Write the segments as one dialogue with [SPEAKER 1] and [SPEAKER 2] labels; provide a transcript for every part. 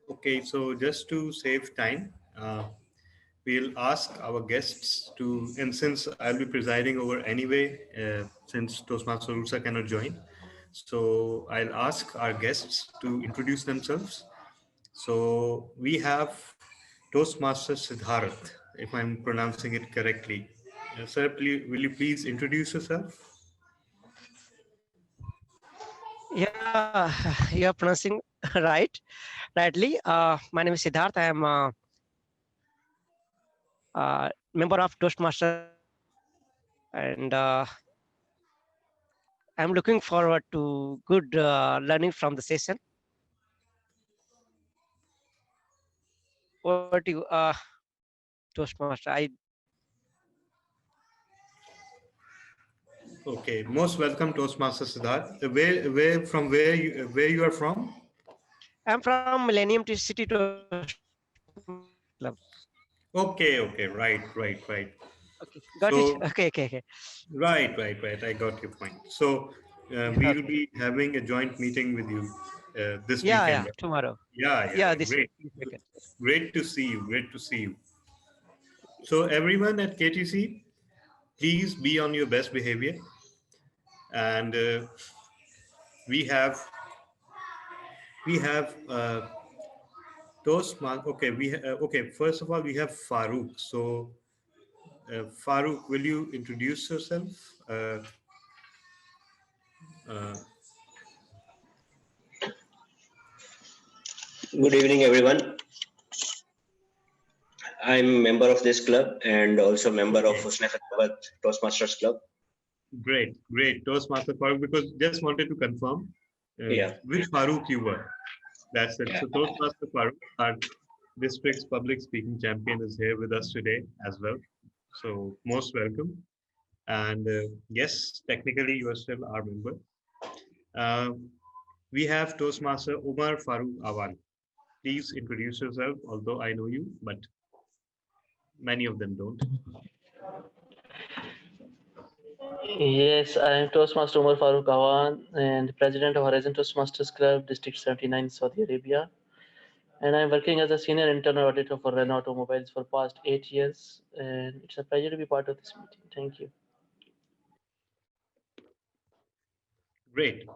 [SPEAKER 1] Okay, so just to save time, we'll ask our guests to, and since I'll be presiding over anyway, since Toastmaster Rusa cannot join, so I'll ask our guests to introduce themselves. So we have Toastmaster Siddharth, if I'm pronouncing it correctly. Sir, please, will you please introduce yourself?
[SPEAKER 2] Yeah, you are pronouncing rightly. My name is Siddharth. I am a, member of Toastmasters Club, and I'm looking forward to good learning from the session. Over to you, Toastmaster.
[SPEAKER 1] Okay, most welcome, Toastmaster Siddharth. Where you are from?
[SPEAKER 2] I'm from Millennium to City Toastmasters Club.
[SPEAKER 1] Okay, right.
[SPEAKER 2] Okay, got it.
[SPEAKER 1] So,
[SPEAKER 2] Okay.
[SPEAKER 1] right. I got your point. So, we'll
[SPEAKER 2] Okay.
[SPEAKER 1] be having a joint meeting with you this
[SPEAKER 2] Yeah.
[SPEAKER 1] weekend. Right?
[SPEAKER 2] Tomorrow.
[SPEAKER 1] Yeah,
[SPEAKER 2] Yeah, this
[SPEAKER 1] great.
[SPEAKER 2] this weekend.
[SPEAKER 1] Great to see you. Great to see you. So, everyone at KTC, please be on your best behavior. And we have we have Toastmaster. Okay, okay. First of all, we have Farooq. So, Farooq, will you introduce yourself? Uh,
[SPEAKER 3] Good evening, everyone. I'm member of this club and also member of
[SPEAKER 1] okay,
[SPEAKER 3] Husnafatabad Toastmasters Club.
[SPEAKER 1] great. Toastmaster Farooq, because just wanted to confirm
[SPEAKER 3] Yeah,
[SPEAKER 1] which Farooq you were. That's it.
[SPEAKER 3] yeah.
[SPEAKER 1] So Toastmaster Farooq, our district's public speaking champion, is here with us today as well. So most welcome. And yes, technically you are still our member. Uh, we have Toastmaster Umar Farooq Awan. Please introduce yourself, although I know you, but many of them don't.
[SPEAKER 4] Yes, I am Toastmaster Umar Farooq Awan and President of Horizon Toastmasters Club, District 79, Saudi Arabia. And I'm working as a senior internal auditor for Renault Automobiles for past 8 years. And it's a pleasure to be part of this meeting. Thank you.
[SPEAKER 1] Great.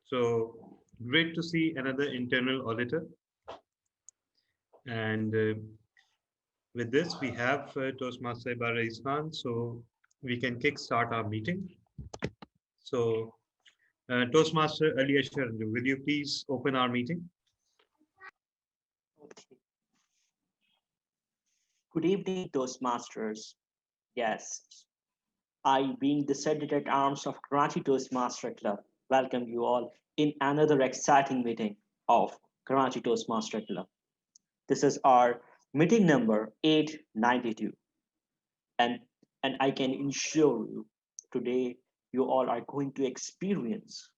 [SPEAKER 1] So great to see another internal auditor. And with this, we have Toastmaster Ibar Khan, so we can kickstart our meeting. So, Toastmaster Ali Ashar, will you please open our meeting?
[SPEAKER 5] Okay. Good evening, Toastmasters. Yes, I, being the Sergeant at Arms of Karachi Toastmaster Club, welcome you all in another exciting meeting of Karachi Toastmaster Club. This is our meeting number 892, and I can assure you today you all are going to experience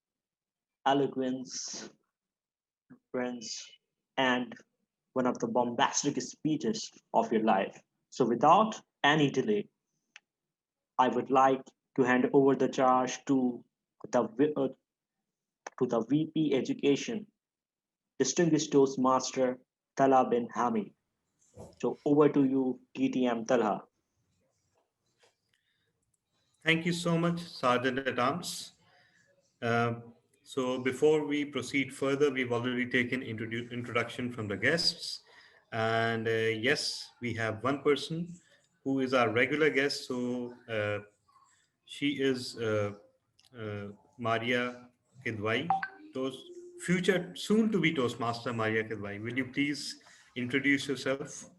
[SPEAKER 5] eloquence, friends, and one of the bombastic speeches of your life. So, without any delay, I would like to hand over the charge the uh, to the VP Education, Distinguished Toastmaster Talha bin Hamid. So, over to you, TTM Talha.
[SPEAKER 1] Thank you so much, Sergeant at Arms. Uh, so before we proceed further, we've already taken introduction from the guests. And yes, we have one person who is our regular guest. So she is Maria Kidwai, Toast, future soon to be Toastmaster Maria Kidwai. Will you please introduce yourself?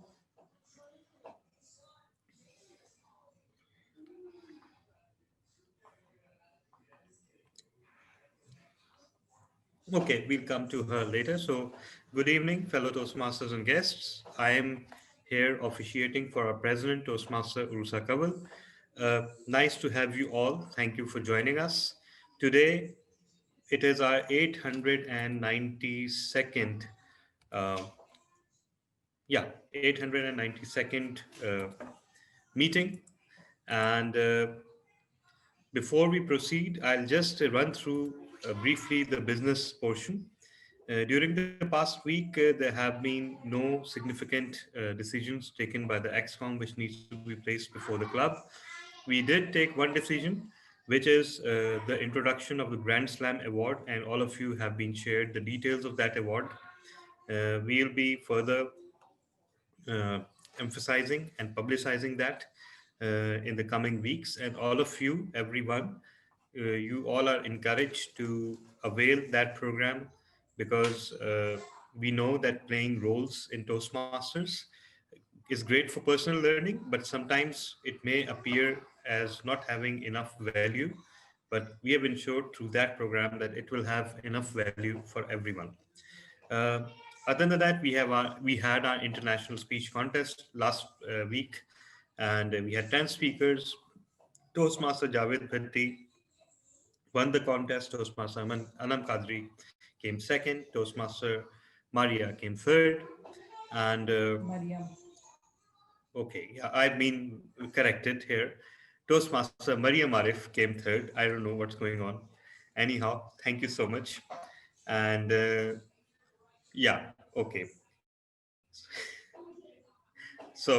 [SPEAKER 1] Okay, we'll come to her later. So, good evening, fellow Toastmasters and guests. I am here officiating for our president, Toastmaster Urusa Kaval. Nice to have you all. Thank you for joining us. Today, it is our 892nd, uh, 892nd meeting. And before we proceed, I'll just run through briefly the business portion. During the past week, there have been no significant decisions taken by the XCOM which needs to be placed before the club. We did take one decision, which is the introduction of the Grand Slam Award, and all of you have been shared the details of that award. We'll be further uh, emphasizing and publicizing that in the coming weeks. And all of you, everyone, you all are encouraged to avail that program because we know that playing roles in Toastmasters is great for personal learning, but sometimes it may appear as not having enough value. But we have ensured through that program that it will have enough value for everyone. Uh, Other than that, we had our international speech contest last week, and we had 10 speakers. Toastmaster Javed Bhatti won the contest. Toastmaster Anam Kadri came second. Toastmaster Maria came third, and okay, yeah, I've been corrected here. Toastmaster Maria Marif came third. I don't know what's going on. Anyhow, thank you so much. And yeah, okay. So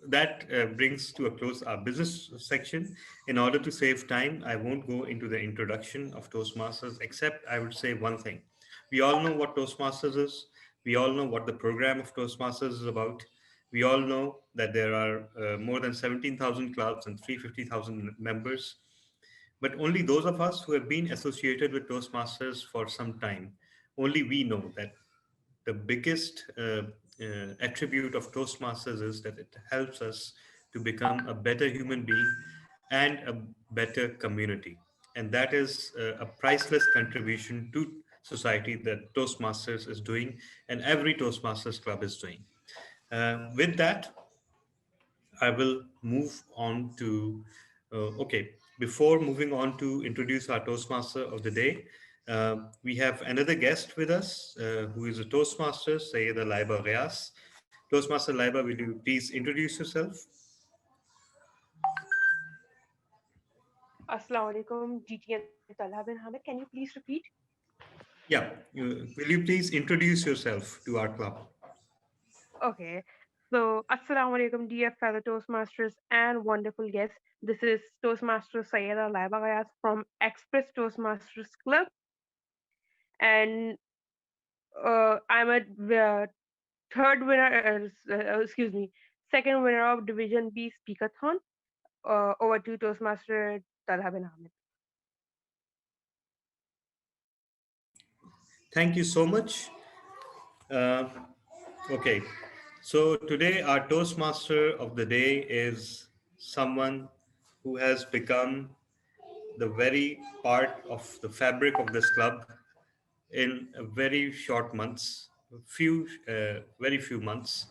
[SPEAKER 1] that brings to a close our business section. In order to save time, I won't go into the introduction of Toastmasters, except I would say one thing. We all know what Toastmasters is. We all know what the program of Toastmasters is about. We all know that there are more than 17,000 clubs and 350,000 members. But only those of us who have been associated with Toastmasters for some time, only we know that the biggest attribute of Toastmasters is that it helps us to become a better human being and a better community. And that is a priceless contribution to society that Toastmasters is doing and every Toastmasters club is doing. With that, I will move on to, okay, before moving on to introduce our Toastmaster of the day, we have another guest with us who is a Toastmaster, Sayyida Laiba Ghias. Toastmaster Laiba, will you please introduce yourself?
[SPEAKER 6] Assalamu alaikum, GT and Talha bin Hamid. Can you please repeat?
[SPEAKER 1] Yeah, will you please introduce yourself to our club?
[SPEAKER 6] Okay. So, Assalamu alaikum, dear fellow Toastmasters and wonderful guests. This is Toastmaster Sayyida Laibagayas from Express Toastmasters Club. And I'm a third winner, excuse me, second winner of Division B Speakathon. Over to Toastmaster Talha bin Hamid.
[SPEAKER 1] Thank you so much. Uh, okay, so today our Toastmaster of the day is someone who has become the very part of the fabric of this club in a very short months, very few months,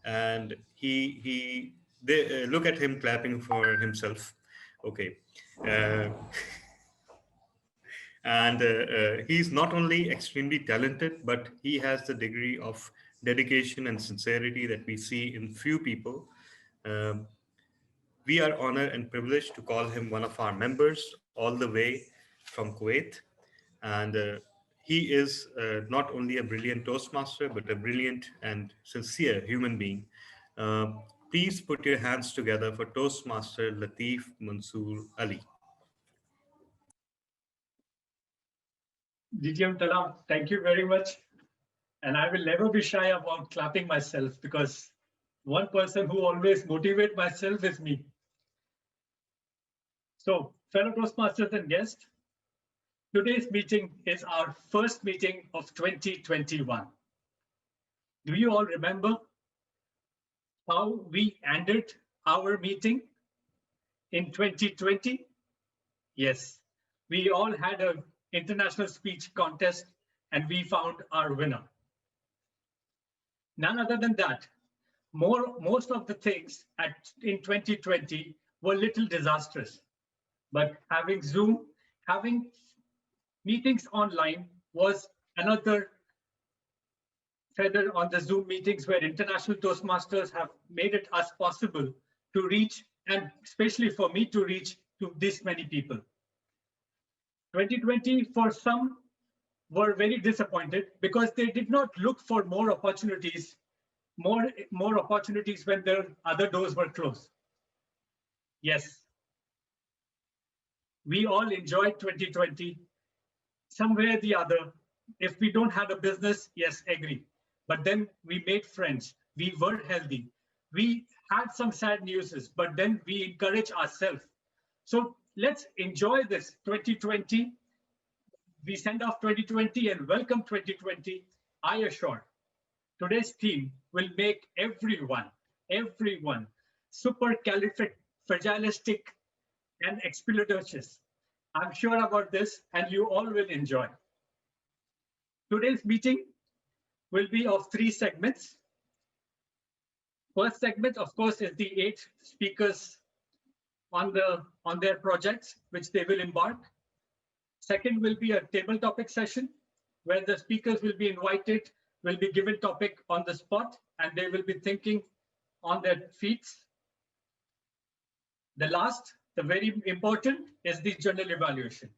[SPEAKER 1] and he they look at him clapping for himself. Okay, uh, and he's not only extremely talented, but he has the degree of dedication and sincerity that we see in few people. Um, we are honored and privileged to call him one of our members all the way from Kuwait. And he is not only a brilliant Toastmaster, but a brilliant and sincere human being. Uh, Please put your hands together for Toastmaster Latif Mansoor Ali.
[SPEAKER 7] DTM Talam, thank you very much. And I will never be shy about clapping myself because one person who always motivates myself is me. So, fellow Toastmasters and guests, today's meeting is our first meeting of 2021. Do you all remember how we ended our meeting in 2020? Yes, we all had an international speech contest and we found our winner. None other than that, most of the things in 2020 were little disastrous. But having Zoom, having meetings online was another feather on the Zoom meetings where international Toastmasters have made it us possible to reach, and especially for me to reach to this many people. 2020 for some were very disappointed because they did not look for more opportunities, more opportunities when their other doors were closed. Yes, we all enjoyed 2020 somewhere or the other. If we don't have a business, yes, agree. But then we made friends. We were healthy. We had some sad news, but then we encourage ourselves. So let's enjoy this 2020. We send off 2020 and welcome 2020. I assure today's theme will make everyone supercalifragilistic and expialidocious. I'm sure about this and you all will enjoy. Today's meeting will be of 3 segments. First segment, of course, is the 8 speakers on their projects, which they will embark. Second will be a table topic session, where the speakers will be invited, will be given topic on the spot, and they will be thinking on their feet. The last, the very important, is the general evaluation.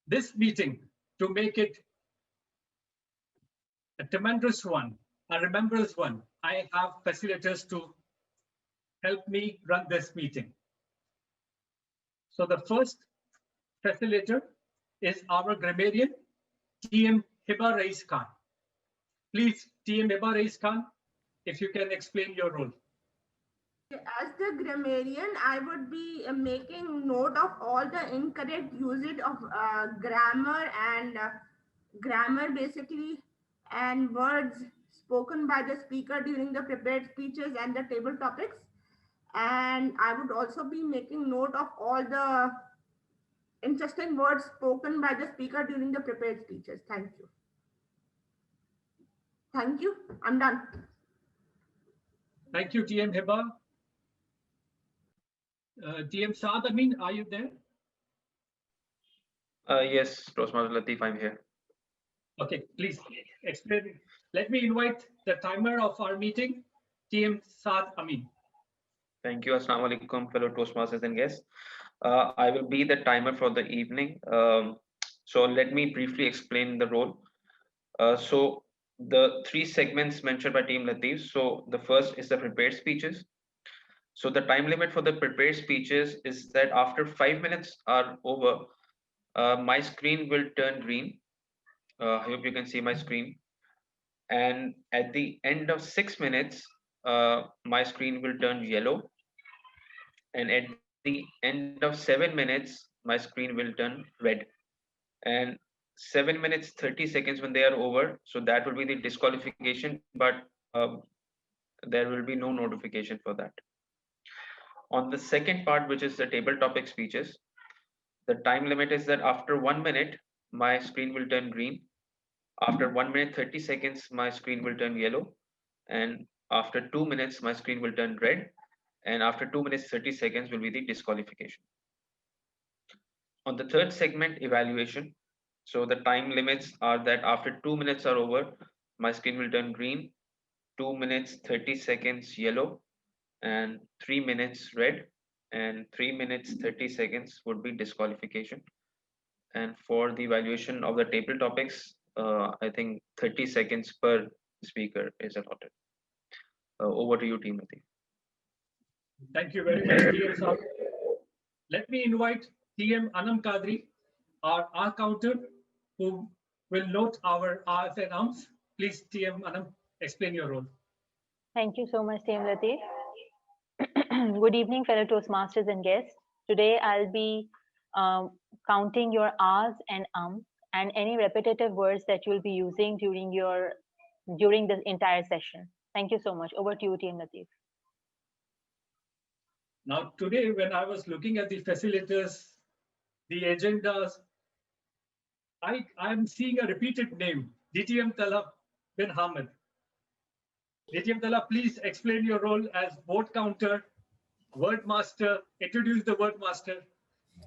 [SPEAKER 7] This meeting, to make it a tremendous one, a remembrance one, I have facilitators to help me run this meeting. So the first facilitator is our grammarian, TM Hiba Rais Khan. Please, TM Hiba Rais Khan, if you can explain your role.
[SPEAKER 8] As the grammarian, I would be making note of all the incorrect usage of grammar and grammar basically, and words spoken by the speaker during the prepared speeches and the table topics. And I would also be making note of all the interesting words spoken by the speaker during the prepared speeches. Thank you. Thank you. I'm done.
[SPEAKER 7] Thank you, TM Hiba. TM Saad Amin, are you there?
[SPEAKER 9] Yes, Toastmaster Latif, I'm here.
[SPEAKER 7] Okay, please explain. Let me invite the timer of our meeting, TM Saad Amin.
[SPEAKER 9] Thank you. Assalamu alaikum, fellow Toastmasters and guests. I will be the timer for the evening. So let me briefly explain the role. So the 3 segments mentioned by Team Latif. So the first is the prepared speeches. So the time limit for the prepared speeches is that after 5 minutes are over, my screen will turn green. I hope you can see my screen. And at the end of 6 minutes, my screen will turn yellow. And at the end of 7 minutes, my screen will turn red. And 7 minutes 30 seconds when they are over, so that will be the disqualification, but there will be no notification for that. On the second part, which is the table topic speeches, the time limit is that after 1 minute my screen will turn green, after 1 minute 30 seconds my screen will turn yellow, and after 2 minutes my screen will turn red, and after 2 minutes 30 seconds will be the disqualification. On the third segment, evaluation, so the time limits are that after 2 minutes are over, my screen will turn green, 2 minutes 30 seconds yellow, and 3 minutes red, and 3 minutes 30 seconds would be disqualification. And for the evaluation of the table topics, I think 30 seconds per speaker is allotted. Over to you, Team Latif.
[SPEAKER 7] Thank you very much, TM Saad. Let me invite TM Anam Kadri, our R counter, who will note our R's and Ums. Please, TM Anam, explain your role.
[SPEAKER 10] Thank you so much, TM Latif. Good evening, fellow Toastmasters and guests. Today, I'll be counting your R's and Ums and any repetitive words that you'll be using during the entire session. Thank you so much. Over to you, TM Latif.
[SPEAKER 7] Now, today, when I was looking at the facilitators, the agendas, I'm seeing a repeated name, DTM Talab bin Hamid. DTM Talab, please explain your role as word counter, word master, introduce the word master,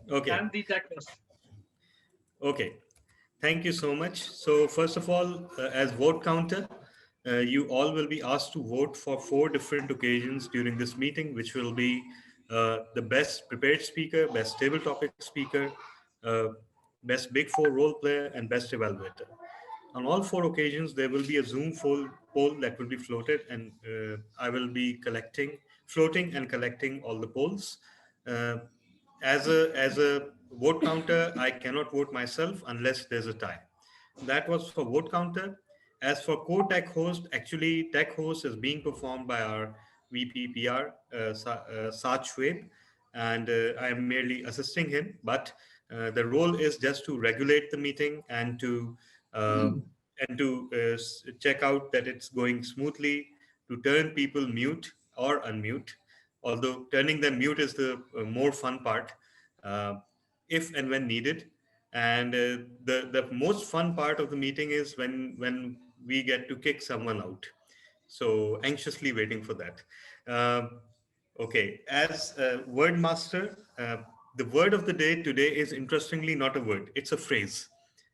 [SPEAKER 7] and the technist.
[SPEAKER 1] Okay, thank you so much. So first of all, as vote counter, you all will be asked to vote for 4 different occasions during this meeting, which will be the best prepared speaker, best table topic speaker, Best Big Four role player, and Best Evaluator. On all 4 occasions, there will be a Zoom poll that will be floated, and I will be floating and collecting all the polls. Uh, as a vote counter, I cannot vote myself unless there's a tie. That was for vote counter. As for co-tech host, actually tech host is being performed by our VPPR, Saj Shweb, and I am merely assisting him. But the role is just to regulate the meeting uh, and to check out that it's going smoothly, to turn people mute or unmute. Although turning them mute is the more fun part, uh, if and when needed. And the most fun part of the meeting is when we get to kick someone out. So anxiously waiting for that. Okay, as word master, the word of the day today is interestingly not a word; it's a phrase.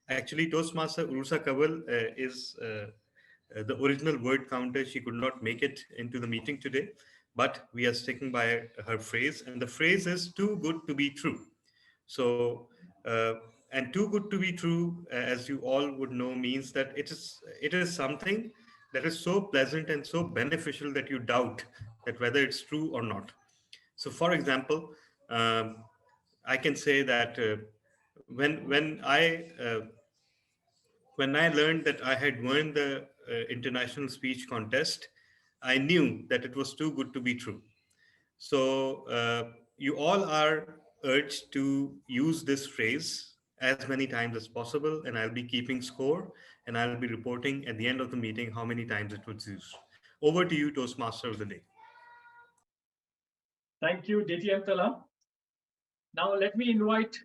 [SPEAKER 1] Actually, Toastmaster Ursa Kaval is the original word counter. She could not make it into the meeting today, but we are sticking by her phrase, and the phrase is "too good to be true." So, and too good to be true, as you all would know, means that it is something that is so pleasant and so beneficial that you doubt that whether it's true or not. So, for example, I can say that when I learned that I had won the international speech contest, I knew that it was too good to be true. So you all are urged to use this phrase as many times as possible, and I'll be keeping score, and I'll be reporting at the end of the meeting how many times it was used. Over to you, Toastmaster of the day.
[SPEAKER 7] Thank you, DTM Tala. Now let me invite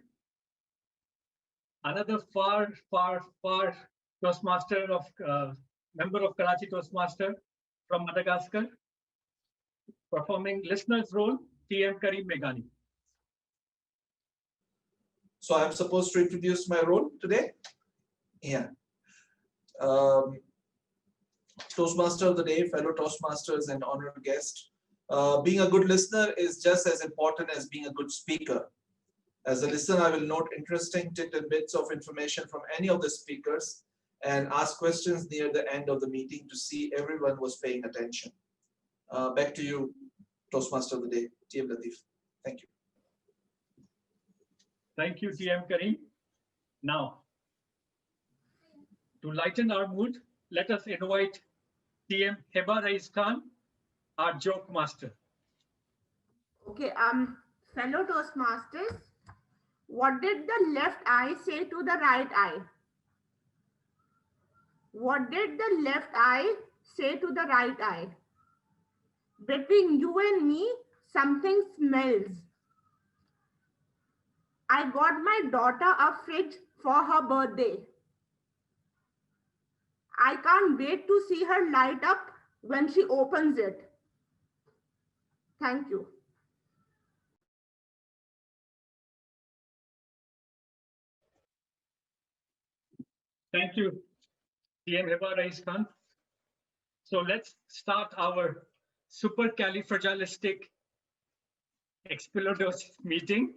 [SPEAKER 7] another far Toastmaster member of Karachi Toastmaster from Madagascar, performing listener's role, TM Karim Meghani.
[SPEAKER 11] So I'm supposed to introduce my role today? Yeah. Toastmaster of the day, fellow Toastmasters and honored guest. Being a good listener is just as important as being a good speaker. As a listener, I will note interesting tidbits of information from any of the speakers and ask questions near the end of the meeting to see everyone was paying attention. Back to you, Toastmaster of the day, TM Latif. Thank you.
[SPEAKER 7] Thank you, TM Karim. Now, to lighten our mood, let us invite TM Heba Rais Khan, our joke master.
[SPEAKER 8] Okay, fellow Toastmasters, what did the left eye say to the right eye? What did the left eye say to the right eye? Between you and me, something smells. I got my daughter a fridge for her birthday. I can't wait to see her light up when she opens it. Thank you.
[SPEAKER 7] Thank you, TM Heba Rais Khan. So let's start our supercalifragilistic meeting.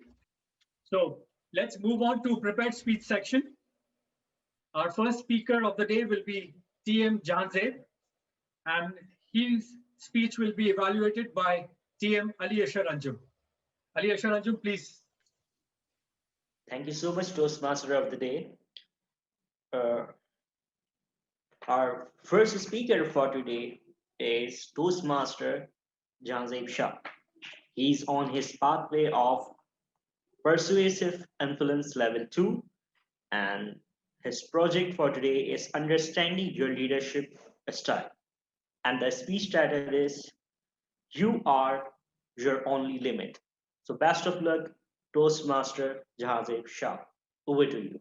[SPEAKER 7] So let's move on to prepared speech section. Our first speaker of the day will be TM Janzeb, and his speech will be evaluated by TM Ali Ashar Anjum. Ali Ashar Anjum, please.
[SPEAKER 5] Thank you so much, Toastmaster of the day. Our first speaker for today is Toastmaster Janzeb Shah. He's on his pathway of Persuasive Influence Level 2, and his project for today is Understanding Your Leadership Style. And the speech title is You Are Your Only Limit. So best of luck, Toastmaster Janzeb Shah. Over to you.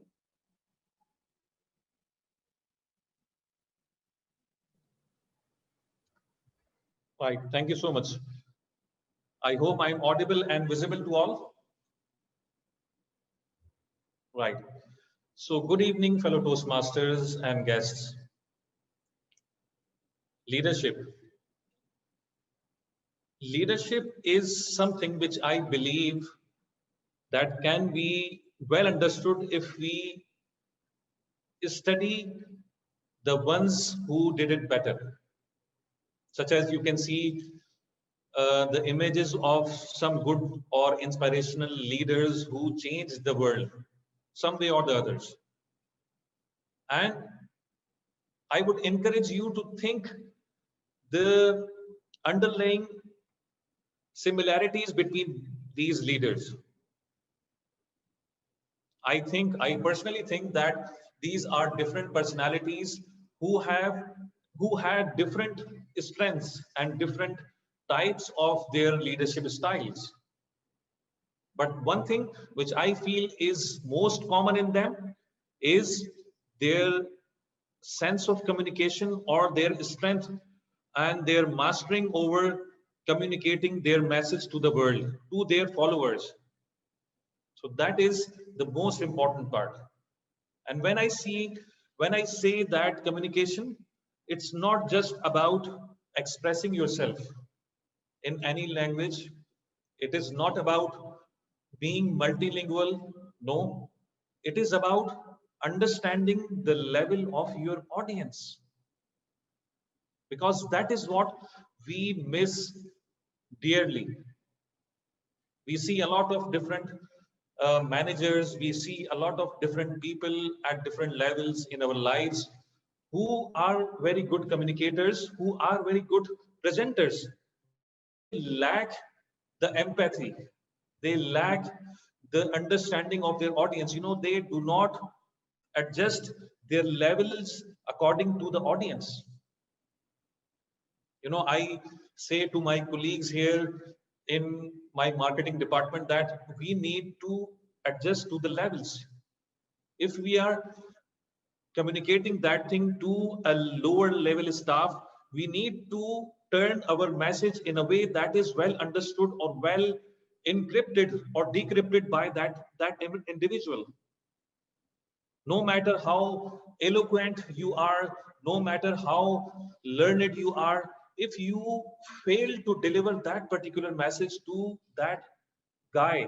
[SPEAKER 12] Right, thank you so much. I hope I'm audible and visible to all. Right. So good evening, fellow Toastmasters and guests. Leadership. Leadership is something which I believe that can be well understood if we study the ones who did it better, such as you can see the images of some good or inspirational leaders who changed the world some way or the others. And I would encourage you to think the underlying similarities between these leaders. I personally think that these are different personalities who had different strengths and different types of their leadership styles. But one thing which I feel is most common in them is their sense of communication, or their strength and their mastering over communicating their message to the world, to their followers. So that is the most important part. And when I say that communication, it's not just about expressing yourself in any language. It is not about being multilingual. No, it is about understanding the level of your audience, because that is what we miss dearly. We see a lot of different managers, we see a lot of different people at different levels in our lives who are very good communicators, who are very good presenters, but they lack the empathy, they lack the understanding of their audience. They do not adjust their levels according to the audience. I say to my colleagues here in my marketing department that we need to adjust to the levels. If we are communicating that thing to a lower level staff, we need to turn our message in a way that is well understood or well encrypted or decrypted by that individual. No matter how eloquent you are, no matter how learned you are, if you fail to deliver that particular message to that guy,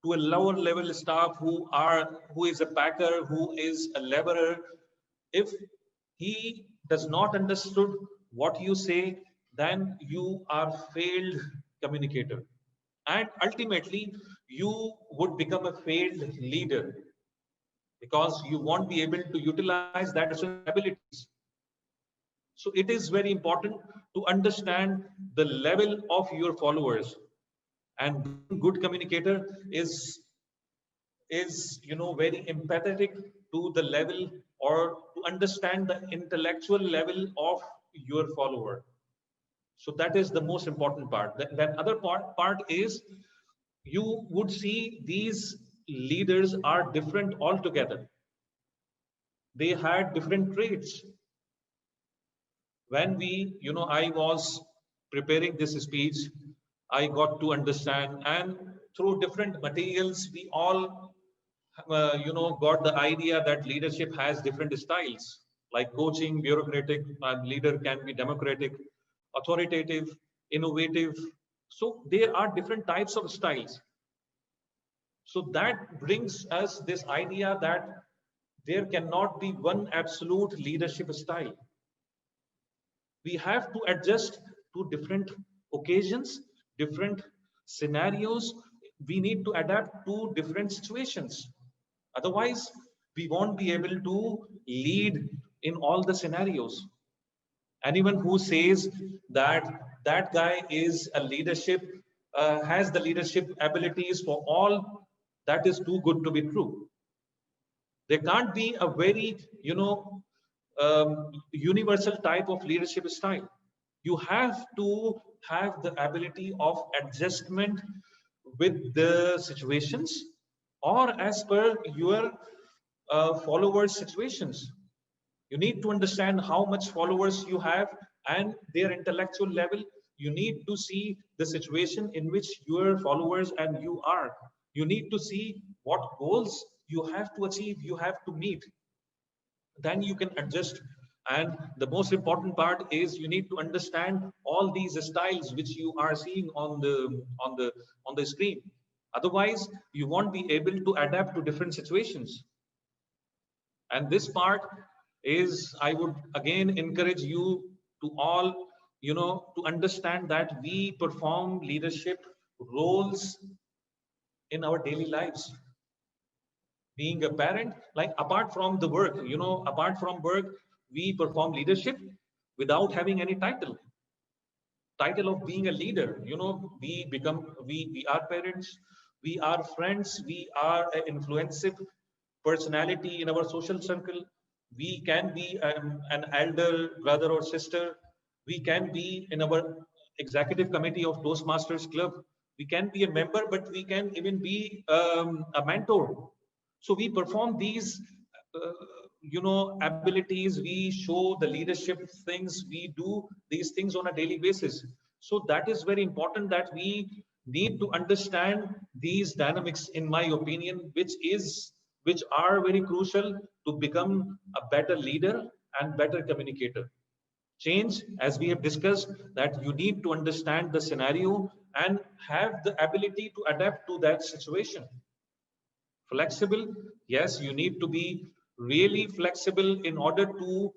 [SPEAKER 12] to a lower level staff who is a packer, who is a laborer, if he does not understood what you say, then you are failed communicator. And ultimately, you would become a failed leader, because you won't be able to utilize that person's abilities. So it is very important to understand the level of your followers, and being good communicator is very empathetic to the level, or to understand the intellectual level of your follower. So that is the most important part. Then other part is, you would see these leaders are different altogether. They had different traits. When I was preparing this speech, I got to understand, and through different materials, we all, got the idea that leadership has different styles, like coaching, bureaucratic, leader can be democratic, authoritative, innovative. So there are different types of styles. So that brings us this idea that there cannot be one absolute leadership style. We have to adjust to different occasions, different scenarios. We need to adapt to different situations. Otherwise, we won't be able to lead in all the scenarios. Anyone who says that that guy is a leadership, has the leadership abilities for all, that is too good to be true. There can't be a very, universal type of leadership style. You have to have the ability of adjustment with the situations, or as per your followers' situations. You need to understand how much followers you have and their intellectual level. You need to see the situation in which your followers and you are. You need to see what goals you have to achieve, you have to meet. Then you can adjust. And the most important part is, you need to understand all these styles which you are seeing on the screen. Otherwise, you won't be able to adapt to different situations. And this part is, I would again encourage you to all, to understand that we perform leadership roles in our daily lives. Being a parent, like apart from the work, apart from work, we perform leadership without having any title of being a leader. We are parents, we are friends, we are an influential personality in our social circle. We can be an elder brother or sister. We can be in our executive committee of Toastmasters Club. We can be a member, but we can even be a mentor. So we perform these abilities, we show the leadership things, we do these things on a daily basis. So that is very important, that we need to understand these dynamics, in my opinion, which are very crucial to become a better leader and better communicator. Change, as we have discussed, that you need to understand the scenario and have the ability to adapt to that situation. Flexible, yes, you need to be really flexible in order to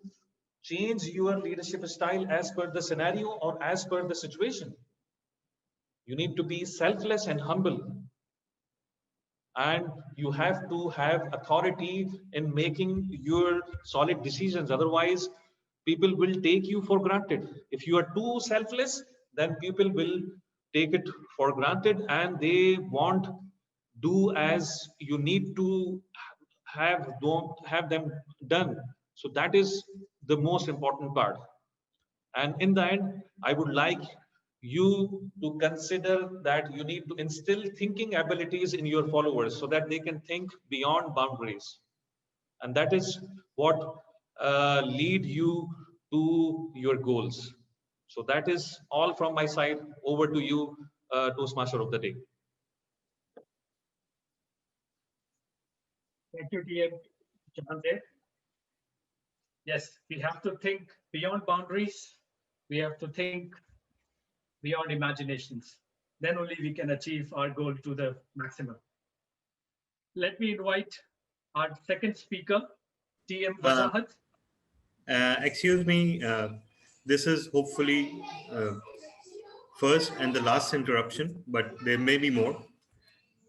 [SPEAKER 12] change your leadership style as per the scenario or as per the situation. You need to be selfless and humble, and you have to have authority in making your solid decisions. Otherwise, people will take you for granted. If you are too selfless, then people will take it for granted and they won't do as you need to don't have them done. So that is the most important part. And in the end, I would like you to consider that you need to instill thinking abilities in your followers so that they can think beyond boundaries. And that is what lead you to your goals. So that is all from my side. Over to you, Toastmaster of the day.
[SPEAKER 7] Thank you, TM Jahante. Yes, we have to think beyond boundaries. We have to think beyond imaginations. Then only we can achieve our goal to the maximum. Let me invite our second speaker, TM Wajahat.
[SPEAKER 1] Excuse me, this is hopefully first and the last interruption, but there may be more.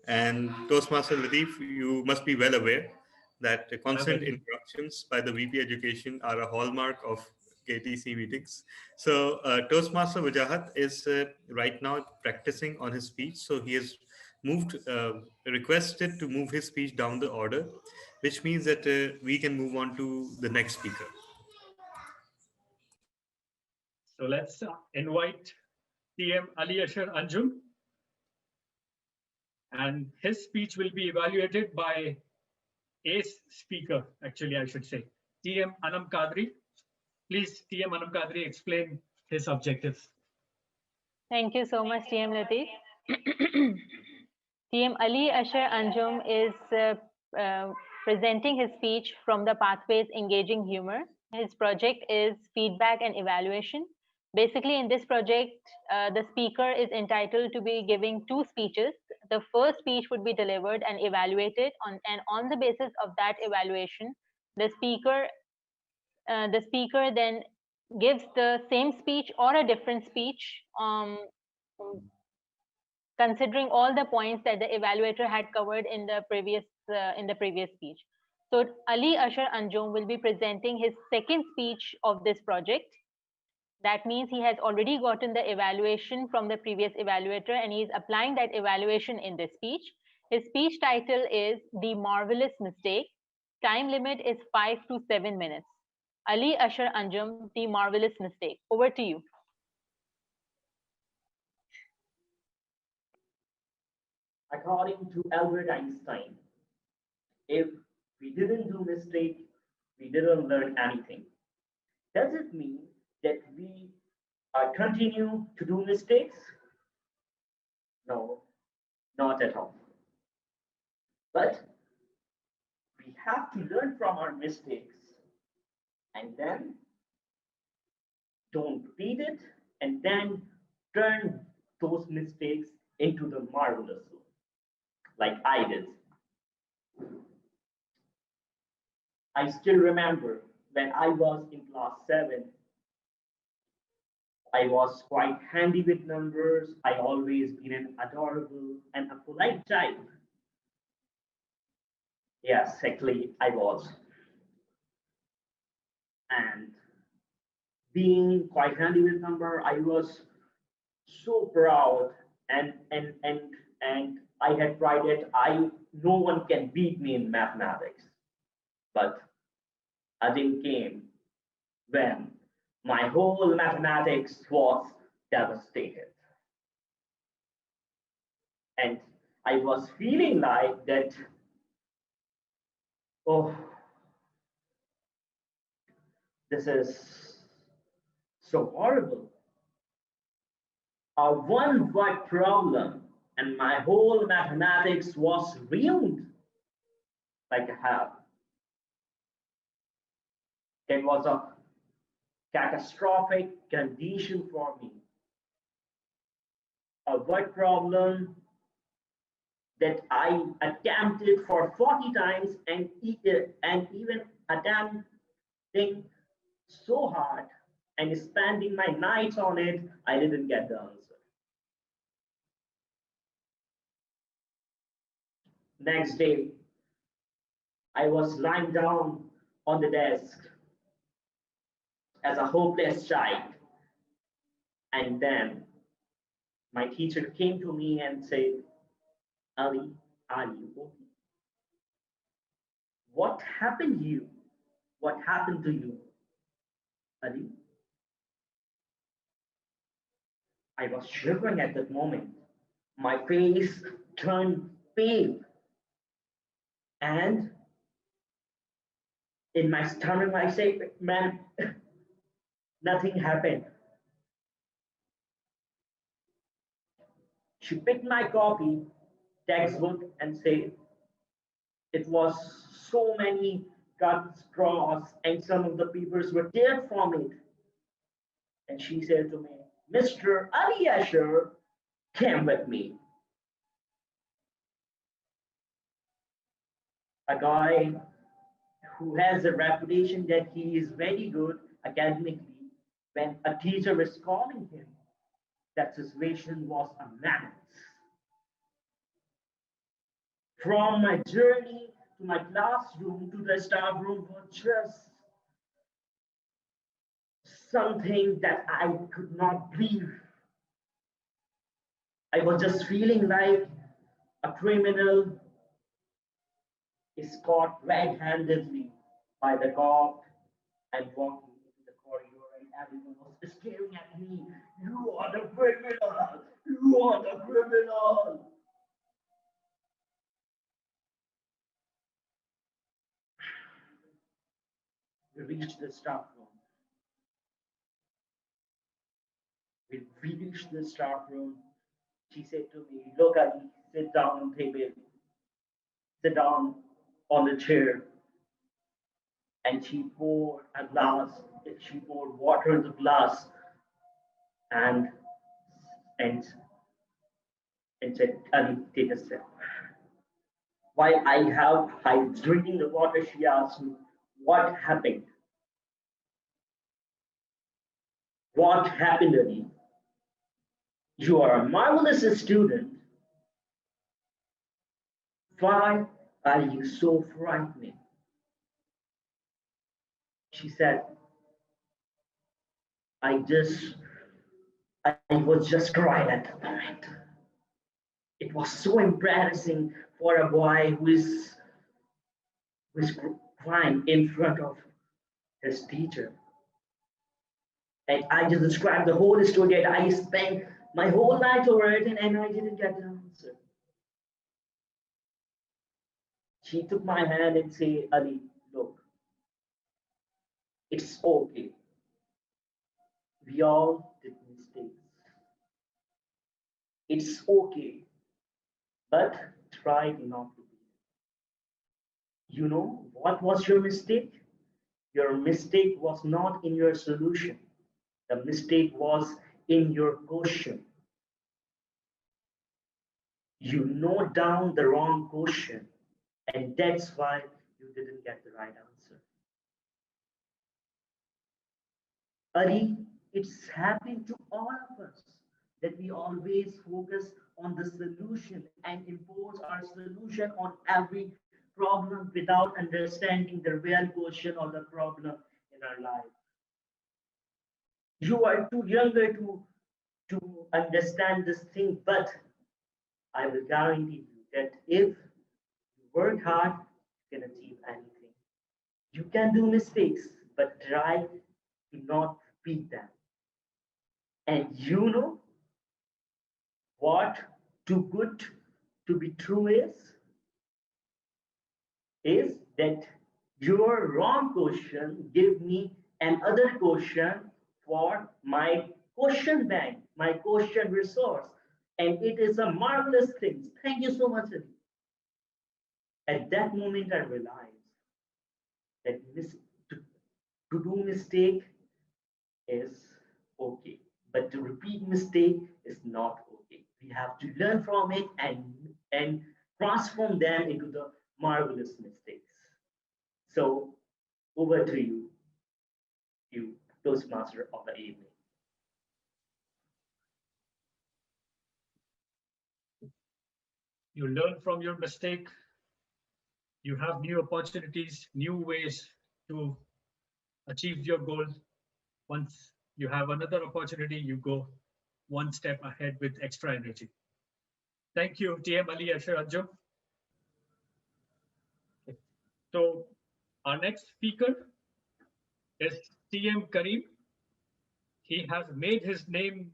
[SPEAKER 1] And Toastmaster Latif, you must be well aware that constant interruptions by the VP Education are a hallmark of KTC meetings. So Toastmaster Wajahat is right now practicing on his speech. So he has requested to move his speech down the order, which means that we can move on to the next speaker.
[SPEAKER 7] So let's invite TM Ali Asher Anjum. And his speech will be evaluated by ace speaker, actually, I should say, TM Anam Kadri. Please, TM Anam Kadri, explain his objectives.
[SPEAKER 10] Thank you so much, TM Latif. TM Ali Asher Anjum is presenting his speech from the Pathways Engaging Humor. His project is Feedback and Evaluation. Basically, in this project, the speaker is entitled to be giving two speeches. The first speech would be delivered and evaluated, and on the basis of that evaluation, the speaker then gives the same speech or a different speech, considering all the points that the evaluator had covered in the previous speech. So Ali Asher Anjum will be presenting his second speech of this project. That means he has already gotten the evaluation from the previous evaluator and he is applying that evaluation in this speech. His speech title is The Marvelous Mistake. Time limit is 5 to 7 minutes. Ali Asher Anjum, The Marvelous Mistake. Over to you.
[SPEAKER 5] According to Albert Einstein, if we didn't do mistake, we didn't learn anything. Does it mean that we continue to do mistakes? No, not at all. But we have to learn from our mistakes and then don't repeat it and then turn those mistakes into the marvelous one. like I did. I still remember when I was in class 7, I was quite handy with numbers. I always been an adorable and a polite child. Yes, actually I was. And being quite handy with number, I was so proud and I had pride that no one can beat me in mathematics. But a day came when my whole mathematics was devastated. And I was feeling like that, oh, this is so horrible. A one word problem and my whole mathematics was ruined like a hell. It was a catastrophic condition for me. A word problem that I attempted for 40 times and even attempting so hard and spending my nights on it, I didn't get the answer. Next day, I was lying down on the desk as a hopeless child. And then my teacher came to me and said, Ali, are you okay? What happened to you? What happened to you, Ali? I was shivering at that moment. My face turned pale. And in my stomach, I said, man, nothing happened. She picked my copy, textbook, and said, it was so many cuts, draws, and some of the papers were teared from it. And she said to me, Mr. Ali Asher came with me. A guy who has a reputation that he is very good academically, when a teacher is calling him, that situation was a mess. From my journey to my classroom to the staff room was just something that I could not believe. I was just feeling like a criminal is caught red-handedly by the cop and walking into the corridor, and everyone was staring at me. You are the criminal! You are the criminal! We reached the staff room. We reached the staff room. She said to me, look, Ali, sit down on the table. Sit down on the chair. And she poured water in the glass and said, Ali, take a sip. While I was drinking the water, she asked me, what happened? What happened, Ali? You are a marvelous student. Why are you so frightening? She said, I was just crying at the moment. It was so embarrassing for a boy who is crying in front of his teacher. And I just described the whole story that I spent my whole night over it and I didn't get the answer. She took my hand and said, Ali, look, it's okay. We all did mistakes. It's okay, but try not to be. You know what was your mistake? Your mistake was not in your solution. The mistake was in your question.
[SPEAKER 13] You note down the wrong question, and that's why you didn't get the right answer. Ari, it's happened to all of us that we always focus on the solution and impose our solution on every problem without understanding the real question or the problem in our life. You are too younger to understand this thing, but I will guarantee you that if you work hard, you can achieve anything. You can do mistakes, but try to not repeat them. And you know what too good to be true is that your wrong question give me another question for my question bank, my question resource. And it is a marvelous thing. Thank you so much, Adi. At that moment, I realized that to do mistake is okay, but to repeat mistake is not okay. We have to learn from it and transform them into the marvelous mistakes. So over to you Toastmaster of the evening.
[SPEAKER 7] You learn from your mistake. You have new opportunities, new ways to achieve your goal. Once you have another opportunity, you go one step ahead with extra energy. Thank you, TM Ali Asharanjo. So our next speaker is TM Karim. He has made his name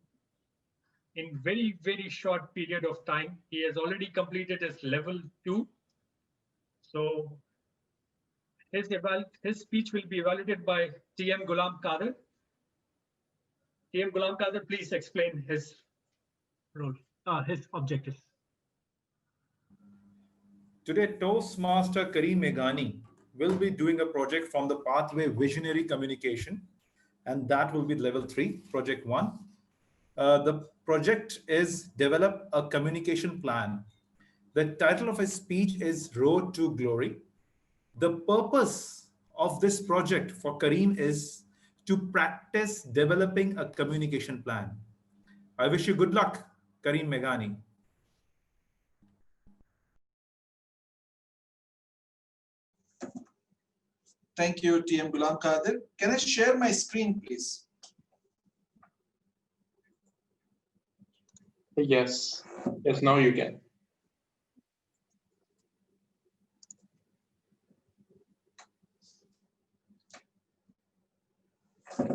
[SPEAKER 7] in very, very short period of time. He has already completed his level 2. So his speech will be evaluated by TM Ghulam Kadir. TM Ghulam Kadir, please explain his role, his objectives.
[SPEAKER 14] Today, Toastmaster Karim Meghani will be doing a project from the pathway Visionary Communication, and that will be level 3, project 1. The project is develop a communication plan. The title of his speech is Road to Glory. The purpose of this project for Karim is to practice developing a communication plan. I wish you good luck, Karim Meghani.
[SPEAKER 11] Thank you, TM Ghulam Kadir. Can I share my screen, please?
[SPEAKER 15] Yes. Yes, now you can.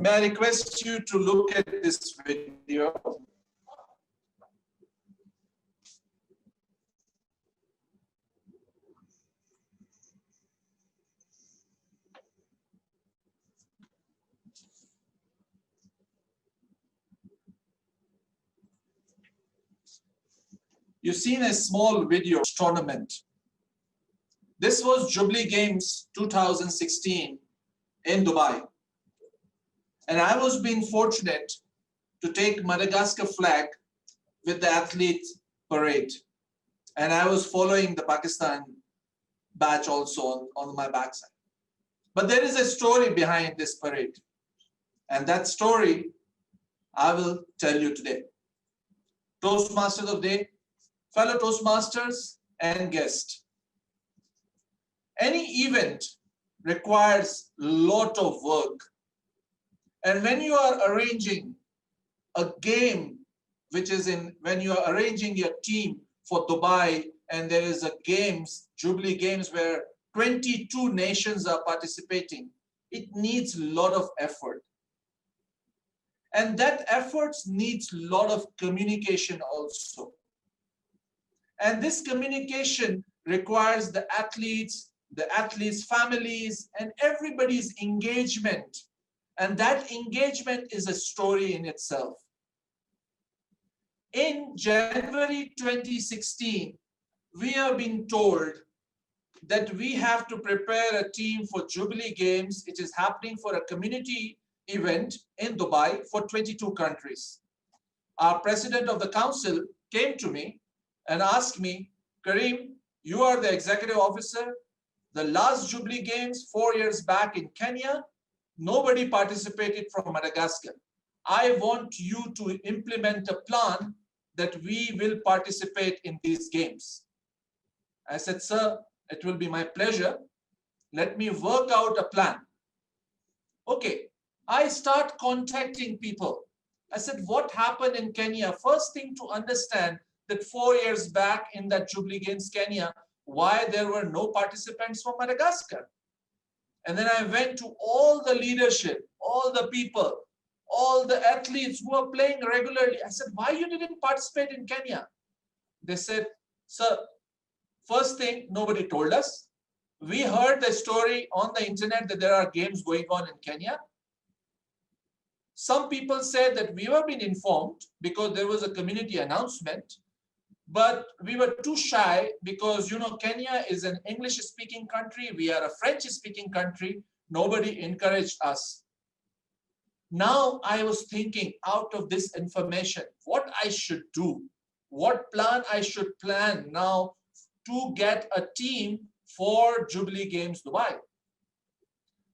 [SPEAKER 11] May I request you to look at this video? You've seen a small video tournament. This was Jubilee Games 2016 in Dubai. And I was being fortunate to take Madagascar flag with the athlete parade. And I was following the Pakistan badge also on my backside. But there is a story behind this parade. And that story I will tell you today. Toastmasters of the day, fellow Toastmasters and guests. Any event requires a lot of work. And when you are arranging a game, which is when you are arranging your team for Dubai, and there is a games, Jubilee Games, where 22 nations are participating, it needs a lot of effort. And that effort needs a lot of communication also. And this communication requires the athletes' families, and everybody's engagement. And that engagement is a story in itself. In January 2016, we have been told that we have to prepare a team for Jubilee Games. It is happening for a community event in Dubai for 22 countries. Our president of the council came to me and asked me, Kareem, you are the executive officer. The last Jubilee Games 4 years back in Kenya, nobody participated from Madagascar. I want you to implement a plan that we will participate in these games. I said, sir, it will be my pleasure. Let me work out a plan. Okay, I start contacting people. I said, what happened in Kenya? First thing to understand that 4 years back in that Jubilee Games Kenya, why there were no participants from Madagascar. And then I went to all the leadership, all the people, all the athletes who are playing regularly. I said, why you didn't participate in Kenya? They said, sir, first thing, nobody told us. We heard the story on the internet that there are games going on in Kenya. Some people said that we were being informed because there was a community announcement, but we were too shy because, you know, Kenya is an English-speaking country. We are a French-speaking country. Nobody encouraged us. Now I was thinking out of this information, what I should do, what plan I should plan now to get a team for Jubilee Games Dubai.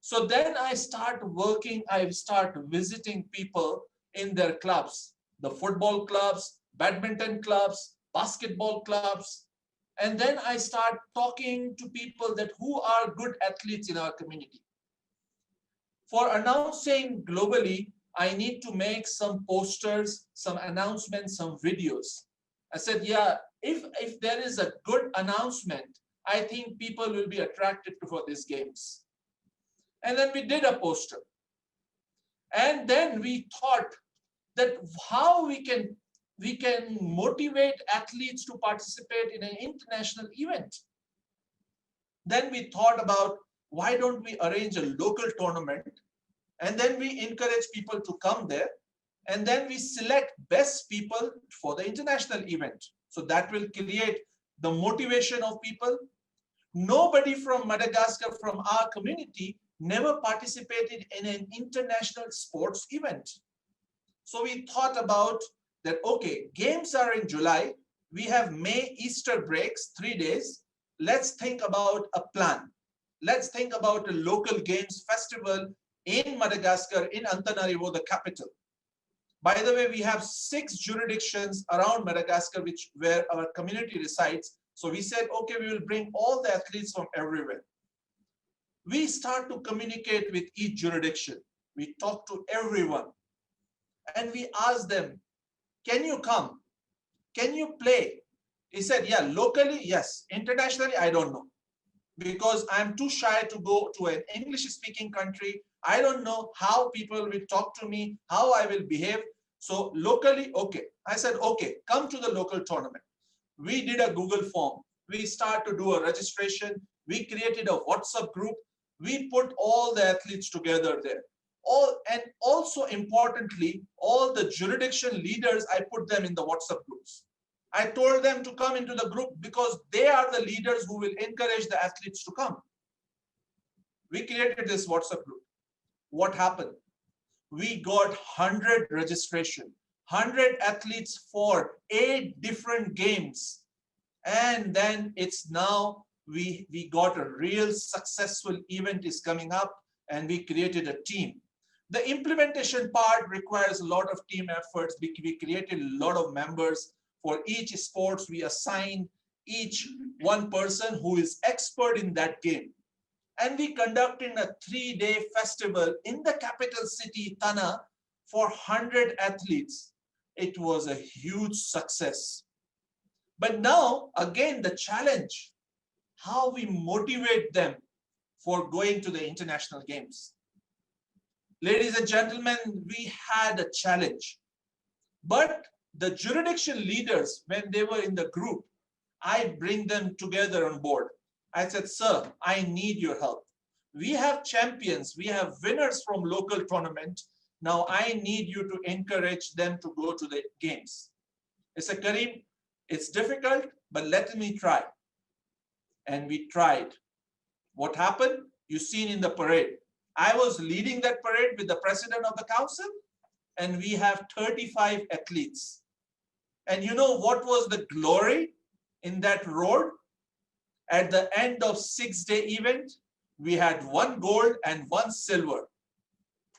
[SPEAKER 11] So then I start working, I start visiting people in their clubs, the football clubs, badminton clubs, basketball clubs. And then I start talking to people that who are good athletes in our community. For announcing globally, I need to make some posters, some announcements, some videos. I said, yeah, if there is a good announcement, I think people will be attracted for these games. And then we did a poster. And then we thought that how we can motivate athletes to participate in an international event. Then we thought about why don't we arrange a local tournament, and then we encourage people to come there, and then we select best people for the international event. So that will create the motivation of people. Nobody from Madagascar, from our community, never participated in an international sports event. So we thought about that, okay, games are in July. We have May Easter breaks, 3 days. Let's think about a plan. Let's think about a local games festival in Madagascar, in Antananarivo, the capital. By the way, we have 6 jurisdictions around Madagascar, where our community resides. So we said, okay, we will bring all the athletes from everywhere. We start to communicate with each jurisdiction. We talk to everyone. And we ask them, can you come? Can you play? He said, yeah, locally, yes. Internationally, I don't know. Because I'm too shy to go to an English-speaking country. I don't know how people will talk to me, how I will behave. So locally, okay. I said, okay, come to the local tournament. We did a Google form. We start to do a registration. We created a WhatsApp group. We put all the athletes together there. And also importantly, all the jurisdiction leaders, I put them in the WhatsApp groups. I told them to come into the group because they are the leaders who will encourage the athletes to come. We created this WhatsApp group. What happened? We got 100 registration, 100 athletes for 8 different games. And then it's now, we got a real successful event is coming up, and we created a team. The implementation part requires a lot of team efforts. We created a lot of members. For each sports, we assigned each one person who is expert in that game. And we conducted a 3-day festival in the capital city, Tana, for 100 athletes. It was a huge success. But now, again, the challenge, how we motivate them for going to the international games. Ladies and gentlemen, we had a challenge. But the jurisdiction leaders, when they were in the group, I bring them together on board. I said, sir, I need your help. We have champions, we have winners from local tournament. Now I need you to encourage them to go to the games. I said, Kareem, it's difficult, but let me try. And we tried. What happened? You've seen in the parade. I was leading that parade with the president of the council, and we have 35 athletes. And you know what was the glory? in that road. At the end of 6-day event, we had 1 gold and 1 silver.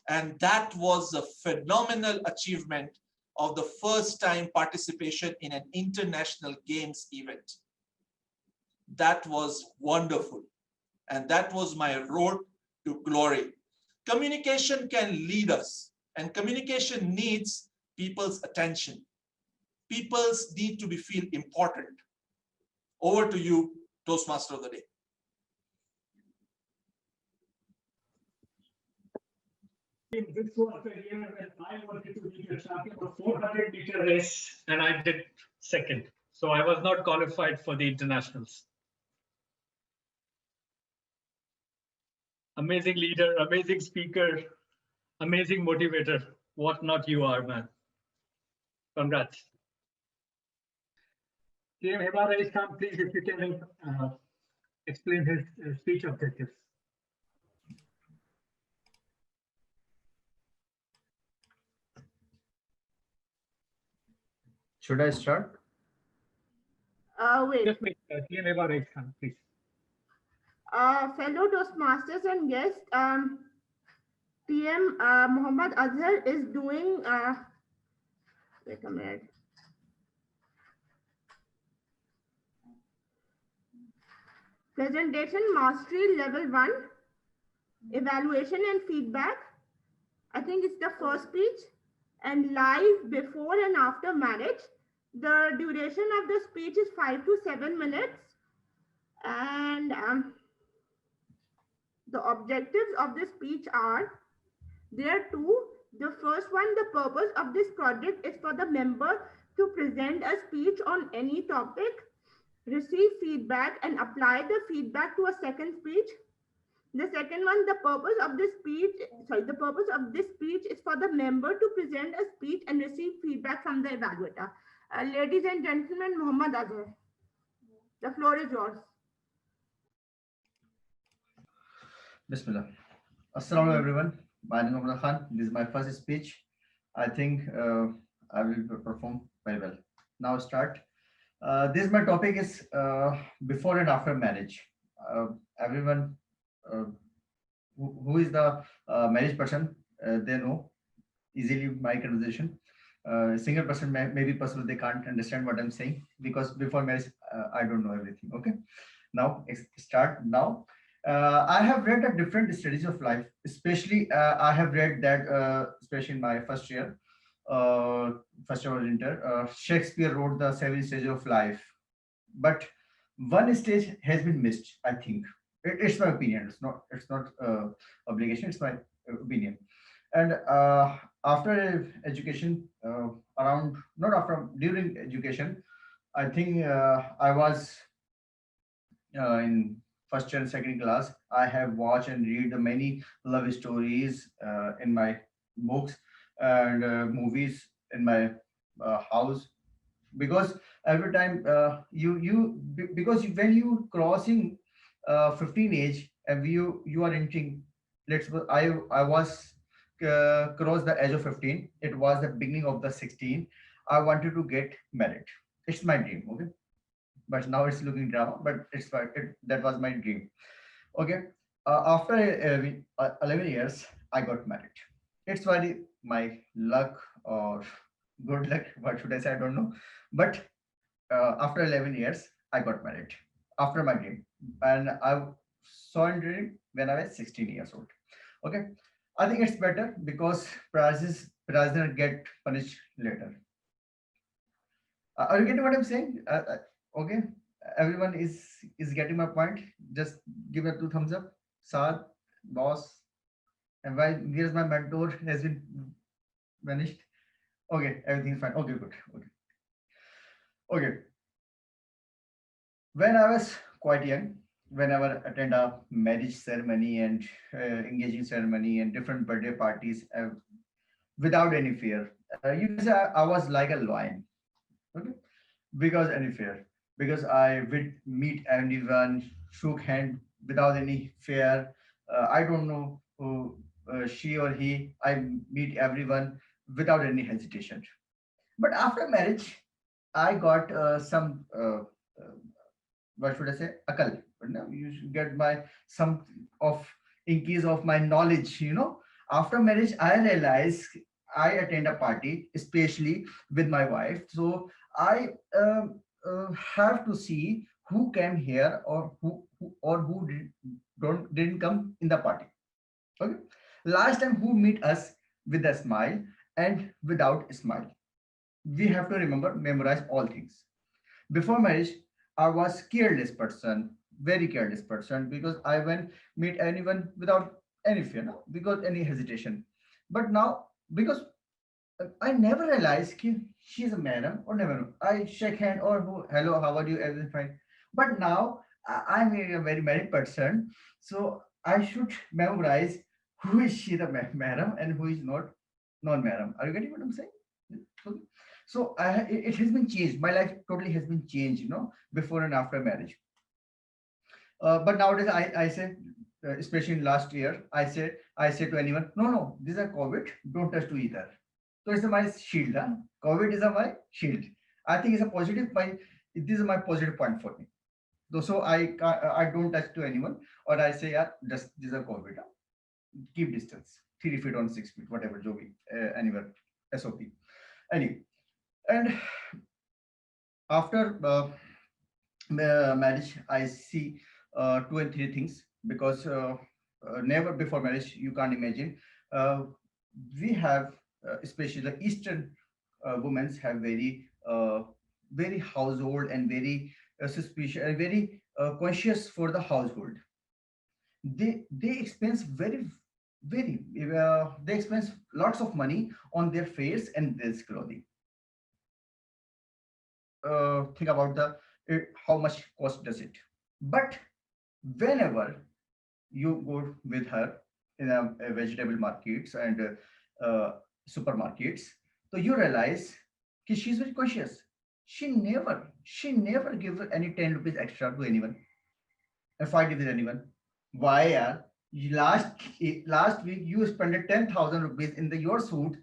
[SPEAKER 11] And that was a phenomenal achievement of the first time participation in an international games event. That was wonderful. And that was my road to glory. Communication can lead us, and communication needs people's attention. People need to feel important. Over to you, Toastmaster of the day.
[SPEAKER 7] This was the year when I wanted to be the champion of 400-meter race, and I did second. So I was not qualified for the internationals. Amazing leader, amazing speaker, amazing motivator. What not you are, man. Congrats. Team Hemara Khan, please, if you can explain his speech objectives.
[SPEAKER 16] Should I start?
[SPEAKER 8] Wait.
[SPEAKER 7] Just wait, Team Hemara Khan, please.
[SPEAKER 8] Fellow Toastmasters and guests, TM Muhammad Azhar is doing, wait a minute. Presentation Mastery Level 1, Evaluation and Feedback. I think it's the first speech, and live before and after marriage. The duration of the speech is 5 to 7 minutes. And the objectives of the speech are, there are 2. The first one, the purpose of this project is for the member to present a speech on any topic, receive feedback and apply the feedback to a second speech. The second one, the purpose of this speech is for the member to present a speech and receive feedback from the evaluator. Ladies and gentlemen, Muhammad Azhar, the floor is yours.
[SPEAKER 16] Bismillah. Assalamu everyone. My name is Muhammad Khan. This is my first speech. I think I will perform very well. Now start. This my topic is before and after marriage. Everyone who is the married person, they know easily my conversation. Single person may be possible they can't understand what I'm saying, because before marriage I don't know everything. Okay, now start now. I have read the different stages of life, especially I have read that especially in my first year of winter, Shakespeare wrote the 7 stages of life, but one stage has been missed. I think it's my opinion. It's not obligation. It's my opinion. And after education, during education, I think I was in first and second class. I have watched and read the many love stories in my books and movies in my house, because every time when you crossing 15 age and you are entering, let's suppose I was crossed the age of 15. It was the beginning of the 16. I wanted to get married. It's my dream. Okay, but now it's looking drama, but that was my dream. Okay, after 11 years I got married. It's very my luck or good luck, what should I say, I don't know, but after 11 years I got married after my dream, and I saw a dream when I was 16 years old. Okay, I think it's better because prisoner get punished later. Are you getting what I'm saying? Okay, everyone is getting my point. Just give a 2 thumbs up. Saad, boss, and why here's my mentor has been vanished. Okay, everything is fine. Okay, good. Okay. When I was quite young, whenever I attend a marriage ceremony and engaging ceremony and different birthday parties, without any fear, you can say I was like a lion. Okay, because any fear, because I would meet anyone, shook hand without any fear. I don't know who she or he. I meet everyone without any hesitation. But after marriage, I got some what should I say, akal. You should get my some of increase of my knowledge. After marriage, I realized I attend a party, especially with my wife. So I have to see who came here or who didn't come in the party. Okay. Last time who meet us with a smile and without a smile. We have to memorize all things. Before marriage, I was careless person, very careless person, because I went meet anyone without any fear, no? Because any hesitation. But now, because I never realized she's a madam or never. I shake hand or hello, how are you? Everything fine. But now I'm a very married person, so I should memorize who is she the madam and who is not non-madam. Are you getting what I'm saying? Okay. So it has been changed. My life totally has been changed, before and after marriage. But nowadays I say, especially in last year, I say to anyone, no, these are COVID, don't touch to either. So it's my shield. Huh? COVID is my shield. I think it's a positive point. This is my positive point for me. So I don't touch to anyone, or I say, yeah, just this is a COVID. Huh? Keep distance, 3 feet on 6 feet, whatever, Jovi, anywhere, SOP. Anyway, and after marriage, I see 2 and 3 things, because never before marriage, you can't imagine. We have, especially the Eastern women, have very household and very suspicious and very conscious for the household. They expense they expense lots of money on their face and their clothing. Think about how much cost does it. But whenever you go with her in a vegetable markets and supermarkets, so you realize she's very conscious. She never gives any 10 rupees extra to anyone and fight with anyone. Why? Last week you spent 10,000 rupees in your suit,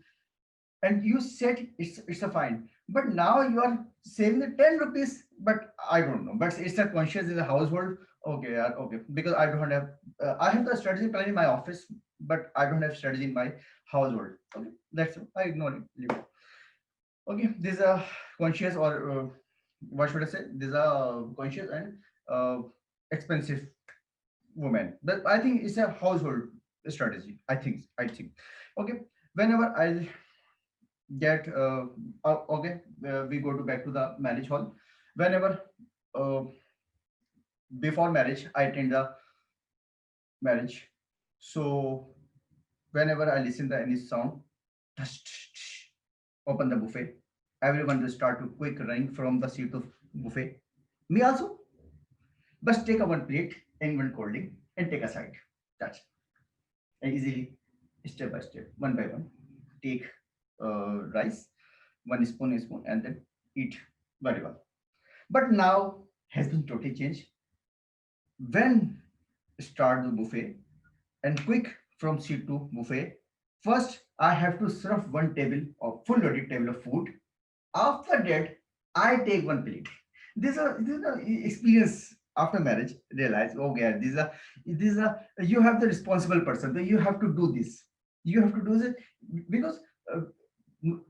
[SPEAKER 16] and you said it's a fine, but now you are saving the 10 rupees. But I don't know, but it's a conscious in the household. Okay, okay, because I don't have I have the strategy plan in my office, but I don't have strategy in my household. Okay, that's it. I ignore it, leave it. Okay, these are conscious, or what should I say, these are conscious and expensive women. But I think it's a household strategy. I think okay, whenever I get okay, we go back to the marriage hall. Whenever uh, before marriage, I attend the marriage. So whenever I listen to any song, open the buffet, everyone will start to quick running from the seat of buffet. Me also. But take a one plate and one cold drink and take a side. That's it. And easily, step by step, one by one, take rice, one spoon, and then eat very well. But now has been totally changed. When start the buffet and quick from seat to buffet, first I have to serve one table of full loaded table of food. After that, I take one plate. This is experience after marriage. Realize, okay, these are you have the responsible person. So you have to do this. You have to do this because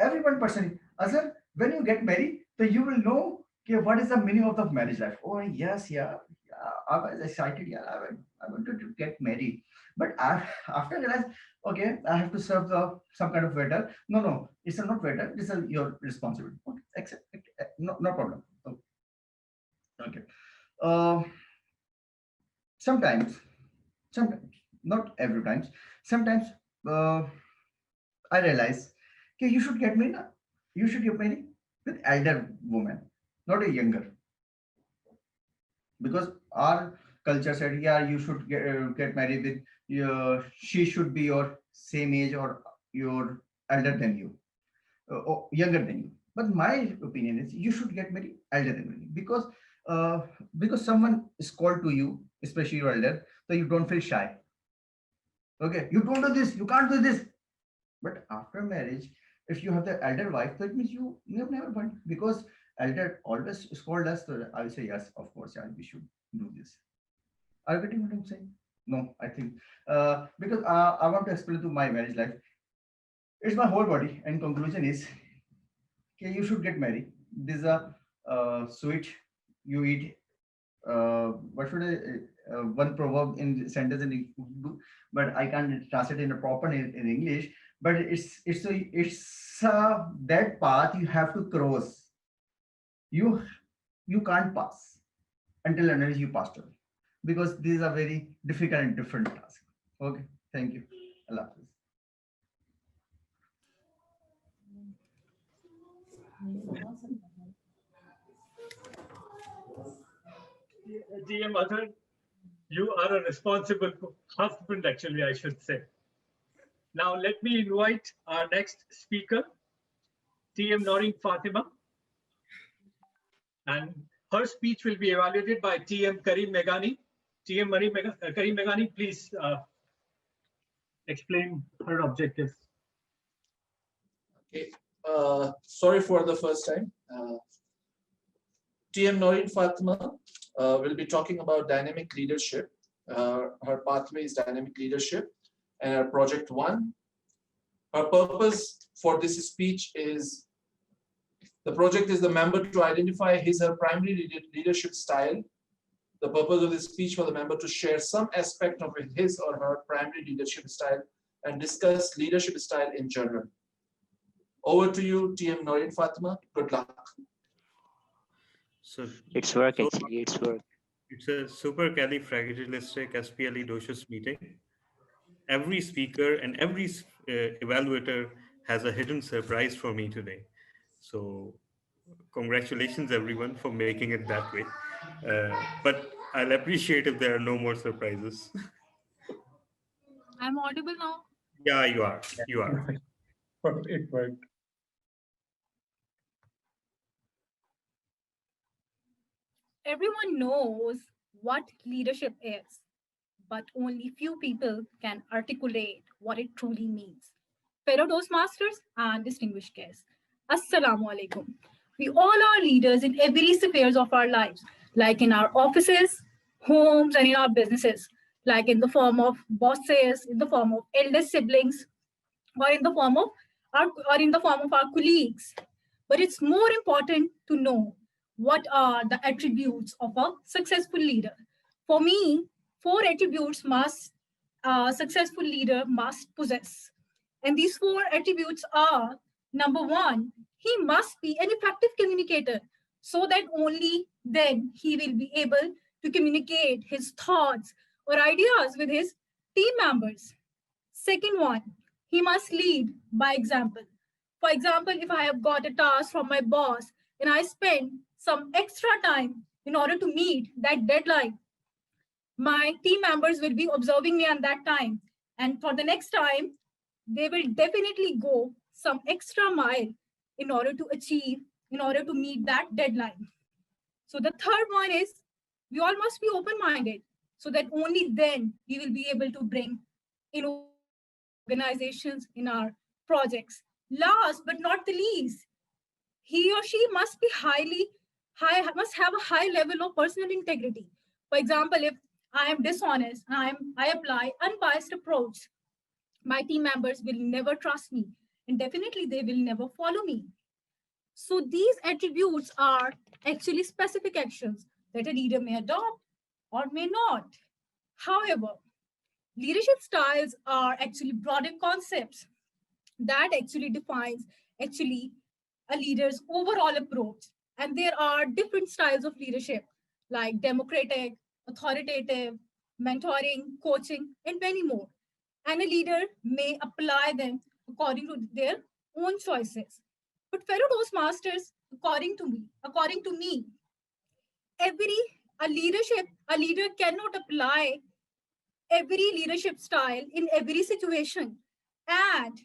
[SPEAKER 16] every one person. Asar, when you get married, so you will know, okay, what is the meaning of the marriage life. Oh yes, yeah, I was excited. Yeah, I wanted to get married, but after I realized, okay, I have to serve some kind of waiter. No, it's not waiter. This is your responsibility. Okay, accept. No problem. Okay. Uh, sometimes, not every times. Sometimes uh, I realize, okay, you should get married. You should get married with elder woman, not a younger, because our culture said, yeah, you should get married with she should be your same age or your elder than you, or younger than you. But my opinion is you should get married elder than you, because someone is called to you, especially your elder, so you don't feel shy. Okay, you don't do this, you can't do this. But after marriage, if you have the elder wife, that means you have never won, because elder always scold us, so I will say yes, of course, yeah, we should do this. Are you getting what I'm saying? No, I think because I want to explain to my marriage life. It's my whole body, and conclusion is, okay, you should get married. This is a sweet you eat. What should I? One proverb in sentence in Urdu, but I can't translate in a proper in English. But it's that path you have to cross. You you can't pass until unless you pass through, because these are very difficult and different tasks. Okay, thank you. Allah Hafiz.
[SPEAKER 7] GM Azhar, you are a responsible husband, actually, I should say. Now, let me invite our next speaker, TM Noreen Fatima. And her speech will be evaluated by TM Karim Meghani. TM Karim Meghani, please explain her objectives.
[SPEAKER 11] Okay. Sorry for the first time. TM Noreen Fatima will be talking about dynamic leadership. Her pathway is dynamic leadership, and her project 1. Her purpose for this speech is, the project is the member to identify his/her primary leadership style. The purpose of this speech for the member to share some aspect of his or her primary leadership style and discuss leadership style in general. Over to you, TM Noreen Fatima. Good luck.
[SPEAKER 1] So
[SPEAKER 5] It's work, actually, it's work.
[SPEAKER 1] it's a supercalifragilisticexpialidocious meeting. Every speaker and every evaluator has a hidden surprise for me today. So congratulations everyone for making it that way. But I'll appreciate if there are no more surprises.
[SPEAKER 17] I'm audible now.
[SPEAKER 1] Yeah, you are. You are.
[SPEAKER 7] It worked.
[SPEAKER 17] Everyone knows what leadership is, but only few people can articulate what it truly means. Fellow Toastmasters and distinguished guests, Assalamu alaikum. We all are leaders in every spheres of our lives, like in our offices, homes, and in our businesses, like in the form of bosses, in the form of elder siblings, or in the form of our colleagues. But it's more important to know what are the attributes of a successful leader. For me, 4 attributes must a successful leader must possess. And these 4 attributes are: number 1, he must be an effective communicator, so that only then he will be able to communicate his thoughts or ideas with his team members. Second one, he must lead by example. For example, if I have got a task from my boss and I spend some extra time in order to meet that deadline, my team members will be observing me at that time. And for the next time, they will definitely go some extra mile in order to meet that deadline. So the third one is, we all must be open-minded, so that only then we will be able to bring innovations in our organizations, in our projects. Last but not the least, he or she must be must have a high level of personal integrity. For example, if I am dishonest, I apply unbiased approach, my team members will never trust me, and definitely they will never follow me. So these attributes are actually specific actions that a leader may adopt or may not. However, leadership styles are actually broader concepts that actually defines a leader's overall approach. And there are different styles of leadership, like democratic, authoritative, mentoring, coaching, and many more. And a leader may apply them according to their own choices. But fellow Toastmasters, according to me, a leader cannot apply every leadership style in every situation. And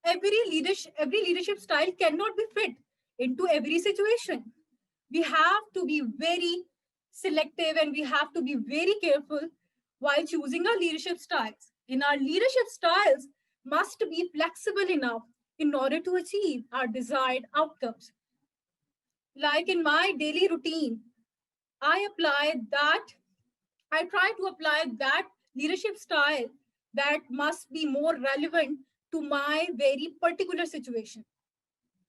[SPEAKER 17] every leadership style cannot be fit into every situation. We have to be very selective, and we have to be very careful while choosing our leadership styles. And our leadership styles must be flexible enough in order to achieve our desired outcomes. Like in my daily routine, I try to apply that leadership style that must be more relevant to my very particular situation.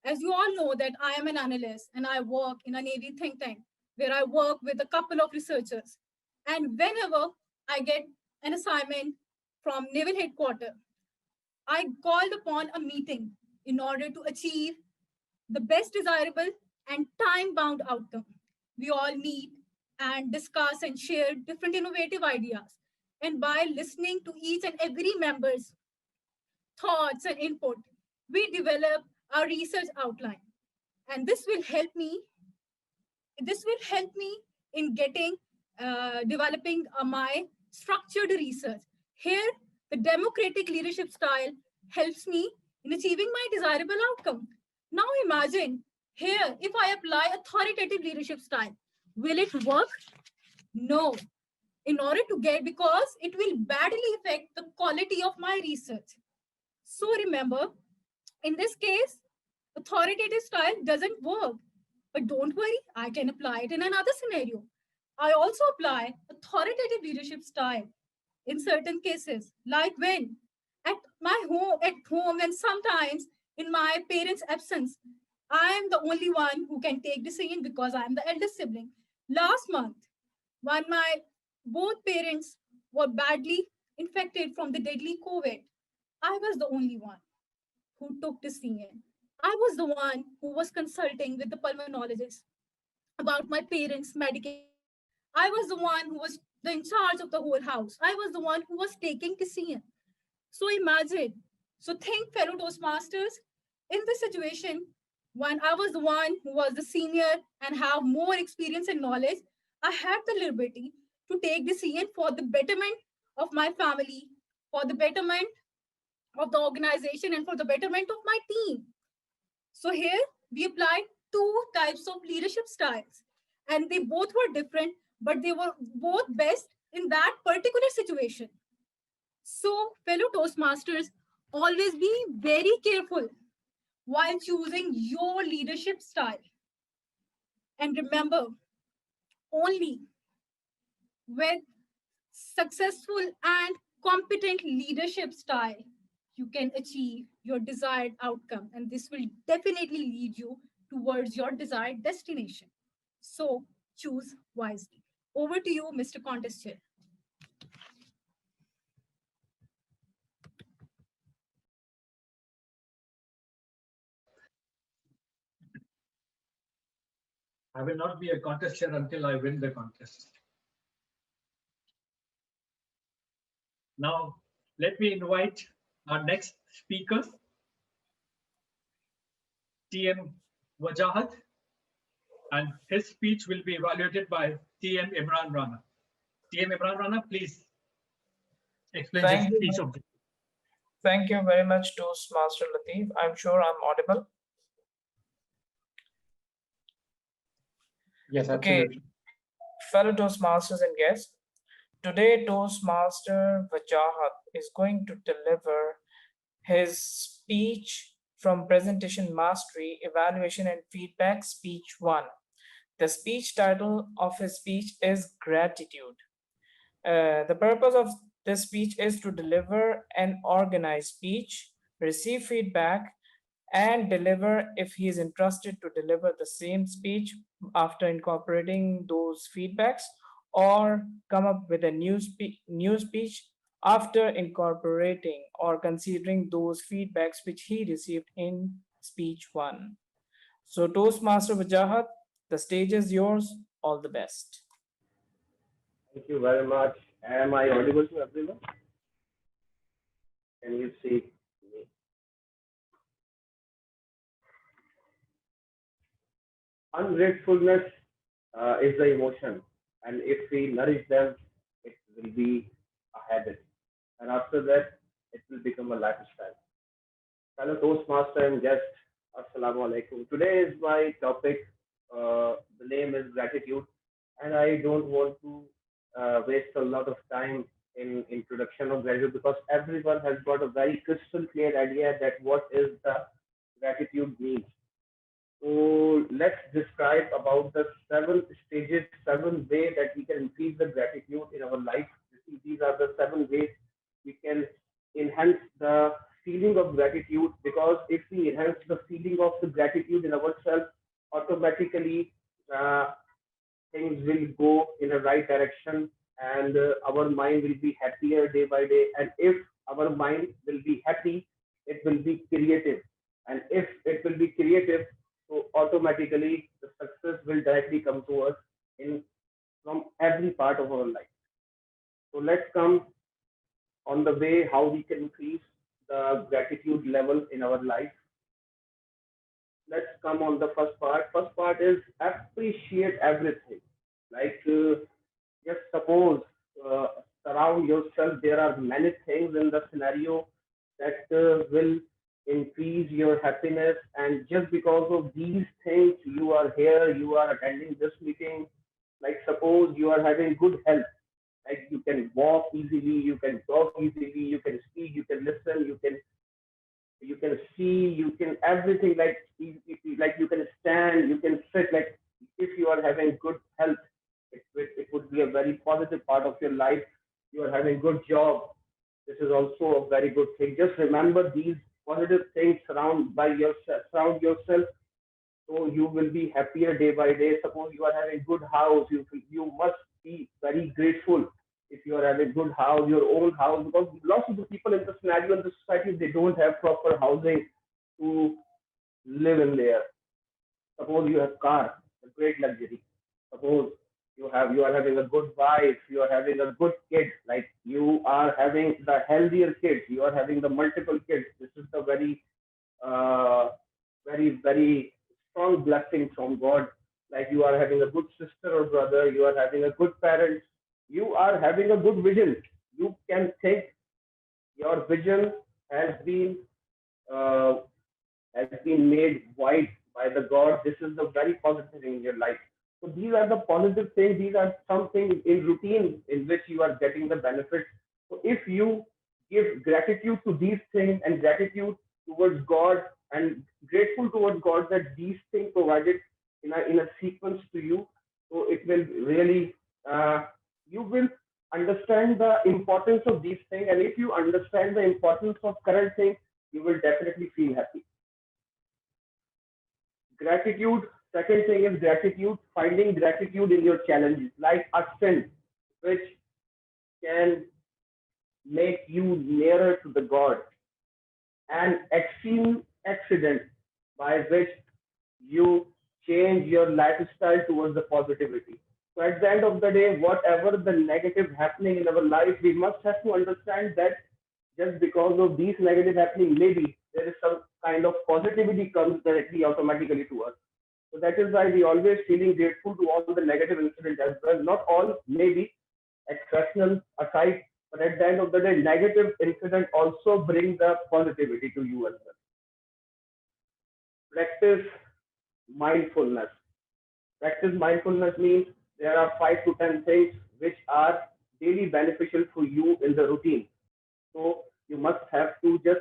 [SPEAKER 17] As you all know that I am an analyst and I work in a Navy think tank where I work with a couple of researchers. And whenever I get an assignment from Naval Headquarters, I called upon a meeting in order to achieve the best desirable and time-bound outcome. We all meet and discuss and share different innovative ideas. And by listening to each and every member's thoughts and input, we develop our research outline. And this will help me in getting developing my structured research. Here, the democratic leadership style helps me in achieving my desirable outcome. Now imagine here, if I apply authoritative leadership style, will it work? No. In order to get, because it will badly affect the quality of my research. So remember, in this case, authoritative style doesn't work. But don't worry, I can apply it in another scenario. I also apply authoritative leadership style in certain cases, like when at home, and sometimes in my parents' absence, I am the only one who can take decision because I am the eldest sibling. Last month, when my both parents were badly infected from the deadly COVID, I was the only one who took decision. I was the one who was consulting with the pulmonologist about my parents' medication. I was the one who was in charge of the whole house. I was the one who was taking decision. So imagine, so think, fellow Toastmasters, in this situation, when I was the one who was the senior and have more experience and knowledge, I had the liberty to take decision for the betterment of my family, for the betterment of the organization, and for the betterment of my team. So here we applied two types of leadership styles, and they both were different, but they were both best in that particular situation. So, fellow Toastmasters, always be very careful while choosing your leadership style. And remember, only with successful and competent leadership style, you can achieve your desired outcome. And this will definitely lead you towards your desired destination. So choose wisely. Over to you, Mr. Contest Chair.
[SPEAKER 7] I will not be a contest chair until I win the contest. Now, let me invite our next speaker, TM Wajahat, and his speech will be evaluated by TM Imran Rana. TM Imran Rana, please explain
[SPEAKER 18] Thank
[SPEAKER 7] his
[SPEAKER 18] you.
[SPEAKER 7] speech objective.
[SPEAKER 18] Thank you very much, Toastmaster Latif. I'm sure I'm audible.
[SPEAKER 7] Yes,
[SPEAKER 18] absolutely. Okay, fellow Toastmasters and guests, today Toastmaster Wajahat is going to deliver his speech from Presentation Mastery, Evaluation and Feedback, Speech 1. The speech title of his speech is Gratitude. The purpose of this speech is to deliver an organized speech, receive feedback, and deliver if he is interested to deliver the same speech after incorporating those feedbacks, or come up with a new speech after incorporating or considering those feedbacks which he received in speech 1. So Toastmaster Wajahat, the stage is yours. All the best.
[SPEAKER 19] Thank you very much. Am I audible to everyone? Can you see me? Ungratefulness is the emotion, and if we nourish them, it will be a habit. And after that, it will become a lifestyle. Fellow Toastmaster and guest, Assalamu alaikum. Today is my topic. The name is gratitude, and I don't want to waste a lot of time in introduction of gratitude because everyone has got a very crystal clear idea that what is the gratitude means. So let's describe about the 7 stages, 7 ways that we can increase the gratitude in our life. These are the 7 ways we can enhance the feeling of gratitude, because if we enhance the feeling of the gratitude in ourselves, automatically uh, things will go in the right direction, and our mind will be happier day by day. And if our mind will be happy, it will be creative. And if it will be creative, so automatically the success will directly come to us in from every part of our life. So let's come on the way how we can increase the gratitude level in our life. Let's come on the first part. First part is appreciate everything. Like just suppose uh, surround yourself. There are many things in the scenario that will increase your happiness, and just because of these things, you are here. You are attending this meeting. Like suppose you are having good health, like you can walk easily, you can talk easily, you can speak, you can listen, you can see, you can everything, like like you can stand, you can sit. Like if you are having good health, it would be a very positive part of your life. You are having good job, this is also a very good thing. Just remember these positive things, surround yourself, so you will be happier day by day. Suppose you are having good house, you must be very grateful if you are having good house, your own house, because lots of the people in the scenario in the society, they don't have proper housing to live in there. Suppose you have car, a great luxury. Suppose you are having a good wife, you are having a good kid, like you are having the healthier kids, you are having the multiple kids. This is the uh, very strong blessing from God. Like you are having a good sister or brother, you are having a good parents, you are having a good vision. You can think your vision has been uh, has been made wide by the God. This is the very positive thing in your life. So these are the positive things. These are something in routine in which you are getting the benefits. So if you give gratitude to these things and gratitude towards God and grateful towards God that these things provided in a sequence to you, so it will really you will understand the importance of these things. And if you understand the importance of current things, you will definitely feel happy. Gratitude, second thing is gratitude, finding gratitude in your challenges, like a sin, which can make you nearer to the God, and extreme accident by which you change your lifestyle towards the positivity. So at the end of the day, whatever the negative happening in our life, we must have to understand that just because of these negative happening, maybe there is some kind of positivity comes directly automatically to us. So that is why we always feeling grateful to all the negative incidents as well. Not all, maybe exceptional aside, but at the end of the day, negative incident also bring the positivity to you as well. Practice mindfulness. Practice mindfulness means there are 5 to 10 things which are daily beneficial for you in the routine. So you must have to just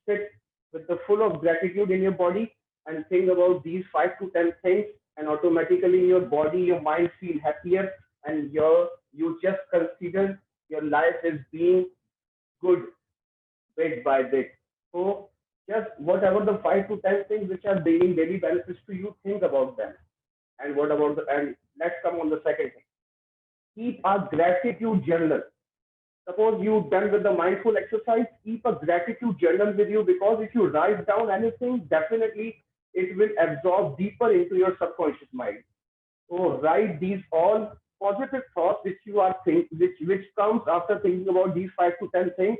[SPEAKER 19] sit with the full of gratitude in your body and think about these 5 to 10 things, and automatically your body, your mind feel happier, and you just consider your life as being good bit by bit. So just whatever the 5 to 10 things which are bringing daily benefits to you, think about them. And what about the and let's come on the second thing. Keep a gratitude journal. Suppose you done with the mindful exercise, keep a gratitude journal with you, because if you write down anything, definitely it will absorb deeper into your subconscious mind. So write these all positive thoughts which you are think which comes after thinking about these 5 to 10 things.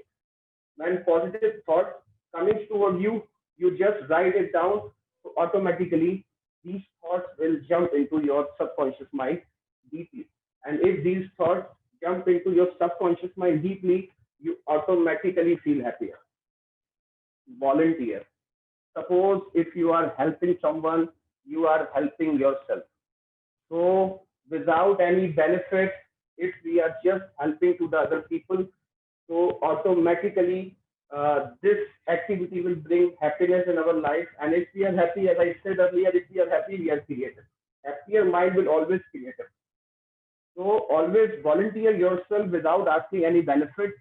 [SPEAKER 19] When positive thoughts coming toward you, you just write it down. So automatically these thoughts will jump into your subconscious mind deeply. And if these thoughts jump into your subconscious mind deeply, you automatically feel happier. Volunteer. Suppose if you are helping someone, you are helping yourself. So without any benefit, if we are just helping to the other people, so automatically this activity will bring happiness in our life. And if we are happy, as I said earlier, if we are happy, we are creative. Happier mind will always creative. So always volunteer yourself without asking any benefit.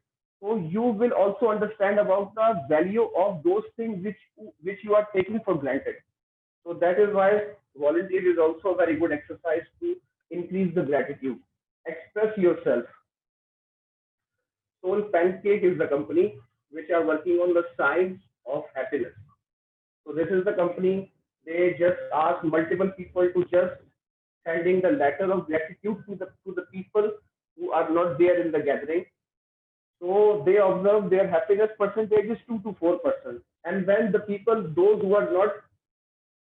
[SPEAKER 19] So you will also understand about the value of those things which you are taking for granted. So that is why volunteer is also a very good exercise to increase the gratitude. Express yourself. Soul Pancake is the company which are working on the science of happiness. So this is the company. They just ask multiple people to just sending the letter of gratitude to the people who are not there in the gathering. So they observe their happiness percentage is 2 to 4%. And when the people, those who are not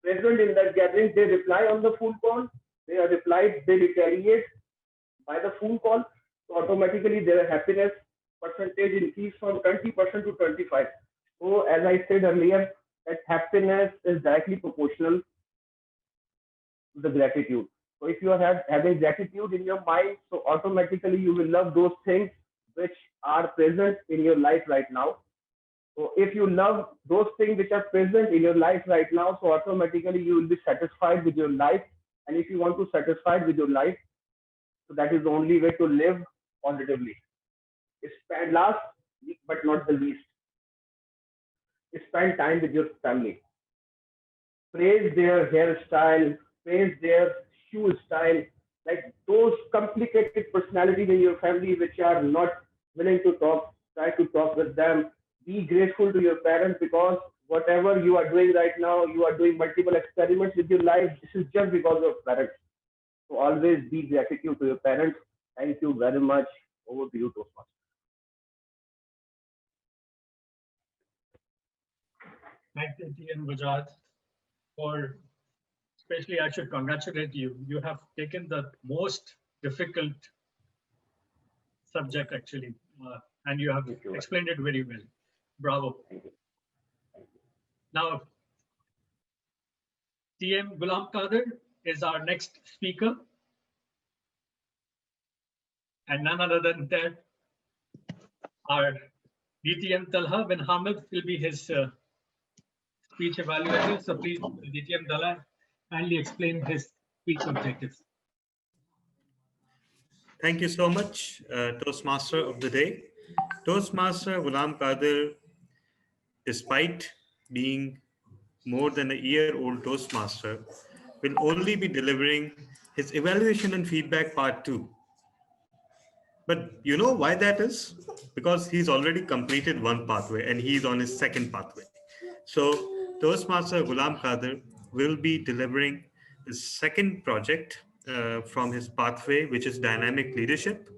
[SPEAKER 19] present in that gathering, they reply on the phone call. They are replied, they retaliate by the phone call. So automatically their happiness percentage increase from 20% to 25. So as I said earlier, that happiness is directly proportional to the gratitude. So if you are having gratitude in your mind, so automatically you will love those things which are present in your life right now. So if you love those things which are present in your life right now, so automatically you will be satisfied with your life. And if you want to satisfied with your life, so that is the only way to live positively. Spend last but not the least. Spend time with your family. Praise their hairstyle, praise their shoe style, like those complicated personalities in your family which are not willing to talk, try to talk with them. Be grateful to your parents because whatever you are doing right now, you are doing multiple experiments with your life. This is just because of parents. So always be gratitude to your parents. Thank you very much. Over to you, Toastmaster.
[SPEAKER 7] Thank you, TN Gujarat, for especially I should congratulate you. You have taken the most difficult subject actually, and you have explained it very well. Bravo. Now, TM Ghulam Qadir is our next speaker, and none other than that, our DTM Talha bin Hamid will be his speech evaluator. So please, DTM Talha, kindly explain his speech objectives.
[SPEAKER 1] Thank you so much, Toastmaster of the day. Toastmaster Ghulam Qadir, despite being more than a year-old Toastmaster, will only be delivering his evaluation and feedback part 2. But you know why that is? Because he's already completed one pathway and he's on his second pathway. So Toastmaster Ghulam Qadir will be delivering his second project from his pathway, which is dynamic leadership.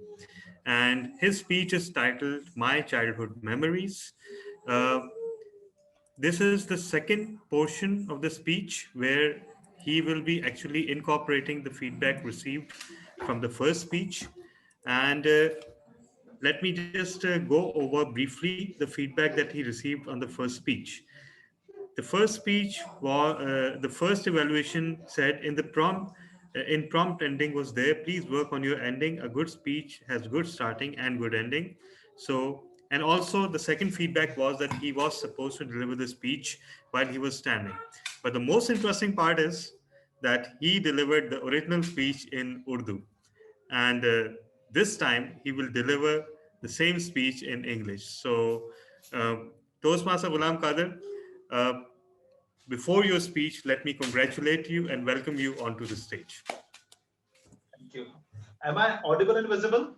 [SPEAKER 1] And his speech is titled My Childhood Memories. This is the second portion of the speech where he will be actually incorporating the feedback received from the first speech. And let me just go over briefly the feedback that he received on the first speech. The first speech was the first evaluation said in prompt ending was there. Please work on your ending. A good speech has good starting and good ending. So, and also the second feedback was that he was supposed to deliver the speech while he was standing. But the most interesting part is that he delivered the original speech in Urdu. And this time he will deliver the same speech in English. So, Toastmaster Ghulam Qadir, before your speech, let me congratulate you and welcome you onto the stage.
[SPEAKER 12] Thank you. Am I audible and visible?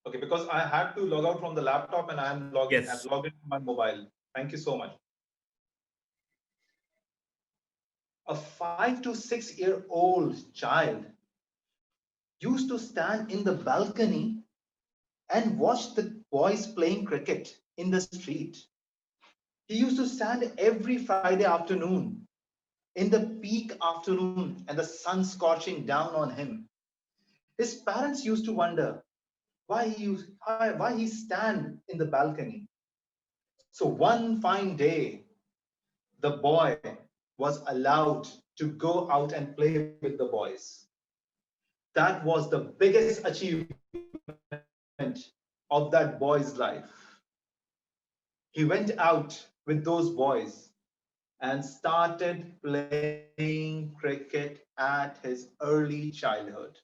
[SPEAKER 12] Okay, because I had to log out from the laptop and I am logging. Yes. I've logged in from my mobile. Thank you so much. A 5 to 6 year old child used to stand in the balcony and watch the boys playing cricket in the street. He used to stand every Friday afternoon in the peak afternoon and the sun scorching down on him. His parents used to wonder why he stand in the balcony. So one fine day, the boy was allowed to go out and play with the boys. That was the biggest achievement of that boy's life.
[SPEAKER 14] he went out with those boys and started playing cricket at his early childhood.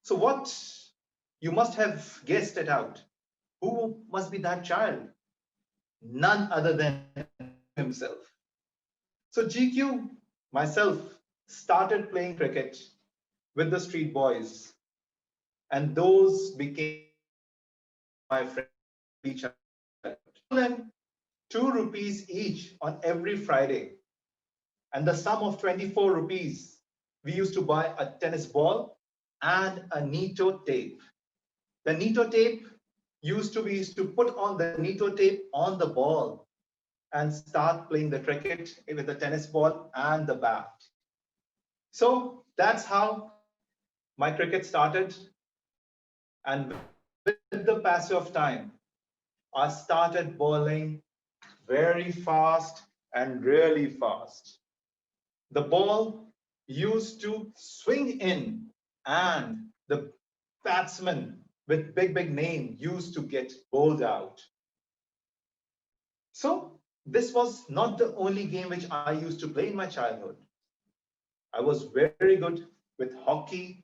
[SPEAKER 14] So what? You must have guessed it out. Who must be that child? None other than himself. So GQ, myself, started playing cricket with the street boys, and those became my friends. Them 2 rupees each on every Friday, and the sum of 24 rupees, we used to buy a tennis ball and a Nito tape. The Nito tape used to put on the Nito tape on the ball and start playing the cricket with the tennis ball and the bat. So that's how my cricket started. And with the passage of time, I started bowling very fast and really fast. The ball used to swing in, and the batsman with big name used to get bowled out. So this was not the only game which I used to play in my childhood. I was very good with hockey,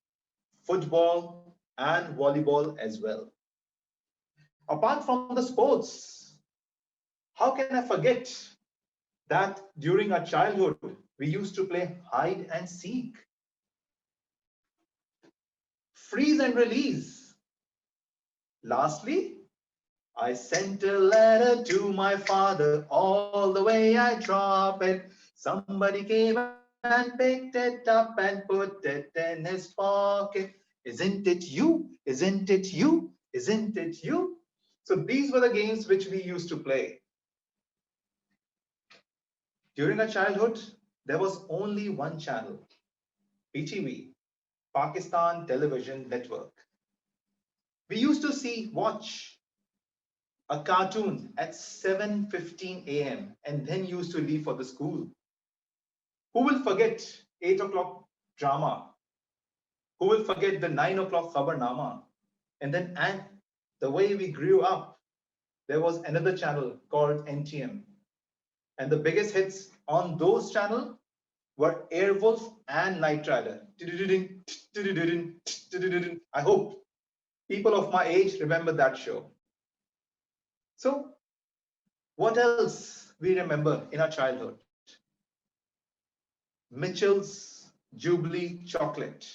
[SPEAKER 14] football, and volleyball as well. Apart from the sports, how can I forget that during our childhood, we used to play hide and seek, freeze and release. Lastly, I sent a letter to my father, all the way I drop it. Somebody came and picked it up and put it in his pocket. Isn't it you? Isn't it you? Isn't it you? So these were the games which we used to play. During our childhood, there was only one channel, PTV, Pakistan Television Network. We used to watch a cartoon at 7:15 a.m. and then used to leave for the school. Who will forget 8 o'clock drama? Who will forget the 9 o'clock Khabarnama? And the way we grew up, there was another channel called NTM. And the biggest hits on those channels were Airwolf and Knight Rider. I hope people of my age remember that show. So what else we remember in our childhood? Mitchell's Jubilee chocolate.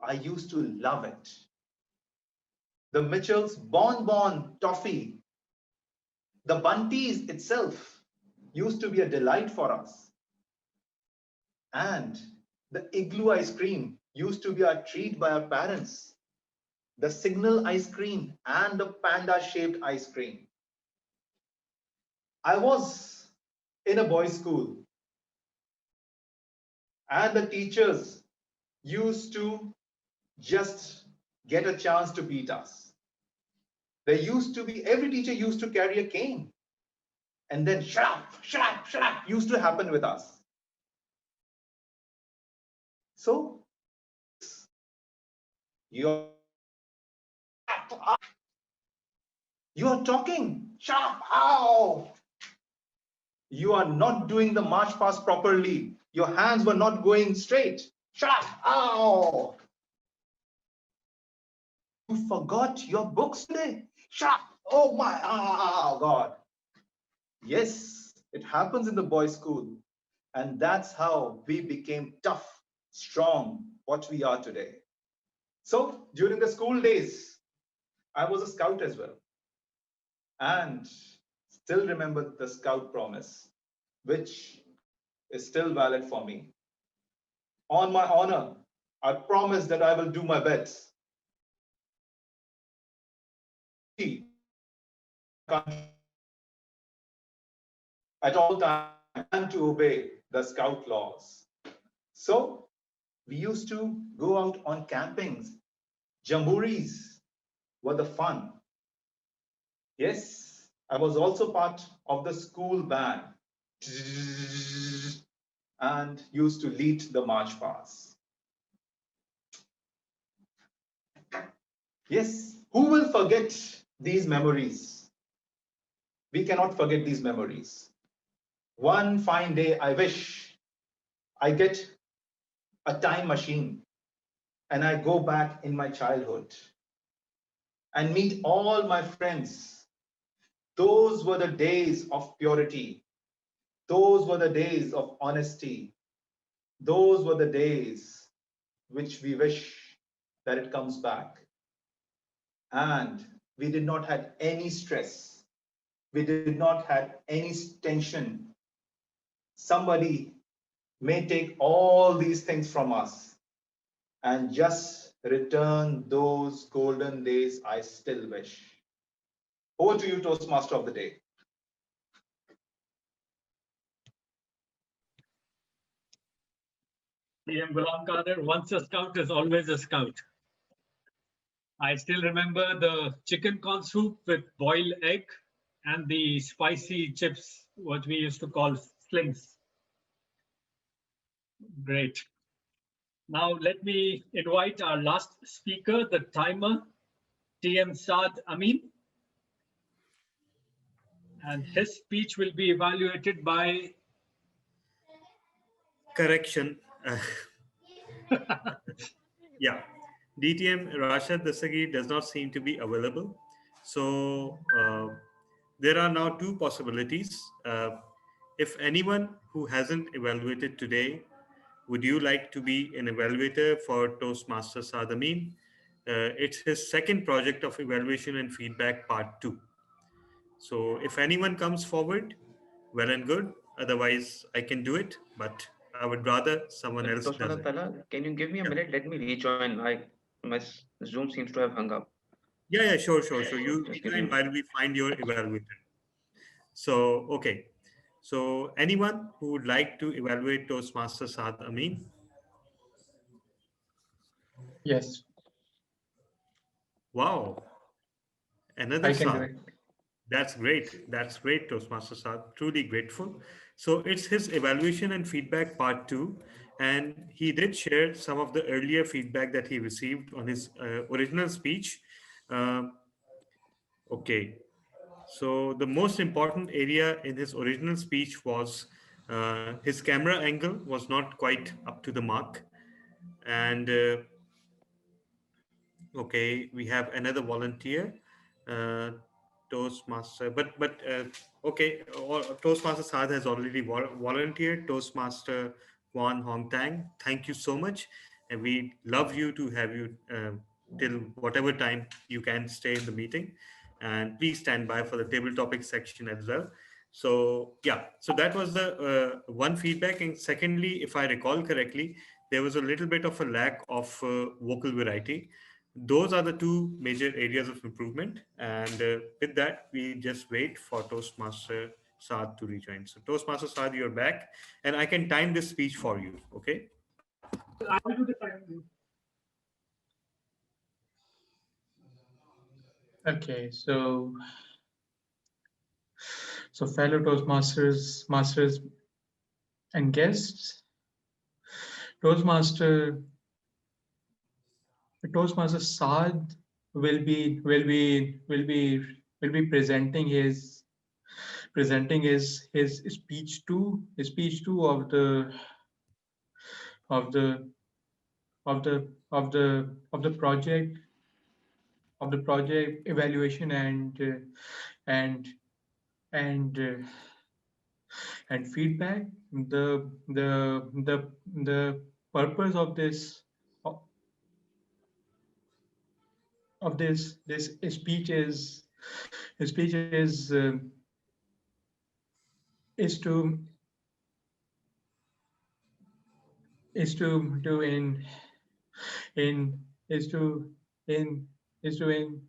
[SPEAKER 14] I used to love it. The Mitchell's Bon toffee. The Bunties itself used to be a delight for us. And the Igloo ice cream used to be our treat by our parents. The Signal ice cream and the panda-shaped ice cream. I was in a boys' school, and the teachers used to just get a chance to beat us. Every teacher used to carry a cane, and then shut up used to happen with us. So you're talking, shut up, ow! You are not doing the march past properly. Your hands were not going straight. Shut up, ow! You forgot your books today. Shut up, oh my, oh God. Yes, it happens in the boys' school. And that's how we became tough, strong, what we are today. So during the school days, I was a scout as well. And still remember the scout promise, which is still valid for me. On my honor, I promise that I will do my best at all times and to obey the scout laws. So we used to go out on campings. Jamborees were the fun. Yes, I was also part of the school band and used to lead the march past. Yes, who will forget these memories? We cannot forget these memories. One fine day, I wish I get a time machine and I go back in my childhood and meet all my friends. Those were the days of purity. Those were the days of honesty. Those were the days which we wish that it comes back. And we did not have any stress. We did not have any tension. Somebody may take all these things from us and just return those golden days. I still wish. Over to you, Toastmaster of the day.
[SPEAKER 7] PM Ghulam Qadir, once a scout is always a scout. I still remember the chicken corn soup with boiled egg and the spicy chips, what we used to call slings. Great. Now let me invite our last speaker, the timer, TM Saad Amin. And his speech will be evaluated by...
[SPEAKER 1] Correction. Yeah. DTM Rashad Dasagi does not seem to be available. So there are now two possibilities. If anyone who hasn't evaluated today, would you like to be an evaluator for Toastmaster Sadamin? It's his second project of evaluation and feedback part 2. So if anyone comes forward, well and good. Otherwise, I can do it, but I would rather someone else does it.
[SPEAKER 9] Can you give me a minute? Let me rejoin. My Zoom seems to have hung up.
[SPEAKER 1] Yeah, sure. You
[SPEAKER 9] Just give me a
[SPEAKER 1] rejoin
[SPEAKER 9] minute.
[SPEAKER 1] while we find your evaluator. So, okay. So anyone who would like to evaluate Toastmaster Saad Amin?
[SPEAKER 15] Yes,
[SPEAKER 1] Wow. Another
[SPEAKER 15] I can do
[SPEAKER 1] Saad.
[SPEAKER 15] it.
[SPEAKER 1] That's great. That's great, Toastmaster Saad. Truly grateful. So it's his evaluation and feedback part 2. And he did share some of the earlier feedback that he received on his original speech. Uh, okay. So the most important area in his original speech was his camera angle was not quite up to the mark. And okay, we have another volunteer, uh, Toastmaster. But okay, Toastmaster Saad has already volunteered. Toastmaster Kwan Hong Tang, thank you so much, and we love you to have you till whatever time you can stay in the meeting, and please stand by for the table topic section as well. So yeah, so that was the one feedback, and secondly, if I recall correctly, there was a little bit of a lack of vocal variety. Those are the two major areas of improvement. And with that, we just wait for Toastmaster Saad to rejoin. So Toastmaster Saad, you're back, and I can time this speech for you. Okay.
[SPEAKER 7] I will do the time.
[SPEAKER 15] Okay, so fellow Toastmasters, masters, and guests, Toastmaster Saad will be presenting his speech two of the of the of the project evaluation and and uh, and feedback. The purpose of this speech is to do in is to in is to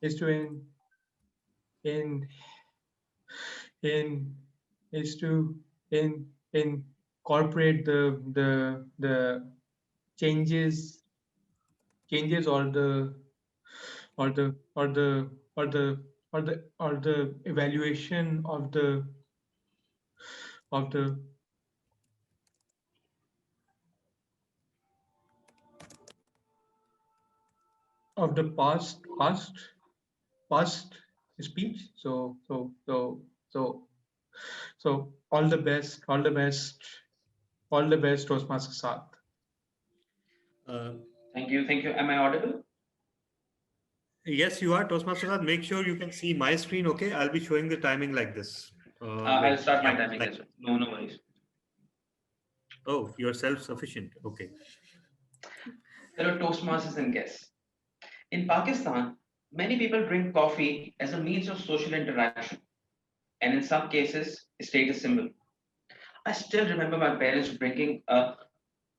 [SPEAKER 15] is to in in is to incorporate the changes or the or the or the or the or the evaluation of the past speech. So all the best, all the best, all the best, Toastmaster Saad.
[SPEAKER 9] Thank you, thank you. Am I audible?
[SPEAKER 1] Yes, you are, Toastmaster Saad. Make sure you can see my screen. Okay, I'll be showing the timing like this.
[SPEAKER 9] I'll start my
[SPEAKER 1] Yeah,
[SPEAKER 9] timing
[SPEAKER 1] like,
[SPEAKER 9] as well. No worries.
[SPEAKER 1] oh, you're self-sufficient. Okay.
[SPEAKER 9] Fellow Toastmasters and guests. In Pakistan, many people drink coffee as a means of social interaction, and in some cases, a status symbol. I still remember my parents drinking a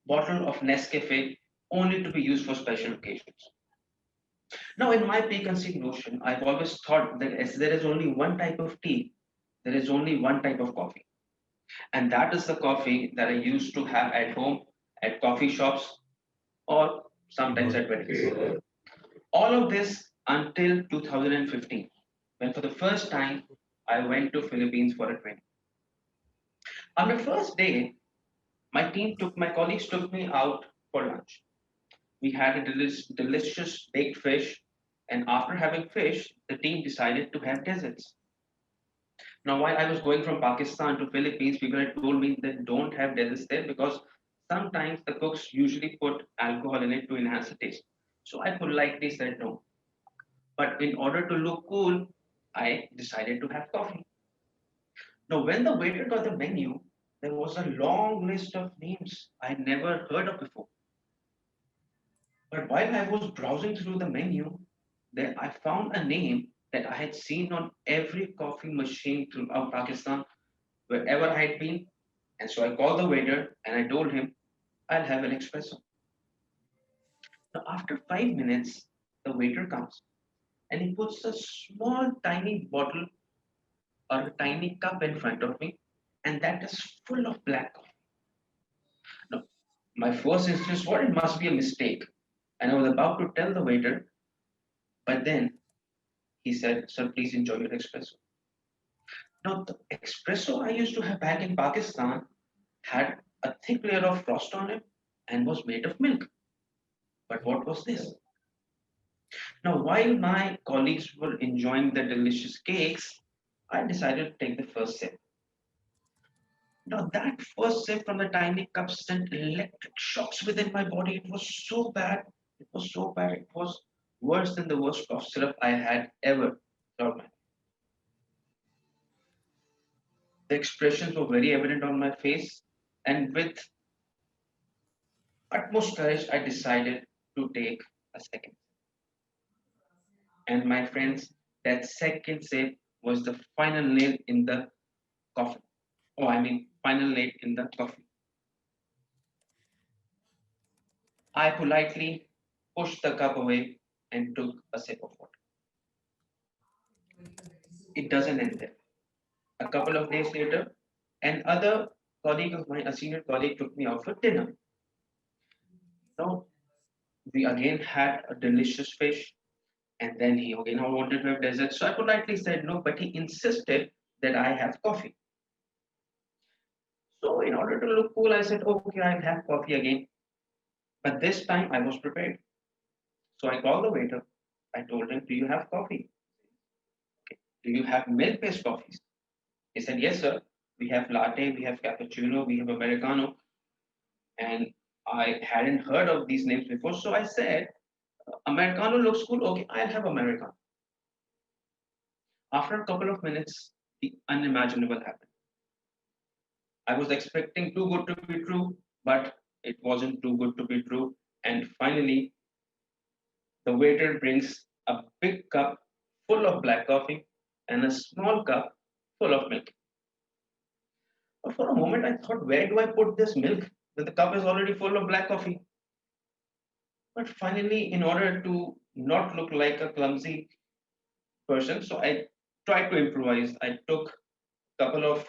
[SPEAKER 9] bottle of Nescafe only to be used for special occasions. Now, in my preconceived notion, I've always thought that as there is only one type of tea, there is only one type of coffee. And that is the coffee that I used to have at home, at coffee shops, or sometimes at weddings. All of this until 2015, when for the first time I went to Philippines for a training. On the first day, my colleagues took me out for lunch. We had a delicious baked fish, and after having fish, the team decided to have desserts. Now, while I was going from Pakistan to Philippines, people had told me that don't have desserts there because sometimes the cooks usually put alcohol in it to enhance the taste. So I politely said no. But in order to look cool, I decided to have coffee. Now, when the waiter got the menu, there was a long list of names I had never heard of before. But while I was browsing through the menu, then I found a name that I had seen on every coffee machine throughout Pakistan, wherever I had been. And so I called the waiter and I told him, I'll have an espresso. Now, after 5 minutes, the waiter comes and he puts a small, tiny bottle or a tiny cup in front of me, and that is full of black coffee. Now, my first instinct was it must be a mistake. And I was about to tell the waiter, but then he said, Sir, please enjoy your espresso. Now, the espresso I used to have back in Pakistan had a thick layer of frost on it and was made of milk. But what was this? Now, while my colleagues were enjoying the delicious cakes, I decided to take the first sip. Now, that first sip from the tiny cup sent electric shocks within my body. It was so bad. It was so bad. It was worse than the worst cough syrup I had ever throughout my life. The expressions were very evident on my face, and with utmost courage, I decided to take a second. And my friends, that second sip was the final nail in the coffin. Oh, I mean, final nail in the coffin. I politely pushed the cup away and took a sip of water. It doesn't end there. A couple of days later, another colleague of mine, a senior colleague, took me out for dinner. So we again had a delicious fish, and then he again wanted to have dessert. So I politely said no, but he insisted that I have coffee. So in order to look cool, I said, okay, I'll have coffee again. But this time I was prepared. So I called the waiter. I told him, do you have coffee? Okay. Do you have milk-based coffees? He said, yes, sir. We have latte, we have cappuccino, we have Americano. And I hadn't heard of these names before. So I said, Americano looks cool. Okay, I'll have Americano. After a couple of minutes, the unimaginable happened. I was expecting too good to be true, but it wasn't too good to be true. And finally, the waiter brings a big cup full of black coffee and a small cup full of milk. But for a moment, I thought, where do I put this milk when the cup is already full of black coffee? But finally, in order to not look like a clumsy person, so I tried to improvise. I took a couple of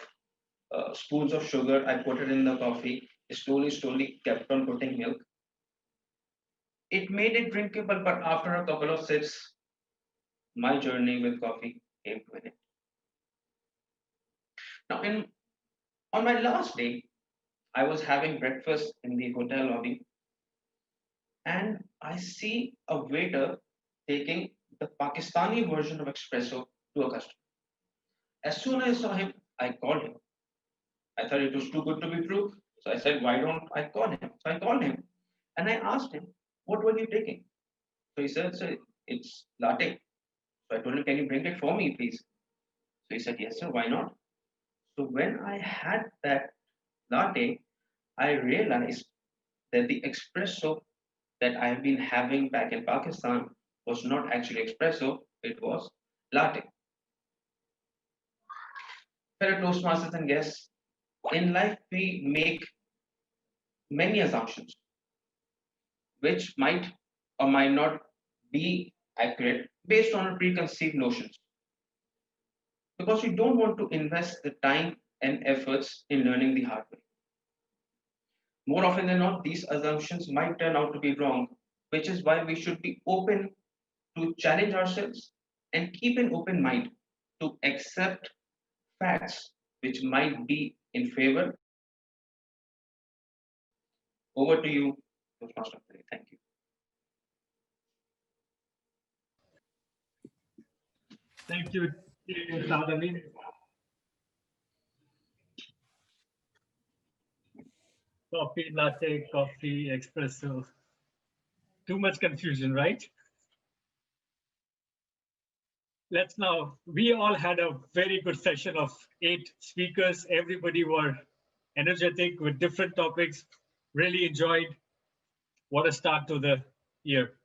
[SPEAKER 9] spoons of sugar, I put it in the coffee, slowly kept on putting milk. It made it drinkable, but after a couple of sips, my journey with coffee came to an end. Now, on my last day, I was having breakfast in the hotel lobby, and I see a waiter taking the Pakistani version of espresso to a customer. As soon as I saw him, I called him. I thought it was too good to be true. So I said, why don't I call him? So I called him and I asked him, what were you taking? So he said, sir, it's latte. So I told him, can you bring it for me, please? So he said, yes, sir, why not? So when I had that latte, I realized that the espresso that I have been having back in Pakistan was not actually espresso, it was latte. Fellow Toastmasters and guests, in life we make many assumptions which might or might not be accurate based on preconceived notions because we don't want to invest the time and efforts in learning the hard way. More often than not, these assumptions might turn out to be wrong, which is why we should be open to challenge ourselves and keep an open mind to accept facts which might be in favor. Over to you, Toastmaster. Thank you.
[SPEAKER 7] Thank you, Sadami. Coffee, latte, coffee, espresso. Too much confusion, right? Let's now, we all had a very good session of 8 speakers. Everybody were energetic with different topics. Really enjoyed. What a start to the year.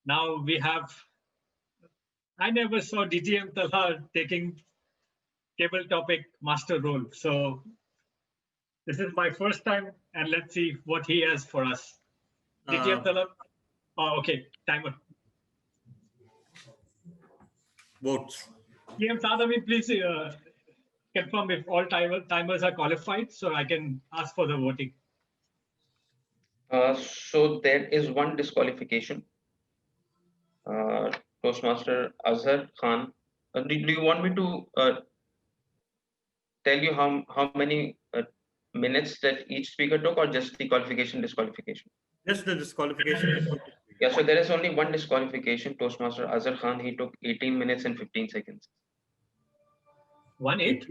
[SPEAKER 7] Now we have, I never saw DGM Talha taking table topic master role. So this is my first time and let's see what he has for us. DGM Talha, oh, okay, timer.
[SPEAKER 1] Votes.
[SPEAKER 7] DGM Sadami, please confirm if all timers are qualified so I can ask for the voting.
[SPEAKER 9] So there is one disqualification. Toastmaster Azhar Khan. Do you want me to tell you how many minutes that each speaker took, or just the qualification disqualification?
[SPEAKER 1] Just the disqualification.
[SPEAKER 9] Yeah, so there is only one disqualification. Toastmaster Azhar Khan, he took 18 minutes and 15 seconds.
[SPEAKER 7] 8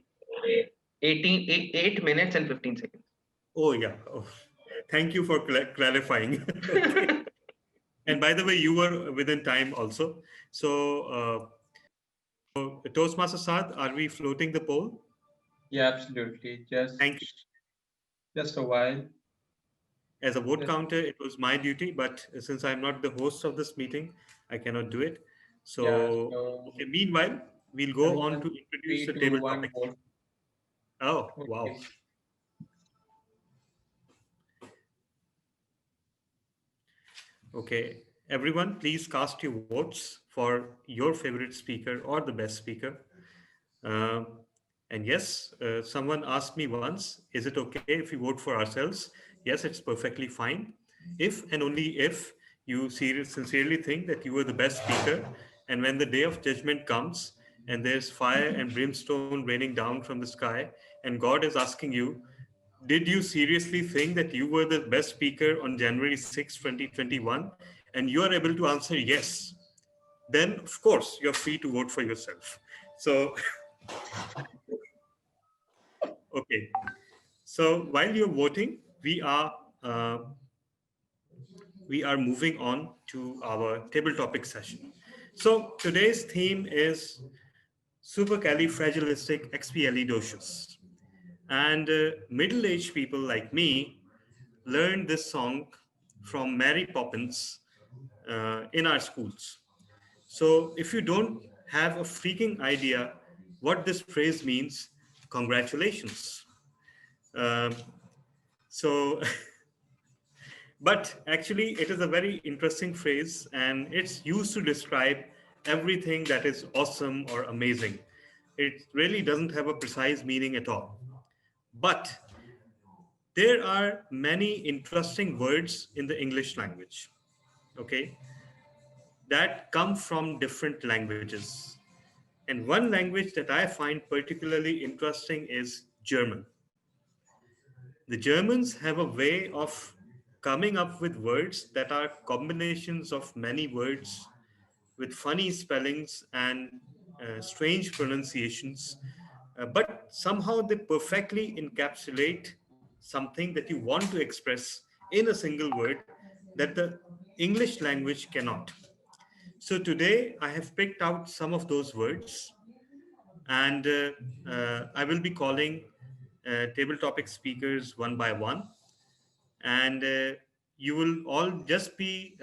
[SPEAKER 9] minutes and 15 seconds.
[SPEAKER 1] Oh, yeah. Oh, thank you for clarifying. Okay. And by the way, you were within time also. So, Toastmaster Saad, are we floating the poll?
[SPEAKER 15] Yeah, absolutely.
[SPEAKER 1] Thank you.
[SPEAKER 15] Just a while.
[SPEAKER 1] As a vote counter, it was my duty, but since I'm not the host of this meeting, I cannot do it. So,
[SPEAKER 15] Yeah,
[SPEAKER 1] okay, meanwhile, we'll go on to introduce the table topic.
[SPEAKER 15] Vote.
[SPEAKER 1] Oh, wow. Okay, everyone, please cast your votes for your favorite speaker or the best speaker. And yes, someone asked me once, is it okay if we vote for ourselves? Yes, it's perfectly fine. If and only if you sincerely think that you are the best speaker, and when the day of judgment comes and there's fire and brimstone raining down from the sky, and God is asking you, did you seriously think that you were the best speaker on January 6, 2021, and you are able to answer yes, then of course you're free to vote for yourself. So, okay. So while you're voting, we are moving on to our table topic session. So today's theme is supercalifragilisticexpialidocious. And middle-aged people like me learned this song from Mary Poppins in our schools. So if you don't have a freaking idea what this phrase means, congratulations. Um, so, but actually, it is a very interesting phrase, and it's used to describe everything that is awesome or amazing. It really doesn't have a precise meaning at all. But there are many interesting words in the English language, okay, that come from different languages. And one language that I find particularly interesting is German. The Germans have a way of coming up with words that are combinations of many words with funny spellings and strange pronunciations, but somehow they perfectly encapsulate something that you want to express in a single word that the English language cannot. So today I have picked out some of those words, and I will be calling table topic speakers one by one, and you will all just be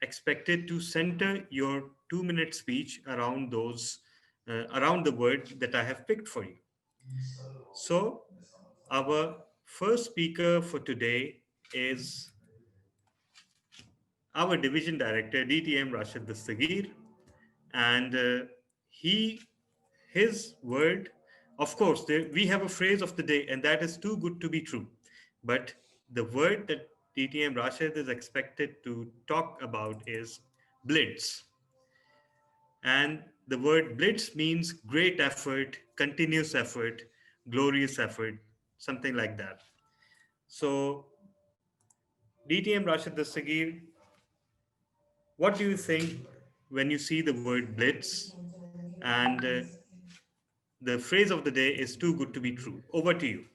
[SPEAKER 1] expected to center your 2-minute speech around those around the word that I have picked for you. So our first speaker for today is our division director DTM Rashid Dastagir, and he his word, of course we have a phrase of the day, and that is too good to be true, but the word that DTM Rashid is expected to talk about is blitz. And the word blitz means great effort, continuous effort, glorious effort, something like that. So DTM Rashid Dastagir, what do you think when you see the word blitz? And the phrase of the day is too good to be true. Over to you.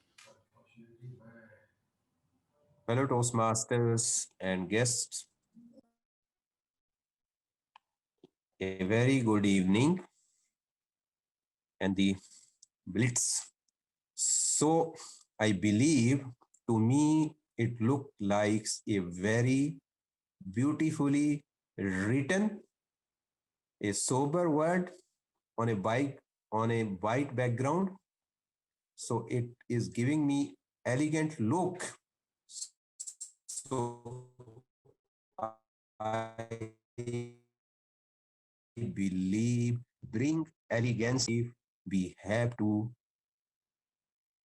[SPEAKER 20] Fellow Toastmasters and guests, a very good evening and the Blitz. So I believe, to me it looked like a very beautifully written, a sober word on a bike on a white background. So it is giving me elegant look. So I believe bring elegance if we have to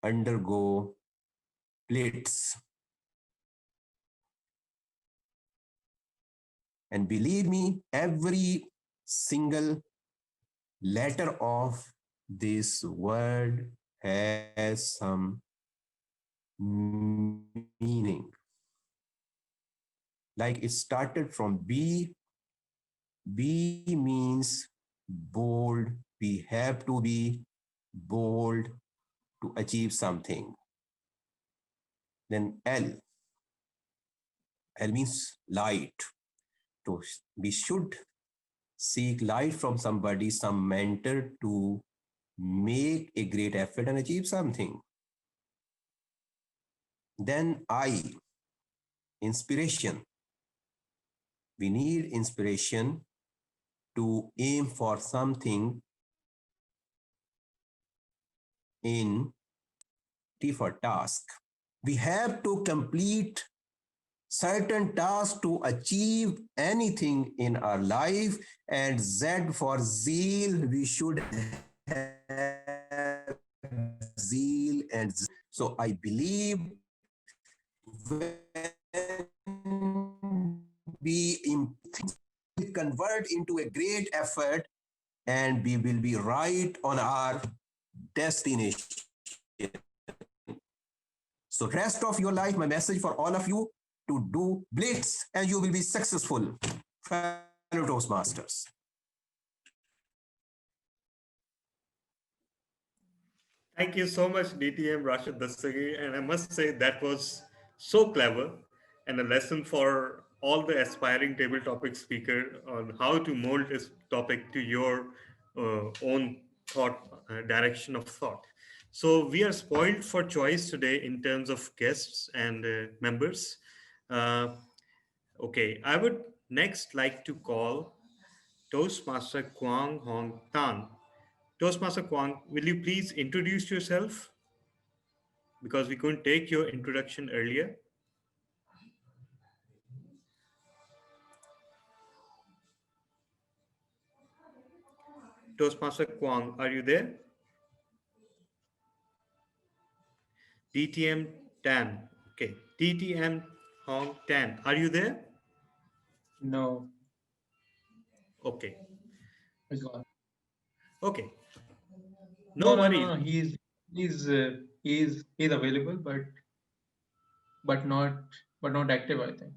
[SPEAKER 20] undergo blitz. And believe me, every single letter of this word has some meaning. Like it started from B. B means bold. We have to be bold to achieve something. Then L. L means light. So we should seek light from somebody, some mentor, to make a great effort and achieve something. Then I, inspiration. We need inspiration to aim for something in T for task. We have to complete certain tasks to achieve anything in our life, and Z for zeal. We should have zeal and zeal. So I believe when we convert into a great effort, and we will be right on our destination. So rest of your life, my message for all of you, to do blitz and you will be successful, fellow Toastmasters.
[SPEAKER 1] Thank you so much, DTM Rashid Dastagir. And I must say that was so clever and a lesson for all the aspiring table topic speaker on how to mold this topic to your own thought, direction of thought. So we are spoiled for choice today in terms of guests and members. Uh, okay, I would next like to call Toastmaster Kwang Hong Tan. Toastmaster Kwang, will you please introduce yourself? Because we couldn't take your introduction earlier. Toastmaster Kwang, are you there? DTM Tan. Okay. DTM Hong Tan, are you there?
[SPEAKER 15] No.
[SPEAKER 1] Okay.
[SPEAKER 15] He's gone.
[SPEAKER 1] Okay. No worries.
[SPEAKER 15] No. He's available, but not active, I think.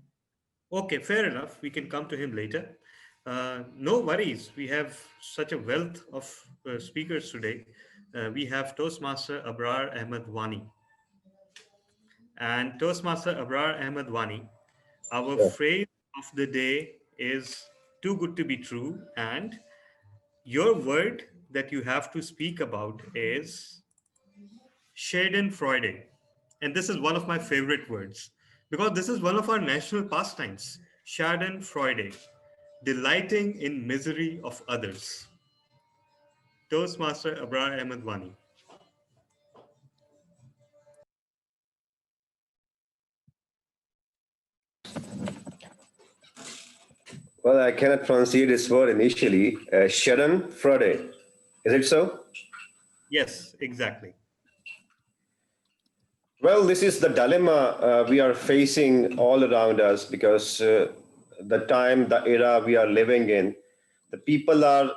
[SPEAKER 1] Okay, fair enough. We can come to him later. No worries. We have such a wealth of speakers today. We have Toastmaster Abrar Ahmed Wani. And Toastmaster Abrar Ahmed Wani, our
[SPEAKER 19] Yeah.
[SPEAKER 1] phrase of the day is too good to be true. And your word that you have to speak about is Schadenfreude. And this is one of my favorite words because this is one of our national pastimes. Schadenfreude, delighting in misery of others. Toastmaster Abrar Ahmed Wani.
[SPEAKER 19] Well, I cannot pronounce this word initially. Schadenfreude. Is it so?
[SPEAKER 1] Yes, exactly.
[SPEAKER 19] Well, this is the dilemma we are facing all around us because the time, the era we are living in, the people are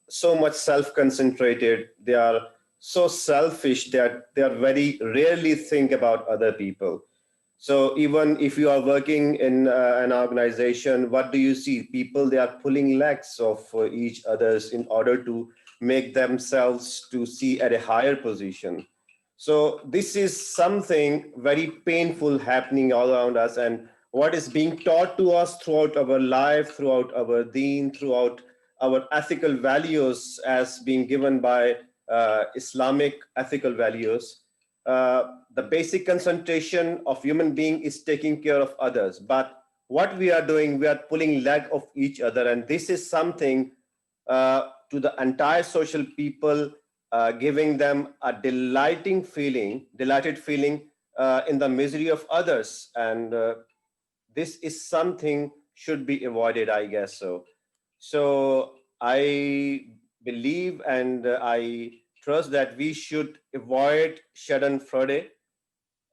[SPEAKER 19] so much self-concentrated. They are so selfish that they are very rarely think about other people. So even if you are working in an organization, what do you see? People, they are pulling legs of each others in order to make themselves to see at a higher position. So this is something very painful happening all around us, and what is being taught to us throughout our life, throughout our deen, throughout our ethical values as being given by Islamic ethical values. The basic concentration of human being is taking care of others. But what we are doing, we are pulling leg of each other, and this is something to the entire social people, giving them a delighted feeling in the misery of others. And this is something should be avoided, I guess so. So I believe and I trust that we should avoid Schadenfreude,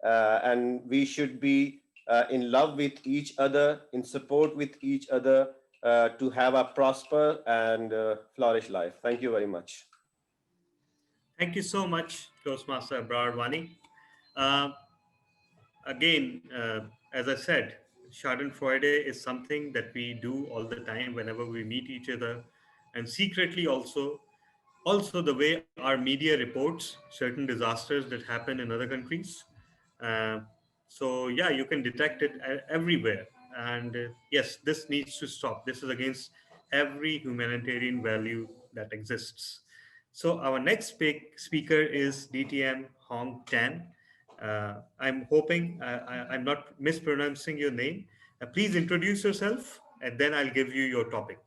[SPEAKER 19] and we should be in love with each other, in support with each other, to have a prosper and flourish life. Thank you very much.
[SPEAKER 1] Thank you so much, Toastmaster Abrar Wani. Uh, Again, as I said, Schadenfreude is something that we do all the time whenever we meet each other, and secretly also, the way our media reports certain disasters that happen in other countries. Uh, so yeah, you can detect it everywhere, and yes, this needs to stop. This is against every humanitarian value that exists. So our next speaker is DTM Hong Tan. I'm hoping I'm not mispronouncing your name. Please introduce yourself, and then I'll give you your topic.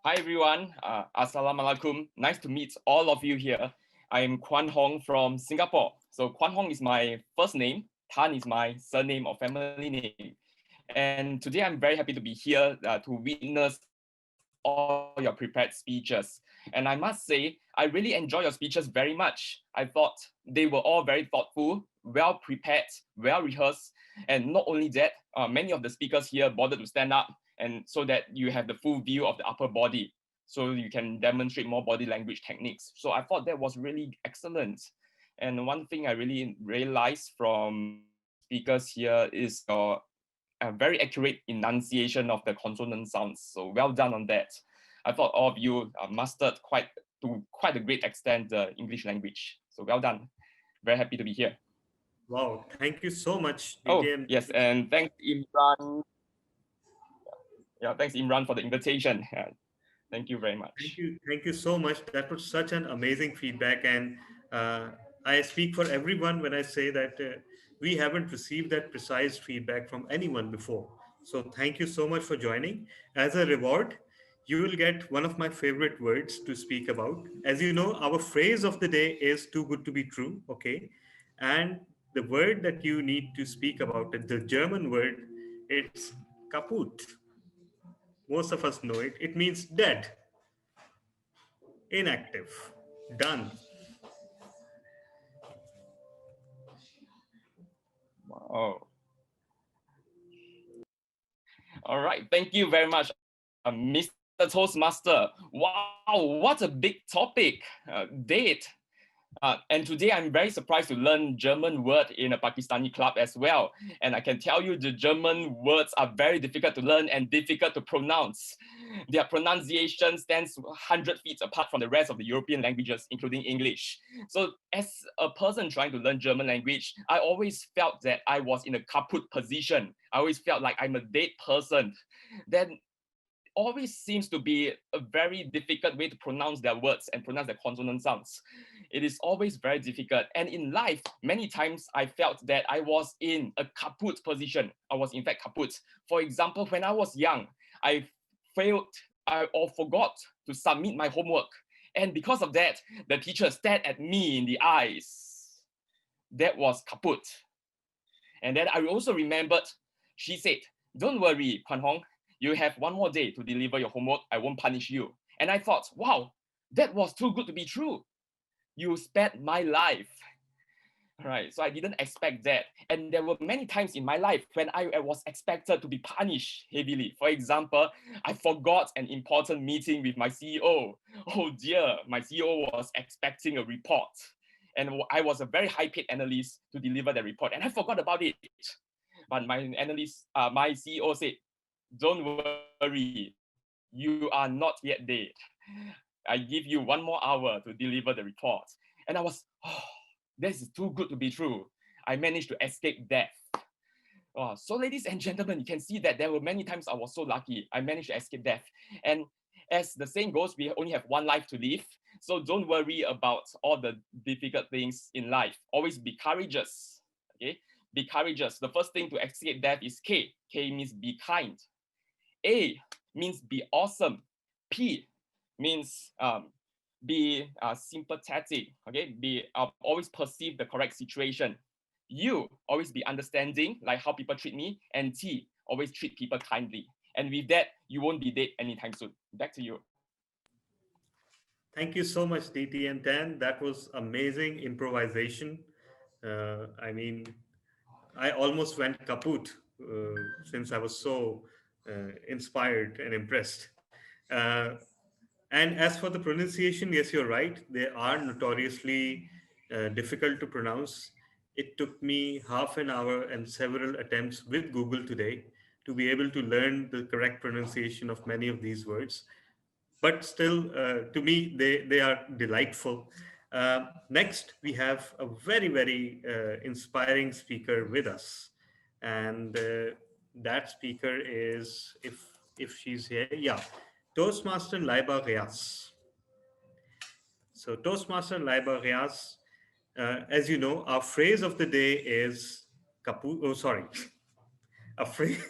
[SPEAKER 21] Hi everyone, Assalamualaikum. Nice to meet all of you here. I'm Kwan Hong from Singapore. So Kwan Hong is my first name, Tan is my surname or family name. And today I'm very happy to be here to witness all your prepared speeches. And I must say, I really enjoy your speeches very much. I thought they were all very thoughtful, well prepared, well rehearsed. And not only that, many of the speakers here bothered to stand up and so that you have the full view of the upper body, so you can demonstrate more body language techniques. So I thought that was really excellent. And one thing I really realized from speakers here is your very accurate enunciation of the consonant sounds. So well done on that. I thought all of you mastered to quite a great extent the English language. So well done. Very happy to be here.
[SPEAKER 1] Wow, thank you so much,
[SPEAKER 21] Oh,
[SPEAKER 1] DTM.
[SPEAKER 21] yes, and thanks Imran. Yeah, thanks Imran for the invitation. Thank you very much.
[SPEAKER 1] Thank you so much. That was such an amazing feedback, and uh, I speak for everyone when I say that we haven't received that precise feedback from anyone before. So thank you so much for joining. As a reward, you will get one of my favorite words to speak about. As you know, our phrase of the day is "too good to be true." Okay, and the word that you need to speak about it, the German word, it's "kaputt." Most of us know it. It means dead, inactive, done.
[SPEAKER 21] Oh, all right. Thank you very much, Mr. Toastmaster. Wow, what a big topic. Date. And today I'm very surprised to learn German word in a Pakistani club as well. And I can tell you the German words are very difficult to learn and difficult to pronounce. Their pronunciation stands 100 feet apart from the rest of the European languages, including English. So as a person trying to learn German language, I always felt that I was in a kaput position. I always felt like I'm a dead person. Then always seems to be a very difficult way to pronounce their words and pronounce their consonant sounds. It is always very difficult. And in life, many times I felt that I was in a kaput position. I was in fact kaput. For example, when I was young, I failed or forgot to submit my homework. And because of that, the teacher stared at me in the eyes. That was kaput. And then I also remembered, she said, "Don't worry, Kwan Hong, you have one more day to deliver your homework. I won't punish you." And I thought, wow, that was too good to be true. You spared my life. Right, so I didn't expect that. And there were many times in my life when I was expected to be punished heavily. For example, I forgot an important meeting with my CEO. Oh dear, my CEO was expecting a report. And I was a very high-paid analyst to deliver the report. And I forgot about it. But my CEO said, "Don't worry, you are not yet dead. I give you one more hour to deliver the report." And I was, oh, this is too good to be true. I managed to escape death. Oh, so ladies and gentlemen, you can see that there were many times I was so lucky. I managed to escape death. And as the saying goes, we only have one life to live. So don't worry about all the difficult things in life. Always be courageous. Okay? Be courageous. The first thing to escape death is K. K means be kind. A means be awesome. P means be sympathetic. Okay, be always perceive the correct situation. U, always be understanding, like how people treat me. And T, always treat people kindly. And with that, you won't be dead anytime soon. Back to you.
[SPEAKER 1] Thank you so much, DT and Tan. That was amazing improvisation. I mean, I almost went kaput since I was so inspired and impressed. And as for the pronunciation, yes, you're right. They are notoriously difficult to pronounce. It took me half an hour and several attempts with Google today to be able to learn the correct pronunciation of many of these words. But still, to me, they are delightful. Next, we have a very, very inspiring speaker with us. And that speaker is, if she's here, yeah, Toastmaster Laiba Riaz. So Toastmaster Laiba Riaz, as you know, our phrase of the day is oh, sorry. A phrase,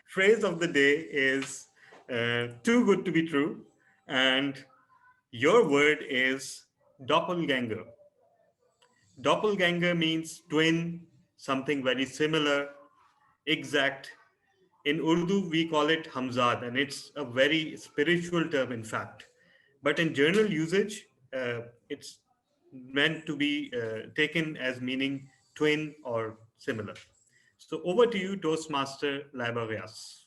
[SPEAKER 1] phrase of the day is too good to be true. And your word is doppelganger. Doppelganger means twin, something very similar, exact. In Urdu, we call it Hamzad, and it's a very spiritual term, in fact. But in general usage, it's meant to be taken as meaning twin or similar. So over to you, Toastmaster Liberias.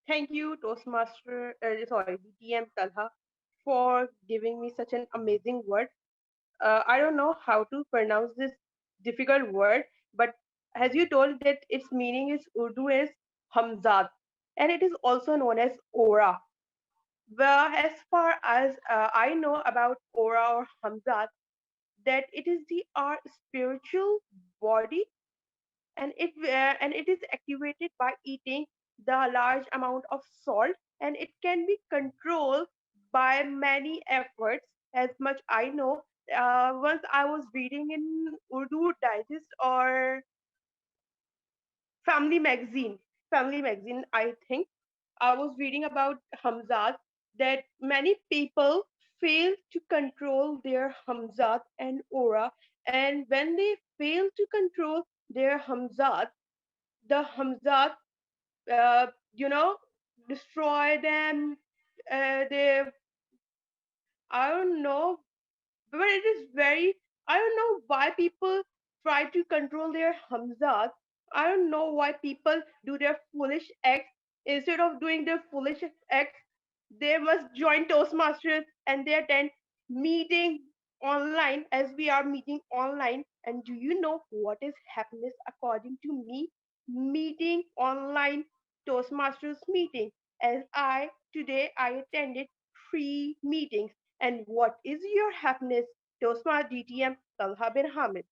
[SPEAKER 6] Thank you, DTM Talha, for giving me such an amazing word. I don't know how to pronounce this difficult word, but as you told that its meaning is Urdu is Hamzad, and it is also known as Aura. Well, as far as I know about Aura or Hamzad, that it is our spiritual body, and it is activated by eating the large amount of salt, and it can be controlled by many efforts. As much I know, once I was reading in Urdu Digest or Family Magazine, Family Magazine, I think I was reading about Hamzat, that many people fail to control their Hamzat and aura, and when they fail to control their Hamzat, the Hamzat, you know, destroy them. They, I don't know, but it is very, I don't know why people try to control their Hamzat. I don't know why people do their foolish acts. Instead of doing their foolish acts, they must join Toastmasters and they attend meeting online as we are meeting online. And do you know what is happiness according to me? Meeting online Toastmasters meeting. As I today I attended 3 meetings. And what is your happiness? Toastmaster DTM Talha bin Hamid.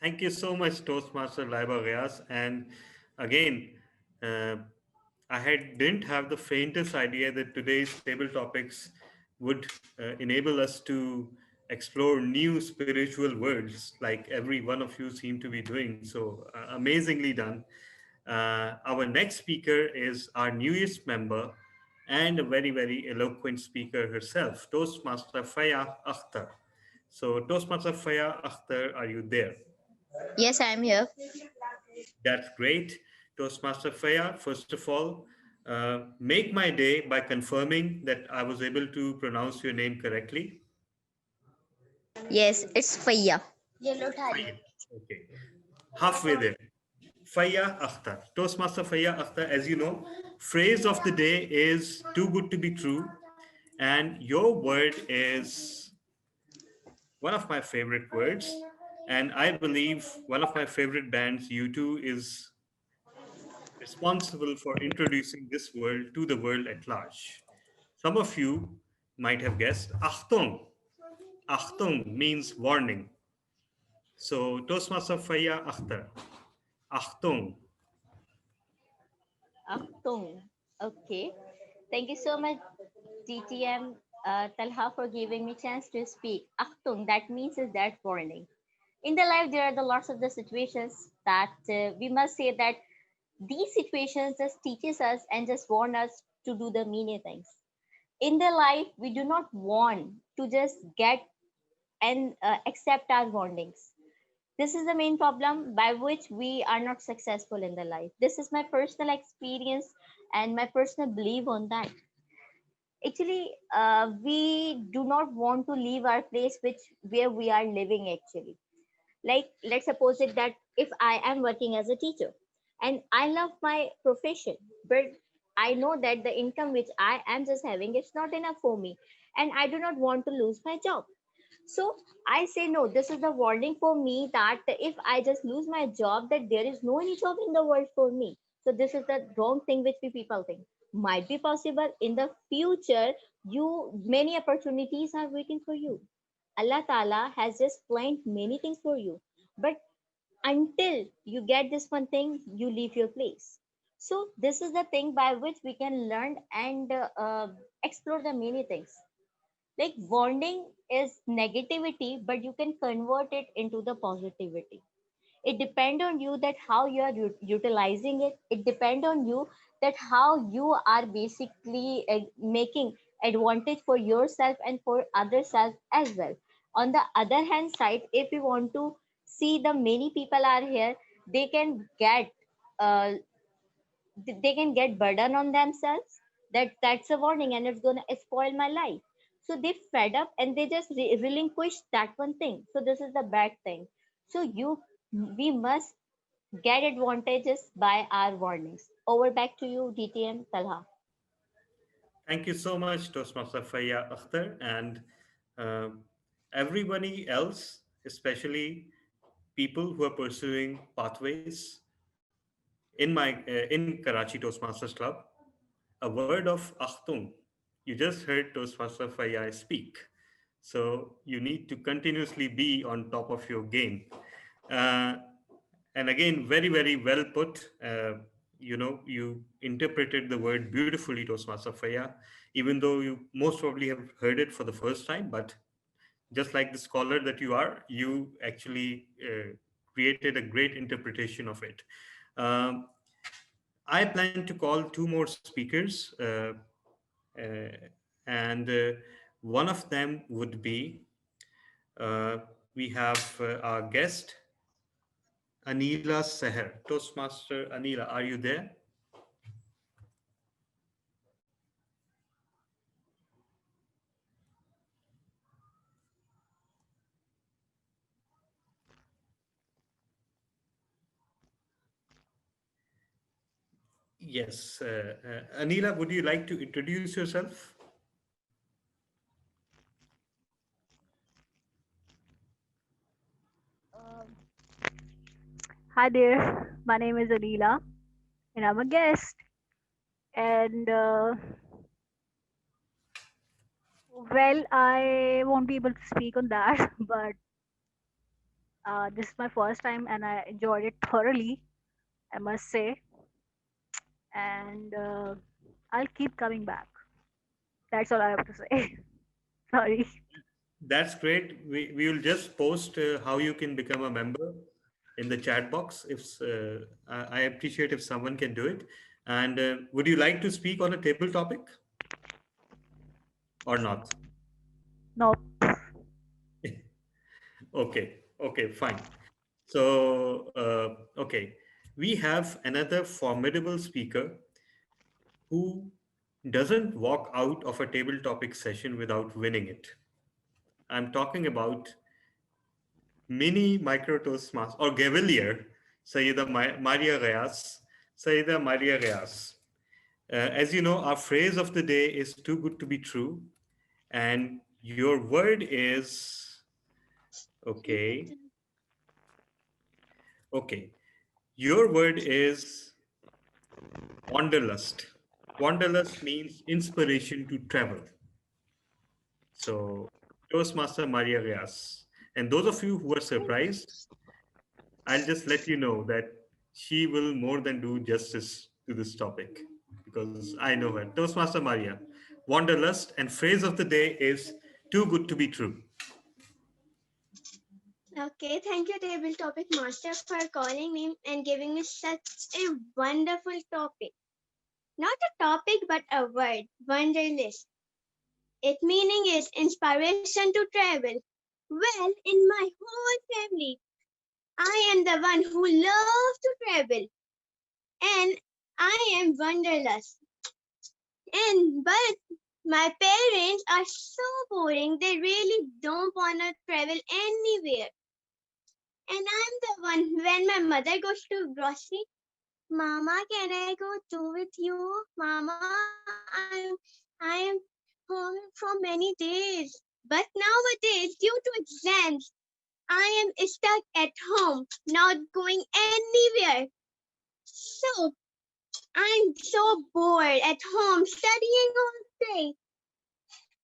[SPEAKER 1] Thank you so much, Toastmaster Laiba Gayas. And again, uh, didn't have the faintest idea that today's table topics would enable us to explore new spiritual worlds like every one of you seem to be doing. So amazingly done. Our next speaker is our newest member and a very, very eloquent speaker herself, Toastmaster Faya Akhtar. So, Toastmaster Faya Akhtar, are you there?
[SPEAKER 2] Yes, I am here.
[SPEAKER 1] That's great. Toastmaster Faya, first of all, make my day by confirming that I was able to pronounce your name correctly.
[SPEAKER 2] Yes, it's Faya.
[SPEAKER 1] Faya. Okay. Halfway there. Faya Akhtar. Toastmaster Faya Akhtar, as you know, phrase of the day is too good to be true. And your word is one of my favorite words. And I believe one of my favorite bands, U2, is responsible for introducing this world to the world at large. Some of you might have guessed Achtung. Achtung means warning. So Toastmaster Faya Akhtar. Achtung.
[SPEAKER 2] Achtung. Okay. Thank you so much, TTM Talha, for giving me chance to speak. Achtung, that means is that warning. In the life, there are the lots of the situations that we must say that these situations just teaches us and just warn us to do the many things. In the life, we do not want to just get and accept our warnings. This is the main problem by which we are not successful in the life. This is my personal experience and my personal belief on that. Actually, we do not want to leave our place which where we are living actually. Like, let's suppose it that if I am working as a teacher and I love my profession, but I know that the income which I am just having is not enough for me, and I do not want to lose my job. So I say no, this is the warning for me that if I just lose my job, that there is no any job in the world for me. So this is the wrong thing which we people think. Might be possible in the future, you many opportunities are waiting for you. Allah Ta'ala has just planned many things for you. But until you get this one thing, you leave your place. So this is the thing by which we can learn and explore the many things. Like bonding is negativity, but you can convert it into the positivity. It depends on you that how you are utilizing it. It depends on you that how you are basically making advantage for yourself and for other self as well. On the other hand side, if you want to see the many people are here, they can get uh, they can get burden on themselves, that's a warning and it's gonna spoil my life. So they fed up and they just relinquish that one thing. So this is the bad thing. So we must get advantages by our warnings. Over back to you, DTM Talha.
[SPEAKER 1] Thank you so much, Toastmaster Faya Akhtar, and uh, everybody else, especially people who are pursuing pathways in Karachi Toastmasters Club. A word of Achtung. You just heard Toastmaster Faya speak. So you need to continuously be on top of your game. Uh, and again, very, very well put. You interpreted the word beautifully, Toastmaster Faya, even though you most probably have heard it for the first time. But just like the scholar that you are, you actually created a great interpretation of it. Um, I plan to call two more speakers. Uh, and one of them would be uh, we have our guest Anila Seher. Toastmaster Anila, are you there? Yes. Anila, would you like to introduce yourself?
[SPEAKER 3] Hi there, my name is Anila, and I'm a guest. And well, I won't be able to speak on that, but this is my first time, and I enjoyed it thoroughly, I must say. And I'll keep coming back. That's all I have to say. Sorry.
[SPEAKER 1] That's great. We will just post how you can become a member in the chat box. If I appreciate if someone can do it. And would you like to speak on a table topic or not?
[SPEAKER 3] No.
[SPEAKER 1] Okay. Okay. Fine. So okay, we have another formidable speaker who doesn't walk out of a table topic session without winning it. I'm talking about mini micro Toastmaster or Gavelier, Sayyida Maria Reyes. Sayyida Maria Reyes. As you know, our phrase of the day is too good to be true. And your word is, okay, okay. Your word is wanderlust. Wanderlust means inspiration to travel. So, Toastmaster Maria Reyes. And those of you who are surprised, I'll just let you know that she will more than do justice to this topic because I know her. Toastmaster Maria, wanderlust, and phrase of the day is too good to be true.
[SPEAKER 22] Okay, thank you, Table Topic Master, for calling me and giving me such a wonderful topic. Not a topic, but a word, wanderlust. Its meaning is inspiration to travel. Well, in my whole family, I am the one who loves to travel, and I am wanderlust. And but my parents are so boring; they really don't wanna travel anywhere. And I'm the one when my mother goes to grocery. Mama, can I go too with you? Mama, I am home for many days. But nowadays, due to exams, I am stuck at home, not going anywhere. So I'm so bored at home studying all day.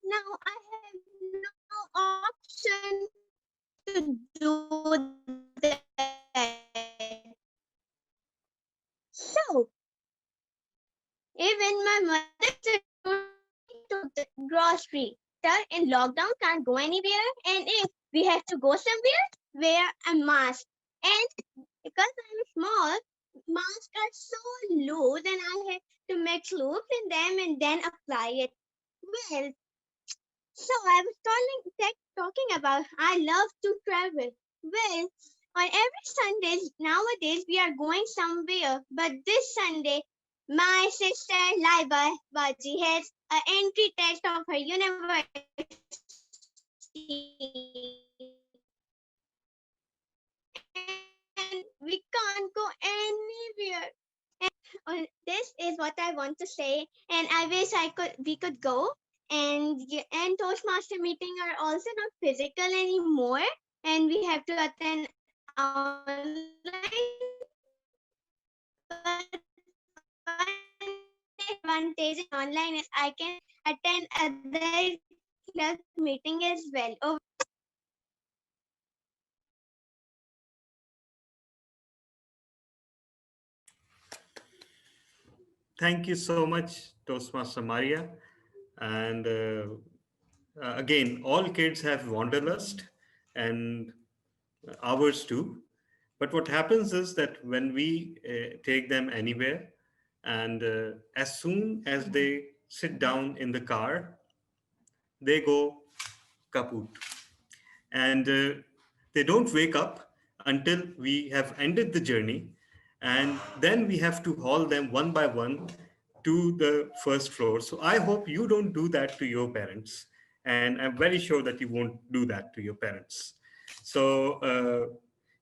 [SPEAKER 22] Now I have no option to do that. So even my mother said to the grocery. In lockdown, can't go anywhere, and if we have to go somewhere, wear a mask. And because I'm small, masks are so loose, and I have to make loops in them and then apply it. Well, so I was talking about I love to travel. Well, on every Sunday nowadays we are going somewhere, but this Sunday my sister Laiba Baji has an entry test of her university, and we can't go anywhere. This is what I want to say, and I wish we could go. And Toastmaster meeting are also not physical anymore, and we have to attend online. But one advantage in online is I can attend other club meeting as well.
[SPEAKER 1] Thank you so much, Toastmaster Maria. And again, all kids have wanderlust and ours too. But what happens is that when we take them anywhere, and as soon as they sit down in the car, they go kaput. And they don't wake up until we have ended the journey. And then we have to haul them one by one to the first floor. So I hope you don't do that to your parents. And I'm very sure that you won't do that to your parents. So,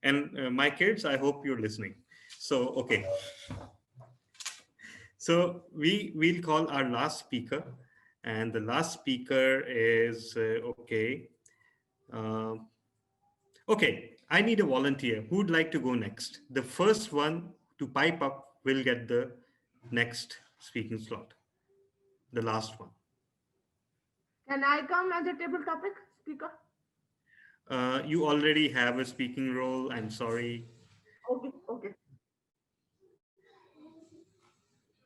[SPEAKER 1] and my kids, I hope you're listening. So, okay. So we'll call our last speaker, and the last speaker is okay. Um, okay, I need a volunteer. Who would like to go next? The first one to pipe up will get the next speaking slot, the last one.
[SPEAKER 8] Can I come as a table topic speaker?
[SPEAKER 1] You already have a speaking role. I'm sorry.
[SPEAKER 8] Okay, okay.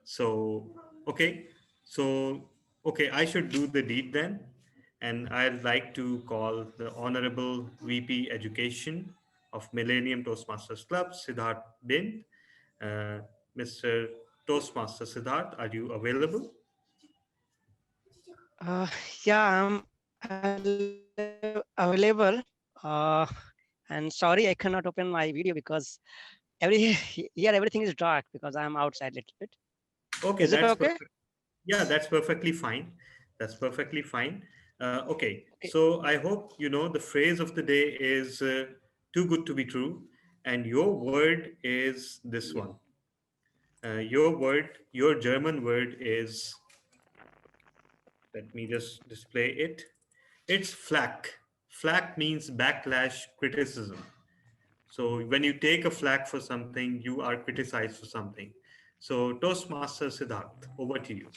[SPEAKER 1] So, okay. So, okay, I should do the deed then. And I'd like to call the Honorable VP Education of Millennium Toastmasters Club, Siddharth Bin. Mr. Toastmaster Siddharth, are you available?
[SPEAKER 4] Yeah, I'm available. And sorry, I cannot open my video because here everything is dark because I'm outside a little bit.
[SPEAKER 1] Okay,
[SPEAKER 4] Is it
[SPEAKER 1] that's
[SPEAKER 4] okay?
[SPEAKER 1] perfect. Yeah, that's perfectly fine. That's perfectly fine. Okay, so I hope you know the phrase of the day is too good to be true, and your word is this one. Your word, your German word is, let me just display it. It's flak. Flak means backlash, criticism. So when you take a flak for something, you are criticized for something. So Toastmaster Siddharth, over to you.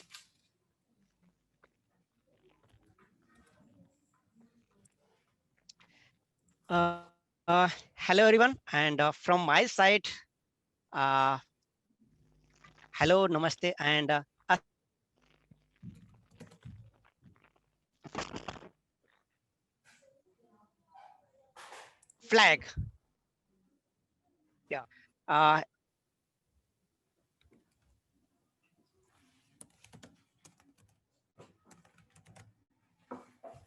[SPEAKER 4] Hello everyone, and from my side, uh, hello, namaste, and flag. Yeah. Uh,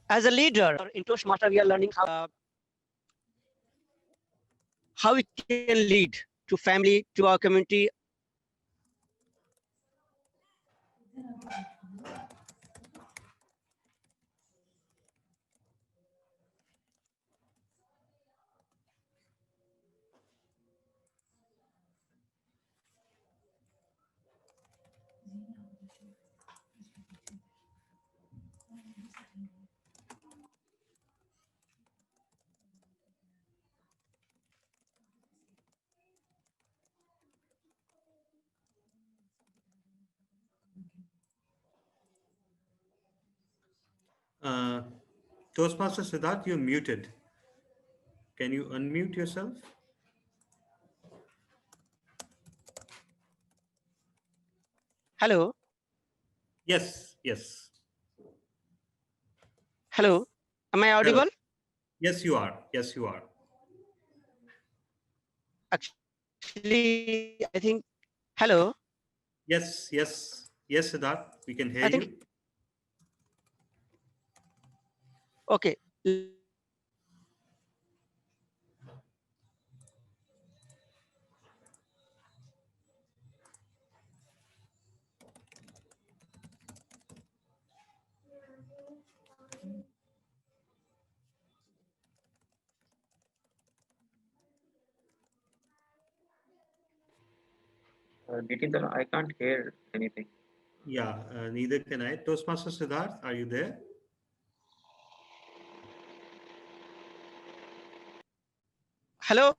[SPEAKER 4] as a leader in Toastmaster, we are learning how we can lead to family, to our community.
[SPEAKER 1] Uh, Toastmaster Siddharth, you're muted. Can you unmute yourself?
[SPEAKER 4] Hello.
[SPEAKER 1] Yes, yes.
[SPEAKER 4] Hello. Am I
[SPEAKER 1] Hello.
[SPEAKER 4] audible?
[SPEAKER 1] Yes, you are. Yes, you are.
[SPEAKER 4] Actually, I think. Hello.
[SPEAKER 1] Yes, yes, yes, Siddharth, we can hear
[SPEAKER 4] I think.
[SPEAKER 1] you.
[SPEAKER 4] Okay.
[SPEAKER 9] Nitin, I can't hear anything.
[SPEAKER 1] Yeah, neither can I. Toastmaster Siddharth, are you there?
[SPEAKER 4] Hello.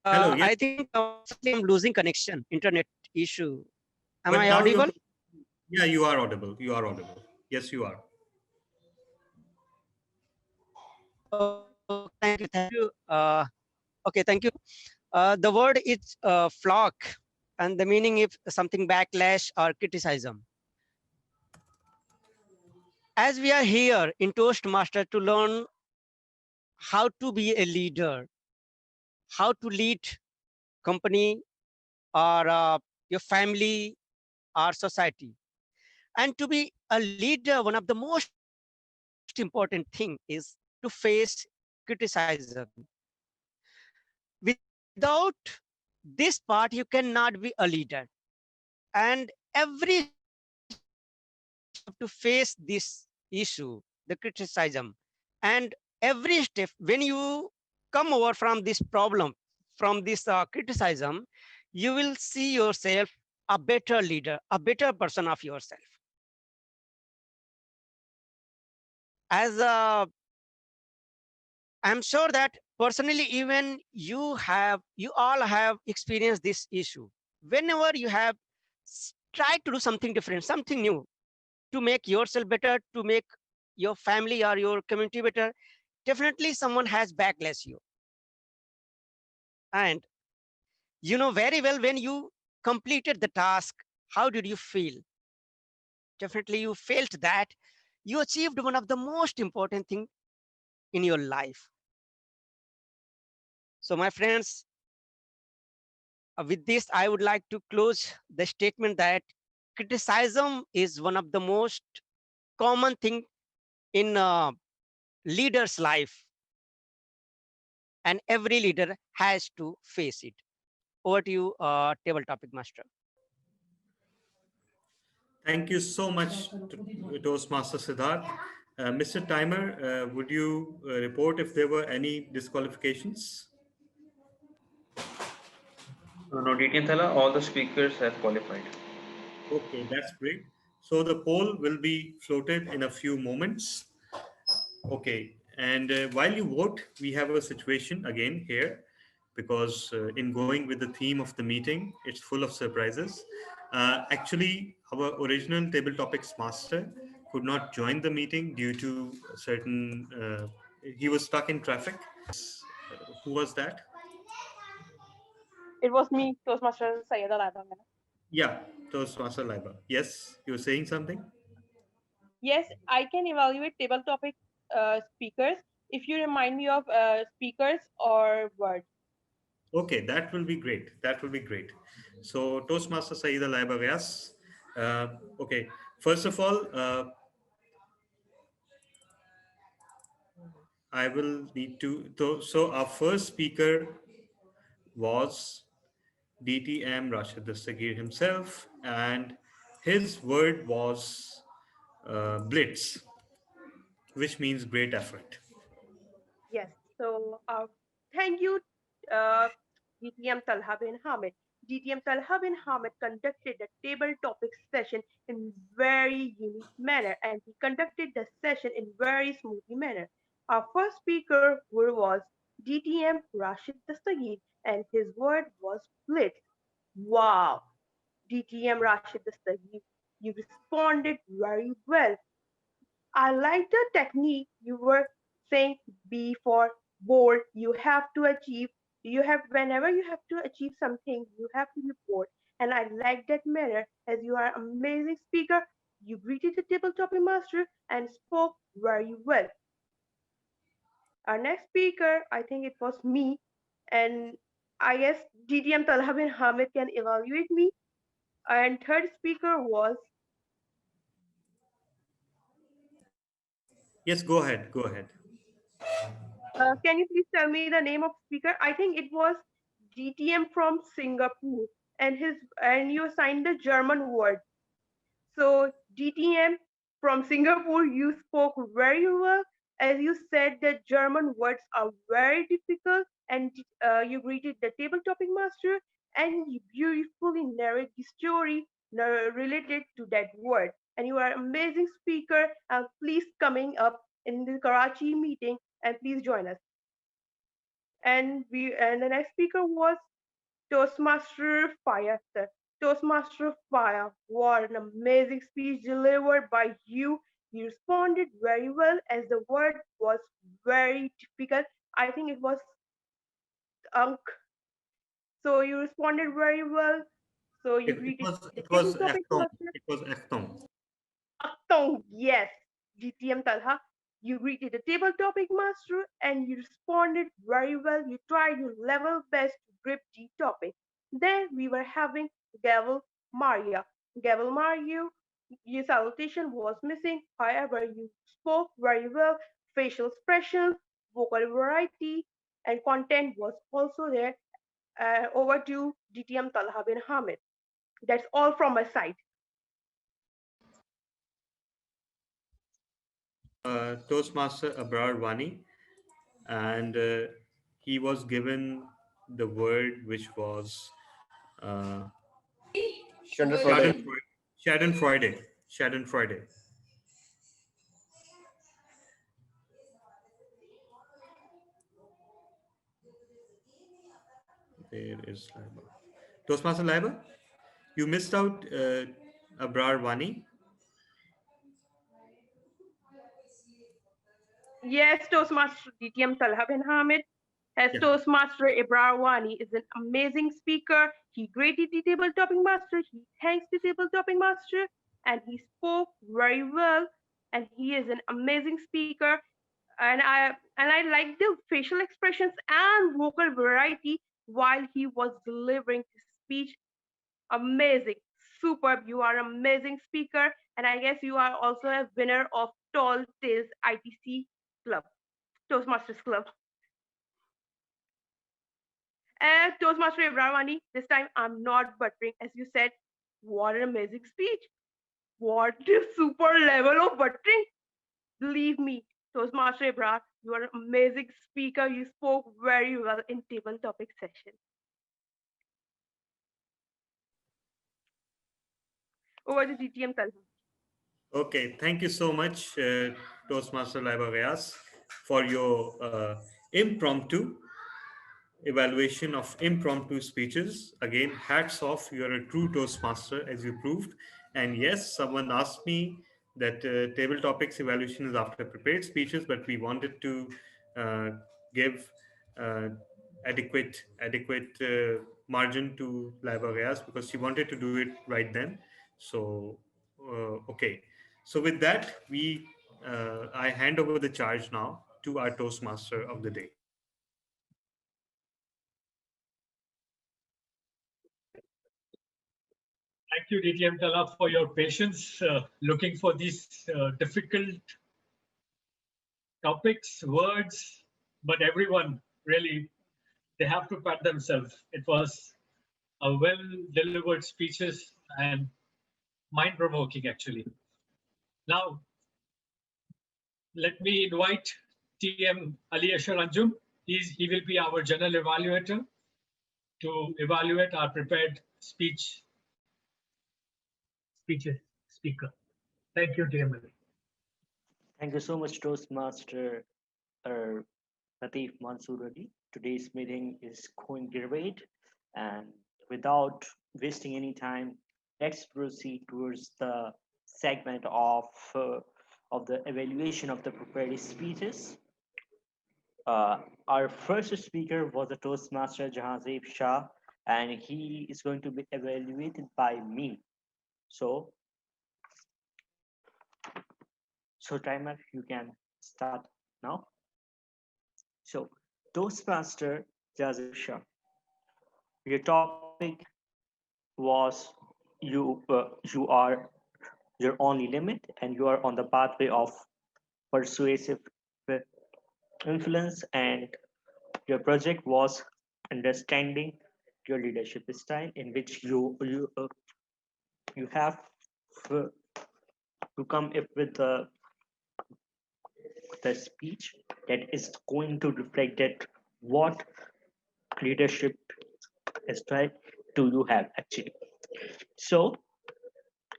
[SPEAKER 1] Hello, yes.
[SPEAKER 4] I think I'm losing connection. Internet issue. Am
[SPEAKER 1] But
[SPEAKER 4] I
[SPEAKER 1] now you're,
[SPEAKER 4] audible?
[SPEAKER 1] yeah, you are audible. You are audible. Yes, you are.
[SPEAKER 4] Thank you. Thank you. Okay, thank you. The word is flock, and the meaning is something backlash or criticism. As we are here in Toastmaster to learn how to be a leader, how to lead company or your family or society, and to be a leader, one of the most important thing is to face criticism. Without this part, you cannot be a leader. And every step you have to face this issue, the criticism. And every step, when you come over from this problem, from this criticism, you will see yourself a better leader, a better person of yourself. As I'm sure that personally, even you all have experienced this issue. Whenever you have tried to do something different, something new, to make yourself better, to make your family or your community better, definitely someone has backlash you. And you know very well, when you completed the task, how did you feel? Definitely you felt that you achieved one of the most important thing in your life. So my friends, with this I would like to close the statement that criticism is one of the most common thing in a leader's life, and every leader has to face it. Over to you, table topic master.
[SPEAKER 1] Thank you so much, Toastmaster Siddharth. Mr. Timer, would you report if there were any disqualifications?
[SPEAKER 9] No, DTM Thala, all the speakers have qualified.
[SPEAKER 1] Okay, that's great. So the poll will be floated in a few moments. Okay, and while you vote, we have a situation again here because in going with the theme of the meeting, it's full of surprises. Actually, our original table topics master could not join the meeting due to certain, he was stuck in traffic. Who was that?
[SPEAKER 6] It was me, Toastmaster Sayeda Laiba.
[SPEAKER 1] Yeah, Toastmaster Laiba. Yes, you were saying something?
[SPEAKER 6] Yes, I can evaluate table topic speakers if you remind me of speakers or words.
[SPEAKER 1] Okay, that will be great. That will be great. So, Toastmaster Saeed Alaiba Vyas. Okay, first of all, I will need So, our first speaker was DTM Rashid Dastagir himself, and his word was blitz, which means great effort.
[SPEAKER 6] Yes. So thank you, uh, DTM Talha bin Hamid. DTM Talha bin Hamid conducted the table topic session in very unique manner, and he conducted the session in very smoothly manner. Our first speaker was DTM Rashid Dastagir, and his word was blitz. Wow, DTM Rashid Dastagir, you responded very well. I like the technique you were saying. B for bold. You have to achieve. You have whenever you have to achieve something, you have to be bold. And I like that manner as you are an amazing speaker. You greeted the table topic master and spoke very well. Our next speaker, I think it was me, and I guess DDM Talha bin Hamid can evaluate me. And third speaker was
[SPEAKER 1] Yes, go ahead. Go ahead.
[SPEAKER 6] can you please tell me the name of speaker? I think it was GTM from Singapore, and you assigned the German word. So GTM from Singapore, you spoke very well as you said that German words are very difficult, and you greeted the table topic master, and you beautifully narrate the story related to that word. And you are an amazing speaker. And please coming up in the Karachi meeting, and please join us. And the next speaker was Toastmaster Fire, sir. Toastmaster Fire, what an amazing speech delivered by you. You responded very well as the word was very difficult. I think it was unk. So you responded very well. So you
[SPEAKER 1] It
[SPEAKER 6] greeted
[SPEAKER 1] was
[SPEAKER 6] the
[SPEAKER 1] it
[SPEAKER 6] table
[SPEAKER 1] was
[SPEAKER 6] topic
[SPEAKER 1] Acton.
[SPEAKER 6] master.
[SPEAKER 1] It was Acton.
[SPEAKER 6] Aktong, yes, GTM Talha. You greeted the table topic master and you responded very well. You tried your level best to grip the topic. Then we were having Gavel Maria. Gavel Mario, your salutation was missing. However, you spoke very well. Facial expressions, vocal variety, and content was also there. Over to GTM Talha bin Hamid. That's all from my side.
[SPEAKER 1] Toastmaster Abrar Wani, and he was given the word which was uh,
[SPEAKER 21] Friday.
[SPEAKER 1] Schadenfreude. Schadenfreude. There is Laiba. Toastmaster Laiba, you missed out Abrar Wani.
[SPEAKER 6] Yes, Toastmaster DTM Talha bin Hamid. As
[SPEAKER 1] Yeah.
[SPEAKER 6] Toastmaster Ibrawani is an amazing speaker. He graded the table topping master. He thanks the table topping master, and he spoke very well. And he is an amazing speaker. And I like the facial expressions and vocal variety while he was delivering his speech. Amazing, superb. You are an amazing speaker, and I guess you are also a winner of Tall Tales ITC Club, Toastmasters Club. And Toastmaster Ibrawani, this time I'm not buttering, as you said. What an amazing speech! What a super level of buttering! Believe me, Toastmaster Ibra, you are an amazing speaker. You spoke very well in table topic session. Over to DTM Talha.
[SPEAKER 1] Okay, thank you so much, Toastmaster Laiba Gayas, for your impromptu evaluation of impromptu speeches. Again, hats off. You're a true Toastmaster, as you proved. And yes, someone asked me that table topics evaluation is after prepared speeches, but we wanted to uh, give uh, adequate margin to Laiba Gayas because she wanted to do it right then. So, okay. So with that, I hand over the charge now to our Toastmaster of the day.
[SPEAKER 7] Thank you, DTM Tala, for your patience looking for these difficult topics, words, but everyone really, they have to pat themselves. It was a well delivered speeches and mind provoking actually. Now, let me invite TM Ali Ashar Anjum. He will be our general evaluator to evaluate our prepared speaker. Thank you, TM Ali.
[SPEAKER 5] Thank you so much, Toastmaster uh, Latif Mansoor Ali. Today's meeting is going great, and without wasting any time, let's proceed towards the segment of the evaluation of the prepared speeches. Our first speaker was the Toastmaster Jahanzeeb Shah, and he is going to be evaluated by me. So, timer, you can start now. So, Toastmaster Jahanzeeb Shah, your topic was you are your only limit, and you are on the pathway of persuasive influence, and your project was understanding your leadership style, in which you have to come up with the speech that is going to reflect that what leadership style do you have actually. So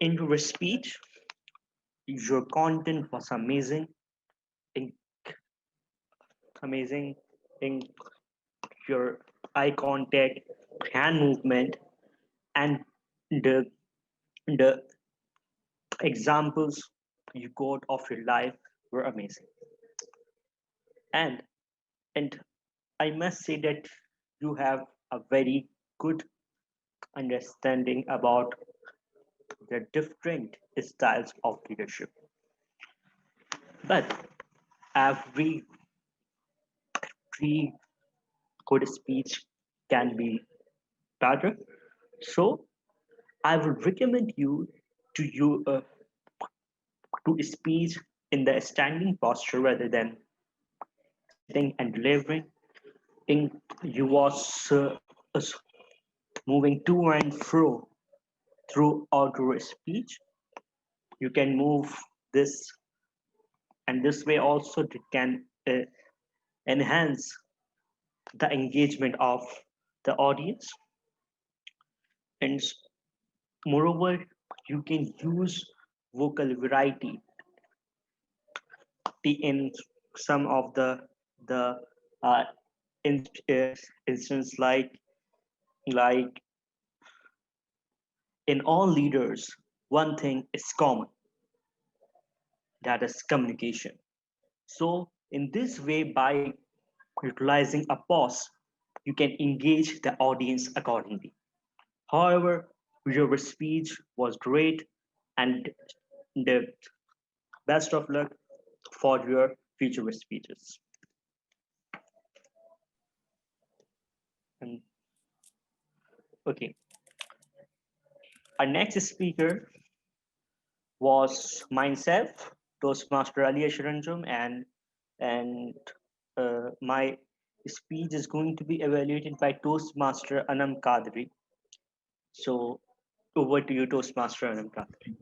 [SPEAKER 5] in your speech, your content was amazing, in, amazing in your eye contact, hand movement, and the the examples you got of your life were amazing. And and I must say that you have a very good understanding about the different styles of leadership. But every free good speech can be better. So I would recommend you to speech in the standing posture rather than sitting and delivering. In you was moving to and fro throughout your speech. You can move this, and this way also it can enhance the engagement of the audience. And moreover, you can use vocal variety in some of the uh, in, instance, like Like in all leaders, one thing is common, that is communication. So, in this way, by utilizing a pause, you can engage the audience accordingly. However, your speech was great and the best of luck for your future speeches. And okay, our next speaker was myself, Toastmaster Ali Asharanjum, and my speech is going to be evaluated by Toastmaster Anam Kadri. So over to you, Toastmaster Anam Kadri.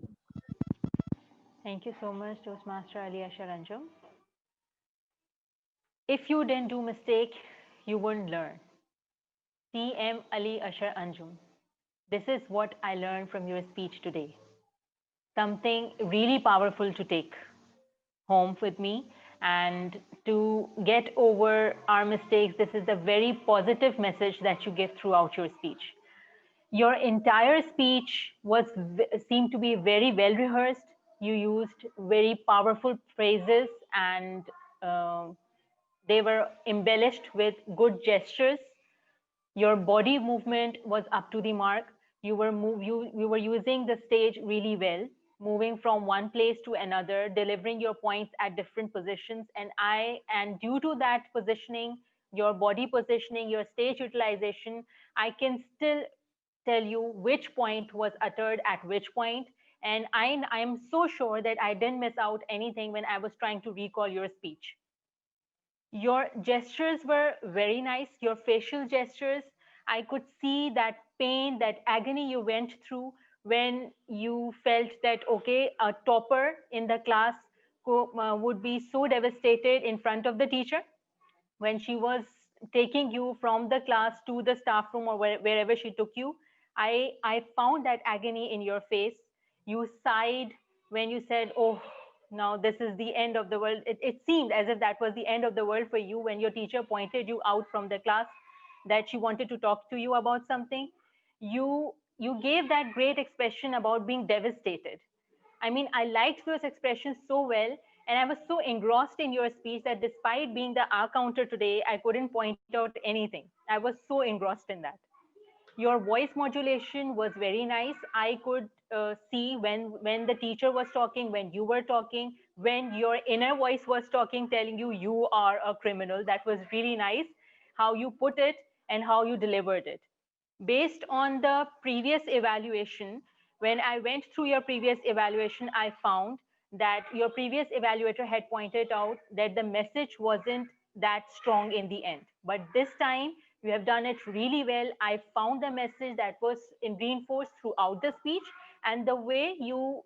[SPEAKER 10] Thank you so much, Toastmaster Ali Asharanjum. If you didn't do mistake, you wouldn't learn. TM Ali Ashar Anjum. This is what I learned from your speech today. Something really powerful to take home with me and to get over our mistakes. This is a very positive message that you give throughout your speech. Your entire speech seemed to be very well rehearsed. You used very powerful phrases and they were embellished with good gestures. Your body movement was up to the mark. You were using the stage really well, moving from one place to another, delivering your points at different positions. And due to that positioning, your body positioning, your stage utilization, I can still tell you which point was uttered at which point. And I am so sure that I didn't miss out anything when I was trying to recall your speech. Your gestures were very nice, your facial gestures. I could see that pain, that agony you went through when you felt that, okay, a topper in the class would be so devastated in front of the teacher when she was taking you from the class to the staff room or wherever she took you. I found that agony in your face. You sighed when you said, oh, now this is the end of the world. It seemed as if that was the end of the world for you when your teacher pointed you out from the class, that she wanted to talk to you about something. You gave that great expression about being devastated. I mean, I liked those expressions so well, and I was so engrossed in your speech that despite being the R counter today, I couldn't point out anything. I was so engrossed in that. Your voice modulation was very nice. I could see when the teacher was talking, when you were talking, when your inner voice was talking, telling you you are a criminal. That was really nice. How you put it and how you delivered it. Based on the previous evaluation, when I went through your previous evaluation, I found that your previous evaluator had pointed out that the message wasn't that strong in the end. But this time, you have done it really well. I found the message that was reinforced throughout the speech, and the way you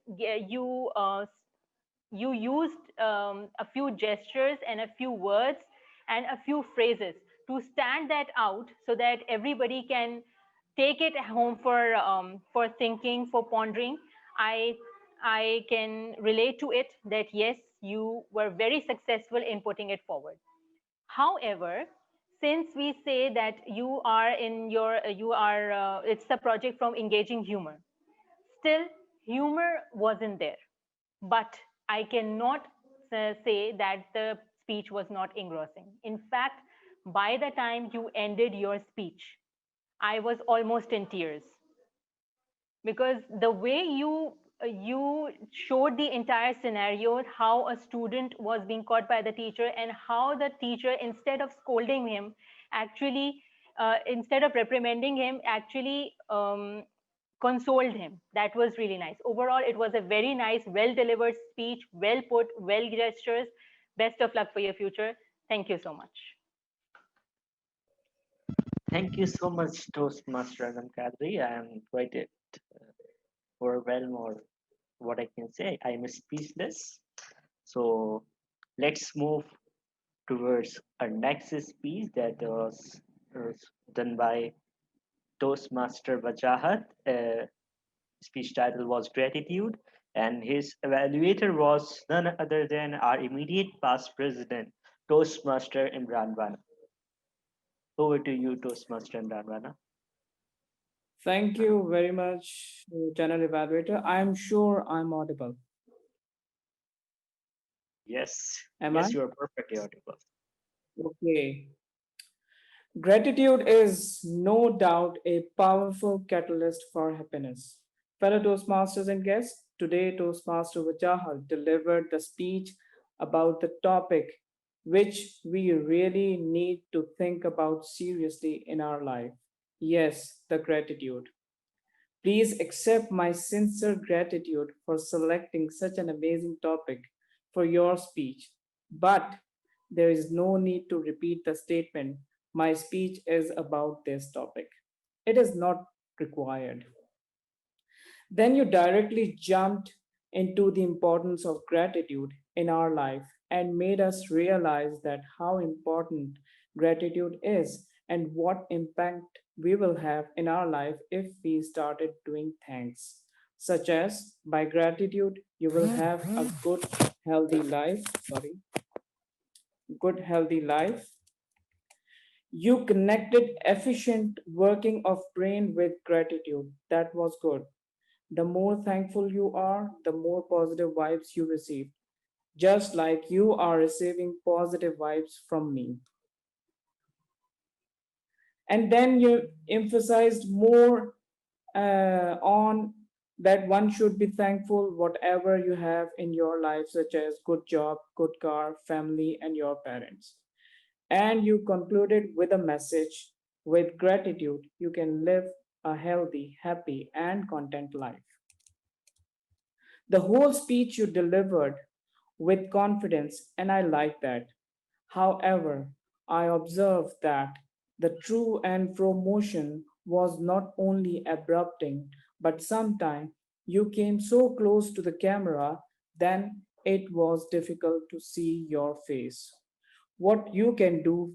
[SPEAKER 10] used a few gestures and a few words and a few phrases to stand that out so that everybody can take it home for thinking, for pondering. I can relate to it that yes, you were very successful in putting it forward. However, since we say that you are it's a project from engaging humor, still humor wasn't there. But I cannot say that the speech was not engrossing. In fact, by the time you ended your speech, I was almost in tears because the way you showed the entire scenario, how a student was being caught by the teacher and how the teacher, instead of scolding him, actually instead of reprimanding him, actually consoled him. That was really nice. Overall, it was a very nice, well delivered speech, well put, well gestures. Best of luck for your future. Thank you so much.
[SPEAKER 5] Thank you so much, Toastmaster Anam Kadri. I am quite overwhelmed, or what I can say, I am speechless. So let's move towards our next speech that was done by Toastmaster Wajahat. Speech title was Gratitude, and his evaluator was none other than our immediate past president, Toastmaster Imran Rana. Over to you, Toastmaster Imran Rana.
[SPEAKER 18] Thank you very much, channel evaluator. I'm sure I'm audible.
[SPEAKER 5] Yes,
[SPEAKER 18] Am I?
[SPEAKER 5] yes, you are perfectly audible.
[SPEAKER 18] Okay. Gratitude is no doubt a powerful catalyst for happiness. Fellow Toastmasters and guests, today Toastmaster Vajahal delivered the speech about the topic which we really need to think about seriously in our life. Yes, the gratitude. Please accept my sincere gratitude for selecting such an amazing topic for your speech. But there is no need to repeat the statement, my speech is about this topic. It is not required. Then you directly jumped into the importance of gratitude in our life and made us realize that how important gratitude is and what impact we will have in our life if we started doing things such as by gratitude you will have a healthy life good healthy life. You connected efficient working of brain with gratitude. That was good. The more thankful you are, the more positive vibes you receive, just like you are receiving positive vibes from me. And then you emphasized more on that one should be thankful whatever you have in your life, such as good job, good car, family, and your parents. And you concluded with a message with gratitude, you can live a healthy, happy, and content life. The whole speech you delivered with confidence, and I like that. However, I observed that the true and promotion was not only abrupting, but sometimes you came so close to the camera, then it was difficult to see your face. What you can do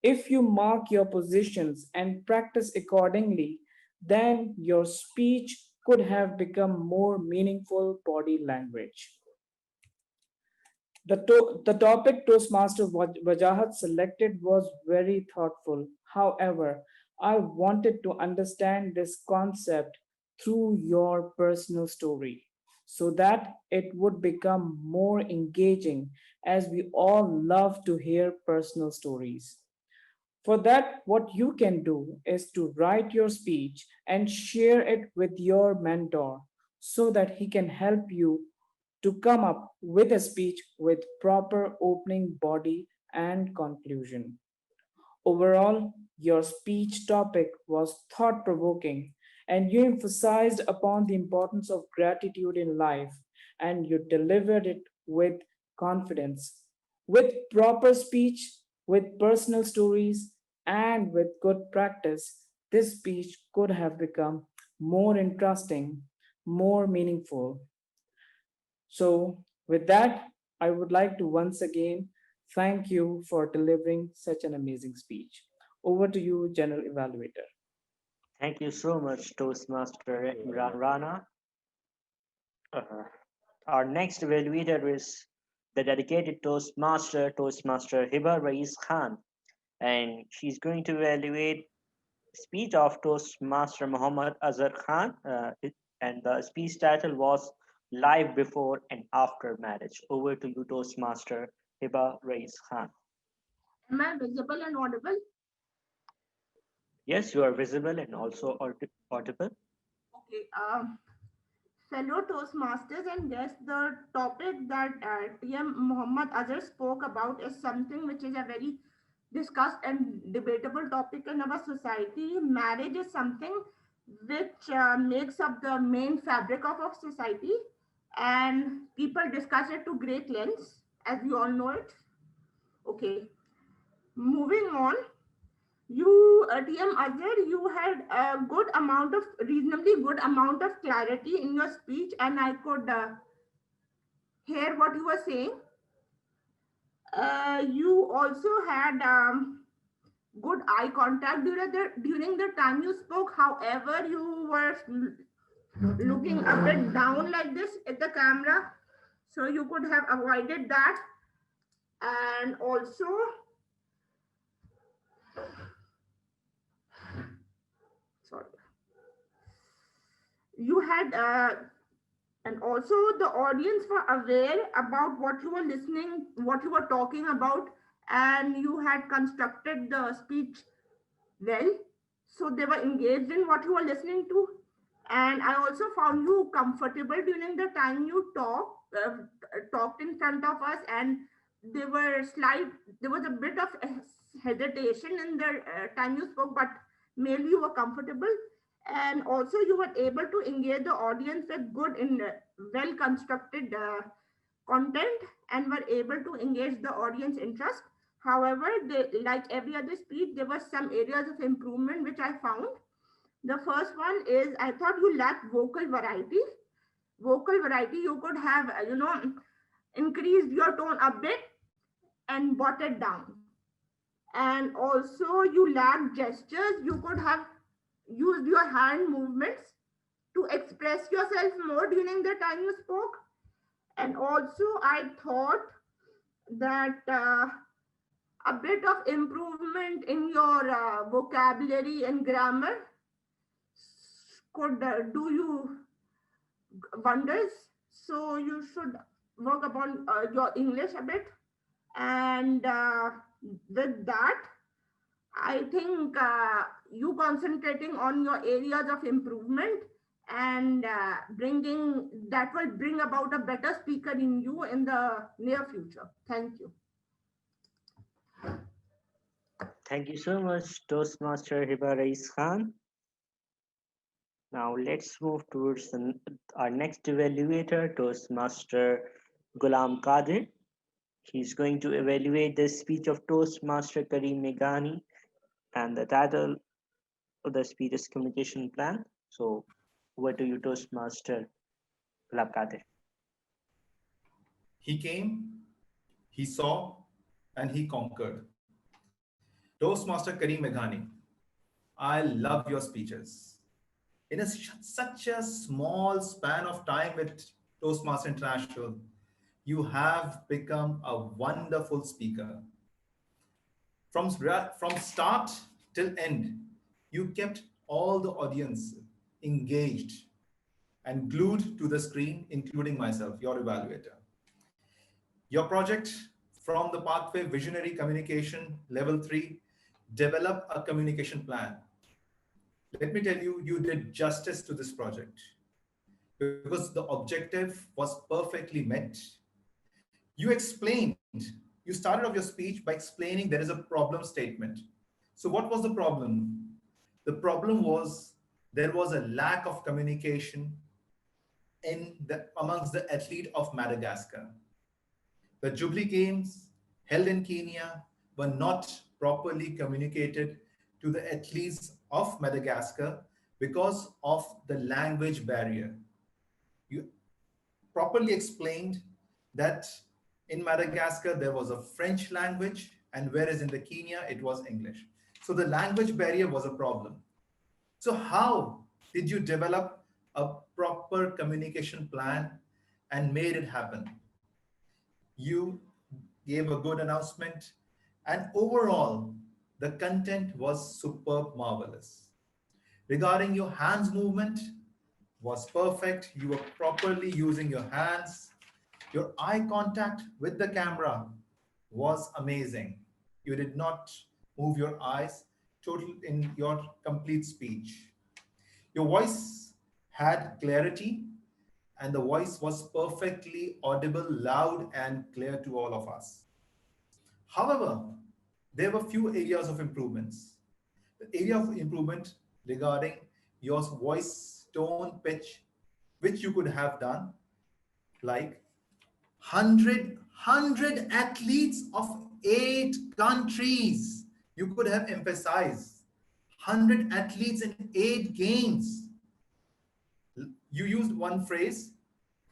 [SPEAKER 18] if you mark your positions and practice accordingly, then your speech could have become more meaningful body language. The topic Toastmaster Wajahat selected was very thoughtful. However, I wanted to understand this concept through your personal story so that it would become more engaging as we all love to hear personal stories. For that, what you can do is to write your speech and share it with your mentor so that he can help you to come up with a speech with proper opening body and conclusion. Overall, your speech topic was thought provoking and you emphasized upon the importance of gratitude in life and you delivered it with confidence. With proper speech, with personal stories, and with good practice, this speech could have become more interesting, more meaningful. So, with that, I would like to once again thank you for delivering such an amazing speech. Over to you, General Evaluator.
[SPEAKER 5] Thank you so much, Toastmaster Imran Rana. Uh, our next evaluator is the dedicated Toastmaster, Toastmaster Hiba Rais Khan, and she's going to evaluate speech of Toastmaster Muhammad Azhar Khan, and the speech title was Life Before and After Marriage. Over to you, Toastmaster Hiba Rais Khan.
[SPEAKER 8] Am I visible and audible?
[SPEAKER 5] Yes, you are visible and also audible.
[SPEAKER 8] Okay. Fellow Toastmasters and guests, the topic that TM Muhammad Azhar spoke about is something which is a very discussed and debatable topic in our society. Marriage is something which makes up the main fabric of our society, and people discuss it to great lengths, as we all know it. Okay, moving on. You, TM Azhar, you had a good amount of, reasonably good amount of clarity in your speech, and I could hear what you were saying. You also had good eye contact during the time you spoke. However, you were looking a bit down like this at the camera, so you could have avoided that. And also, sorry. You had and also the audience were aware about what you were listening, what you were talking about, and you had constructed the speech well, so they were engaged in what you were listening to. And I also found you comfortable during the time you talked in front of us, and they were slight there was a bit of hesitation in the time you spoke, but mainly you were comfortable. And also you were able to engage the audience with good in well constructed content, and were able to engage the audience interest. However, like every other speech, there were some areas of improvement which I found. The first one is I thought you lacked vocal variety. Vocal variety, you could have, increased your tone a bit and brought it down. And also, you lacked gestures. You could have used your hand movements to express yourself more during the time you spoke. And also, I thought that a bit of improvement in your vocabulary and grammar could do you wonders. So you should work upon your English a bit. And with that, I think you concentrating on your areas of improvement and bringing that will bring about a better speaker in you in the near future. Thank you.
[SPEAKER 5] Thank you so much, Toastmaster Hiba Rais Khan. Now let's move towards our next evaluator, Toastmaster Ghulam Qadir. He's going to evaluate the speech of Toastmaster Karim Meghani, and the title of the speech is Communication Plan. So, over to you, Toastmaster Ghulam Qadir.
[SPEAKER 14] He came, he saw, and he conquered. Toastmaster Karim Meghani, I love your speeches. In such a small span of time with Toastmaster International, you have become a wonderful speaker. From start till end, you kept all the audience engaged and glued to the screen, including myself, your evaluator. Your project from the Pathway Visionary Communication Level 3, develop a communication plan. Let me tell you, you did justice to this project because the objective was perfectly met. You started off your speech by explaining there is a problem statement. So what was the problem? The problem was there was a lack of communication amongst the athlete of Madagascar. The Jubilee Games held in Kenya were not properly communicated to the athletes of Madagascar because of the language barrier. You properly explained that in Madagascar there was a French language, and whereas in the Kenya it was English. So the language barrier was a problem. So how did you develop a proper communication plan and made it happen? You gave a good announcement, and overall the content was superb, marvelous. Regarding your hands movement was perfect. You were properly using your hands. Your eye contact with the camera was amazing. You did not move your eyes total in your complete speech. Your voice had clarity, and the voice was perfectly audible, loud, and clear to all of us. However, there were few areas of improvements. The area of improvement regarding your voice tone pitch, which you could have done, like 100 athletes of 8 countries. You could have emphasized 100 athletes in 8 games. You used one phrase,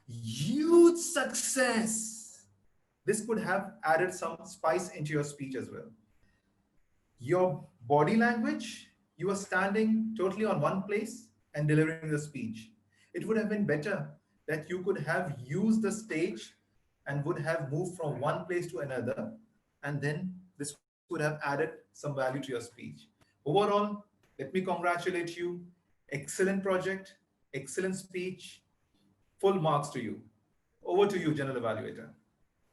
[SPEAKER 14] huge success. This could have added some spice into your speech as well. Your body language, you were standing totally on one place and delivering the speech. It would have been better that you could have used the stage and would have moved from one place to another, and then this would have added some value to your speech. Overall, let me congratulate you. Excellent project. Excellent speech. Full marks to you. Over to you, General Evaluator.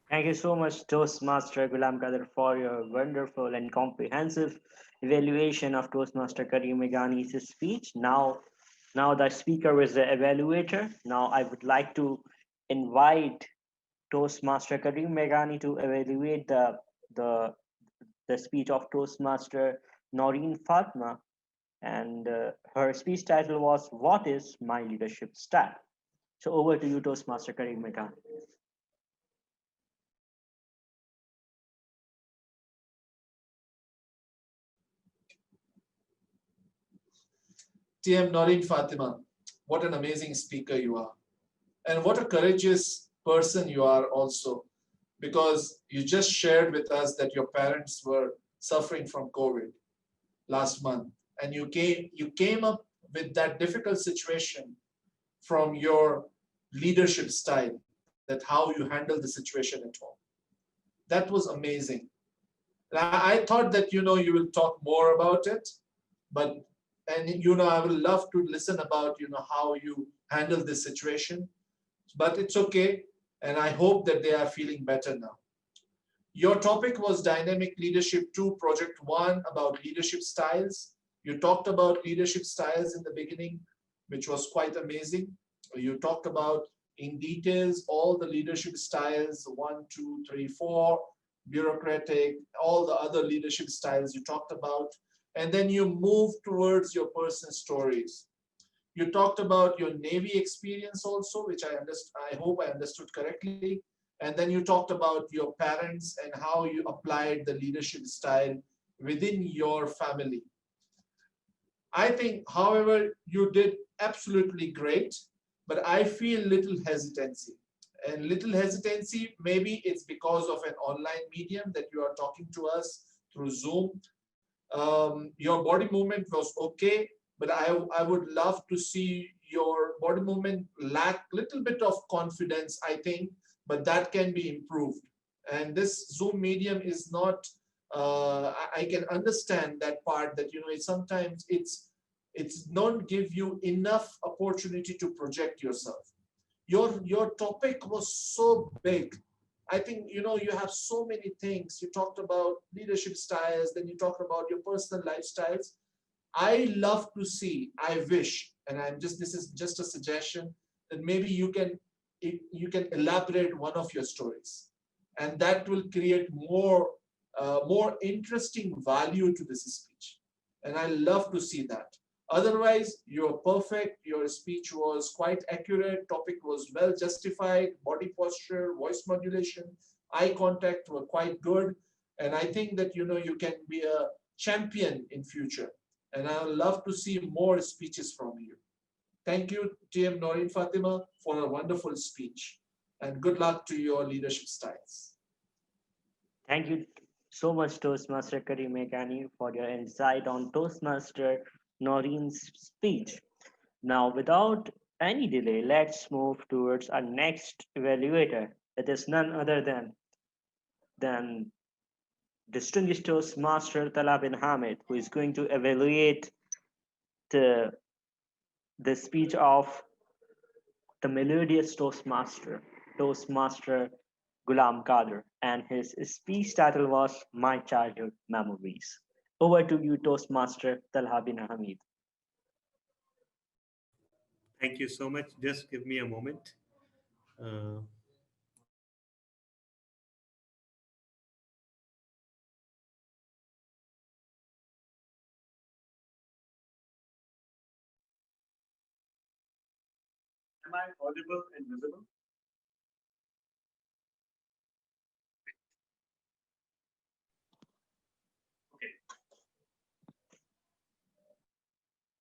[SPEAKER 5] Thank you so much, Toastmaster Gulam Kadir, for your wonderful and comprehensive evaluation of Toastmaster Karim Meghani's speech. Now the speaker is the evaluator. Now I would like to invite Toastmaster Karim Meghani to evaluate the, the speech of Toastmaster Noreen Fatma. And her speech title was, "What is My Leadership Style?" So over to you, Toastmaster Karim Meghani.
[SPEAKER 11] TM Noreen Fatima, what an amazing speaker you are. And what a courageous person you are also, because you just shared with us that your parents were suffering from COVID last month. And you came up with that difficult situation from your leadership style, that how you handle the situation at home. That was amazing. And I thought that, you will talk more about it, but, and, I would love to listen about, how you handle this situation, but it's okay. And I hope that they are feeling better now. Your topic was Dynamic Leadership 2, Project 1, about leadership styles. You talked about leadership styles in the beginning, which was quite amazing. You talked about in details all the leadership styles, 1, 2, 3, 4, bureaucratic, all the other leadership styles you talked about. And then you moved towards your personal stories. You talked about your Navy experience also, which I hope I understood correctly. And then you talked about your parents and how you applied the leadership style within your family. I think, however, you did absolutely great, but I feel little hesitancy. And little hesitancy, maybe it's because of an online medium that you are talking to us through Zoom. Your body movement was okay, but I would love to see your body movement lack little bit of confidence, I think, but that can be improved. And this Zoom medium is not, I can understand that part that, sometimes it's not give you enough opportunity to project yourself. Your topic was so big. I think, you have so many things. You talked about leadership styles, then you talked about your personal lifestyles. I love to see, I wish, and this is just a suggestion, that maybe you can elaborate one of your stories, and that will create more interesting value to this speech. And I love to see that. Otherwise, you're perfect. Your speech was quite accurate. Topic was well justified. Body posture, voice modulation, eye contact were quite good. And I think that, you can be a champion in future. And I would love to see more speeches from you. Thank you, TM Noreen Fatima, for a wonderful speech. And good luck to your leadership styles.
[SPEAKER 5] Thank you so much, Toastmaster Karim Meghani, for your insight on Toastmaster Noreen's speech. Now, without any delay, let's move towards our next evaluator. That is none other than distinguished Toastmaster Talha bin Hamid, who is going to evaluate the speech of the melodious Toastmaster Ghulam Qadir, and his speech title was My Childhood Memories. Over to you, Toastmaster Talha bin Hamid.
[SPEAKER 1] Thank you so much. Just give me a moment. Uh, Am I audible and visible? Okay.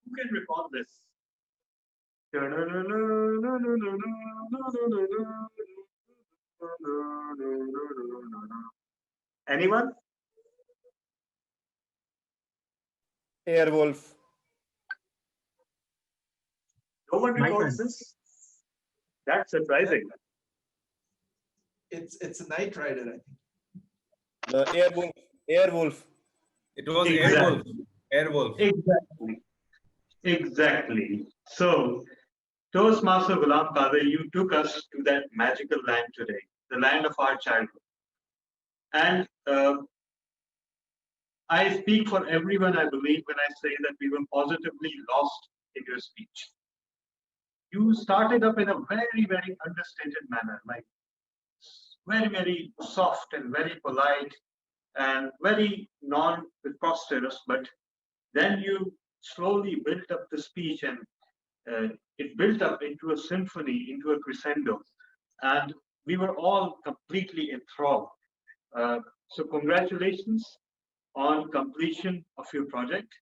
[SPEAKER 1] Who can recall this? Anyone?
[SPEAKER 13] Airwolf.
[SPEAKER 1] No one recalls this? That's surprising.
[SPEAKER 11] It's a Night Rider, I think.
[SPEAKER 13] The Airwolf. Airwolf.
[SPEAKER 14] It was
[SPEAKER 1] Exactly.
[SPEAKER 14] Airwolf. Airwolf.
[SPEAKER 1] Exactly. So Toastmaster Ghulam Qadir, you took us to that magical land today, the land of our childhood. And I speak for everyone, I believe, when I say that we were positively lost in your speech. You started up in a very, very understated manner, like very, very soft and very polite and very non-preposterous, but then you slowly built up the speech and it built up into a symphony, into a crescendo, and we were all completely enthralled. So congratulations on completion of your project.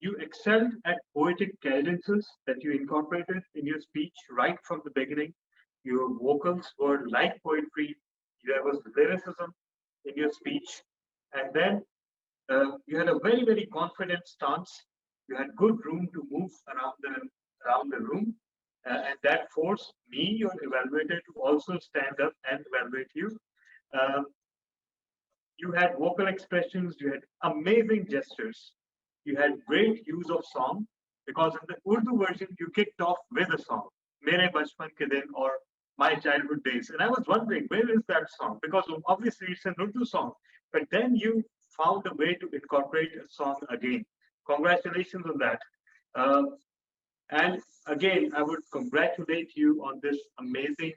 [SPEAKER 1] You excelled at poetic cadences that you incorporated in your speech right from the beginning. Your vocals were like poetry. There was lyricism in your speech. And then you had a very, very confident stance. You had good room to move around the room. And that forced me, your evaluator, to also stand up and evaluate you. Um, you had vocal expressions, you had amazing gestures, you had great use of song, because in the Urdu version, you kicked off with a song, Mere Bachpan Ke Din or My Childhood Days. And I was wondering, where is that song? Because obviously it's an Urdu song, but then you found a way to incorporate a song again. Congratulations on that. And again, I would congratulate you on this amazing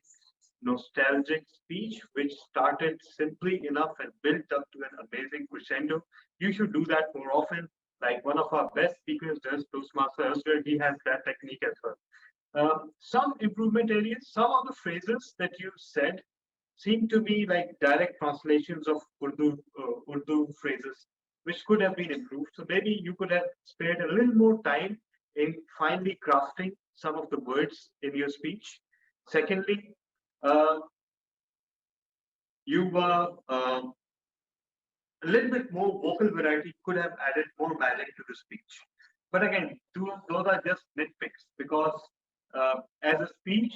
[SPEAKER 1] nostalgic speech, which started simply enough and built up to an amazing crescendo. You should do that more often. Like one of our best speakers does, Toastmaster elsewhere, he has that technique as well. Some improvement areas, some of the phrases that you said seem to me like direct translations of Urdu phrases, which could have been improved. So maybe you could have spared a little more time in finely crafting some of the words in your speech. Secondly, uh, you were a little bit more vocal variety could have added more magic to the speech. But again, those are just nitpicks because as a speech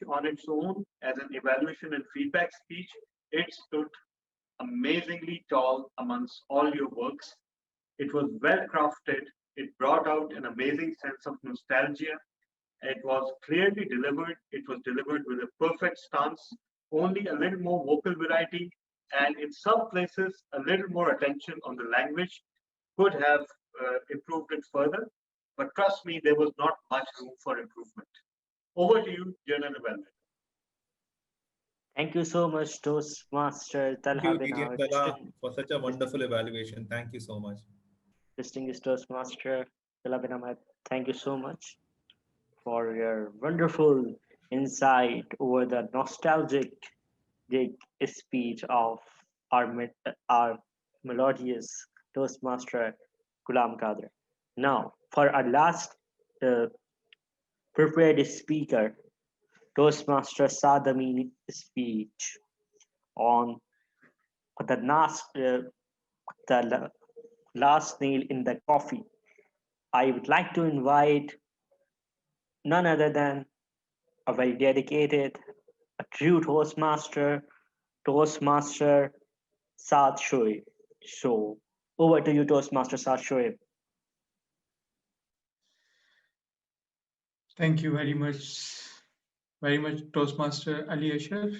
[SPEAKER 1] on its own, as an evaluation and feedback speech, it stood amazingly tall amongst all your works. It was well crafted. It brought out an amazing sense of nostalgia. It was clearly delivered. It was delivered with a perfect stance, only a little more vocal variety, and in some places, a little more attention on the language could have improved it further. But trust me, there was not much room for improvement. Over to you, General Evaluator.
[SPEAKER 5] Thank you so much, Toastmaster
[SPEAKER 14] Thank
[SPEAKER 5] Talha
[SPEAKER 14] you,
[SPEAKER 5] bin
[SPEAKER 14] DTM
[SPEAKER 5] Ahmed,
[SPEAKER 14] Dala, for such a wonderful evaluation. Thank you so much.
[SPEAKER 5] distinguished Toastmaster Talha bin Ahmed. Thank you so much for your wonderful insight over the nostalgic speech of our melodious Toastmaster Ghulam Qadir. Now, for our last uh, prepared speaker, Toastmaster Sadamini speech on the last nail in the coffee. I would like to invite none other than a very dedicated, a true Toastmaster Saad Shoaib. So over to you, Toastmaster Saad Shoaib.
[SPEAKER 15] Thank you very much, Toastmaster Ali Asher.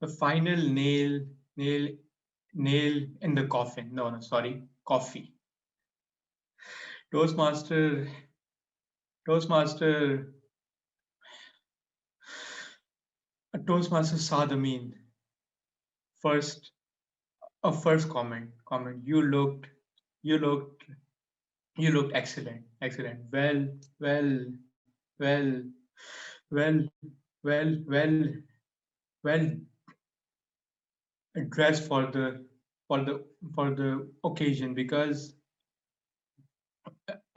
[SPEAKER 15] The final nail in the coffin. No, sorry, coffee. Toastmaster, Toastmaster, Toastmaster Sadamin. First, a first comment. You looked, you looked excellent. Well, well, well, well, well dressed for the for the occasion because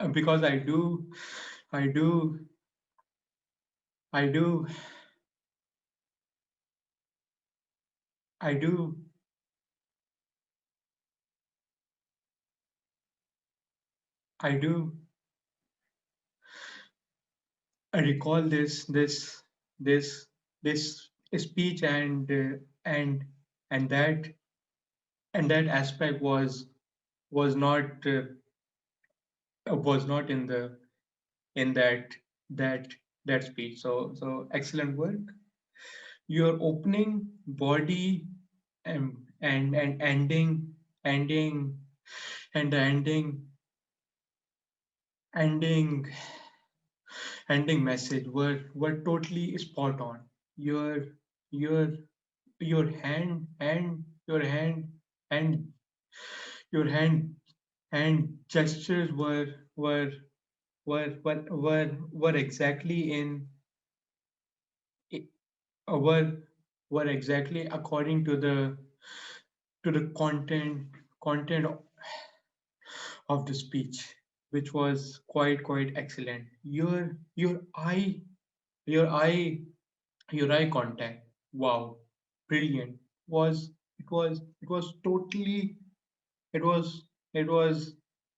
[SPEAKER 15] I do I do I do I do I recall this this speech and that aspect was not was not in the in that that speech. So excellent work. Your opening body and ending and the ending ending message were totally spot on. Your your your hand and your hand and your hand gestures were exactly were were exactly according to the content of the speech, which was quite excellent. Eye your eye your eye contact, wow, brilliant. Was it was totally it was it was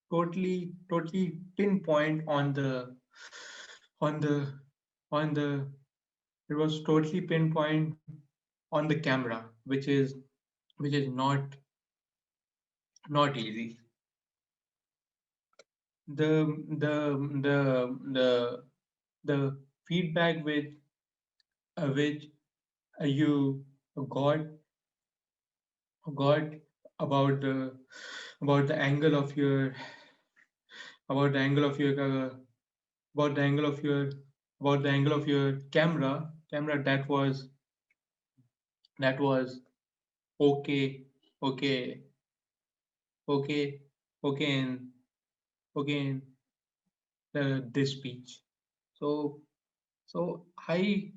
[SPEAKER 15] totally pinpoint on the on the it was totally pinpoint on the camera, which is not easy. The the the the feedback which you got got about the angle of your about the angle of your about the angle of your about the angle of your camera, that was okay okay okay okay okay in this speech. So so i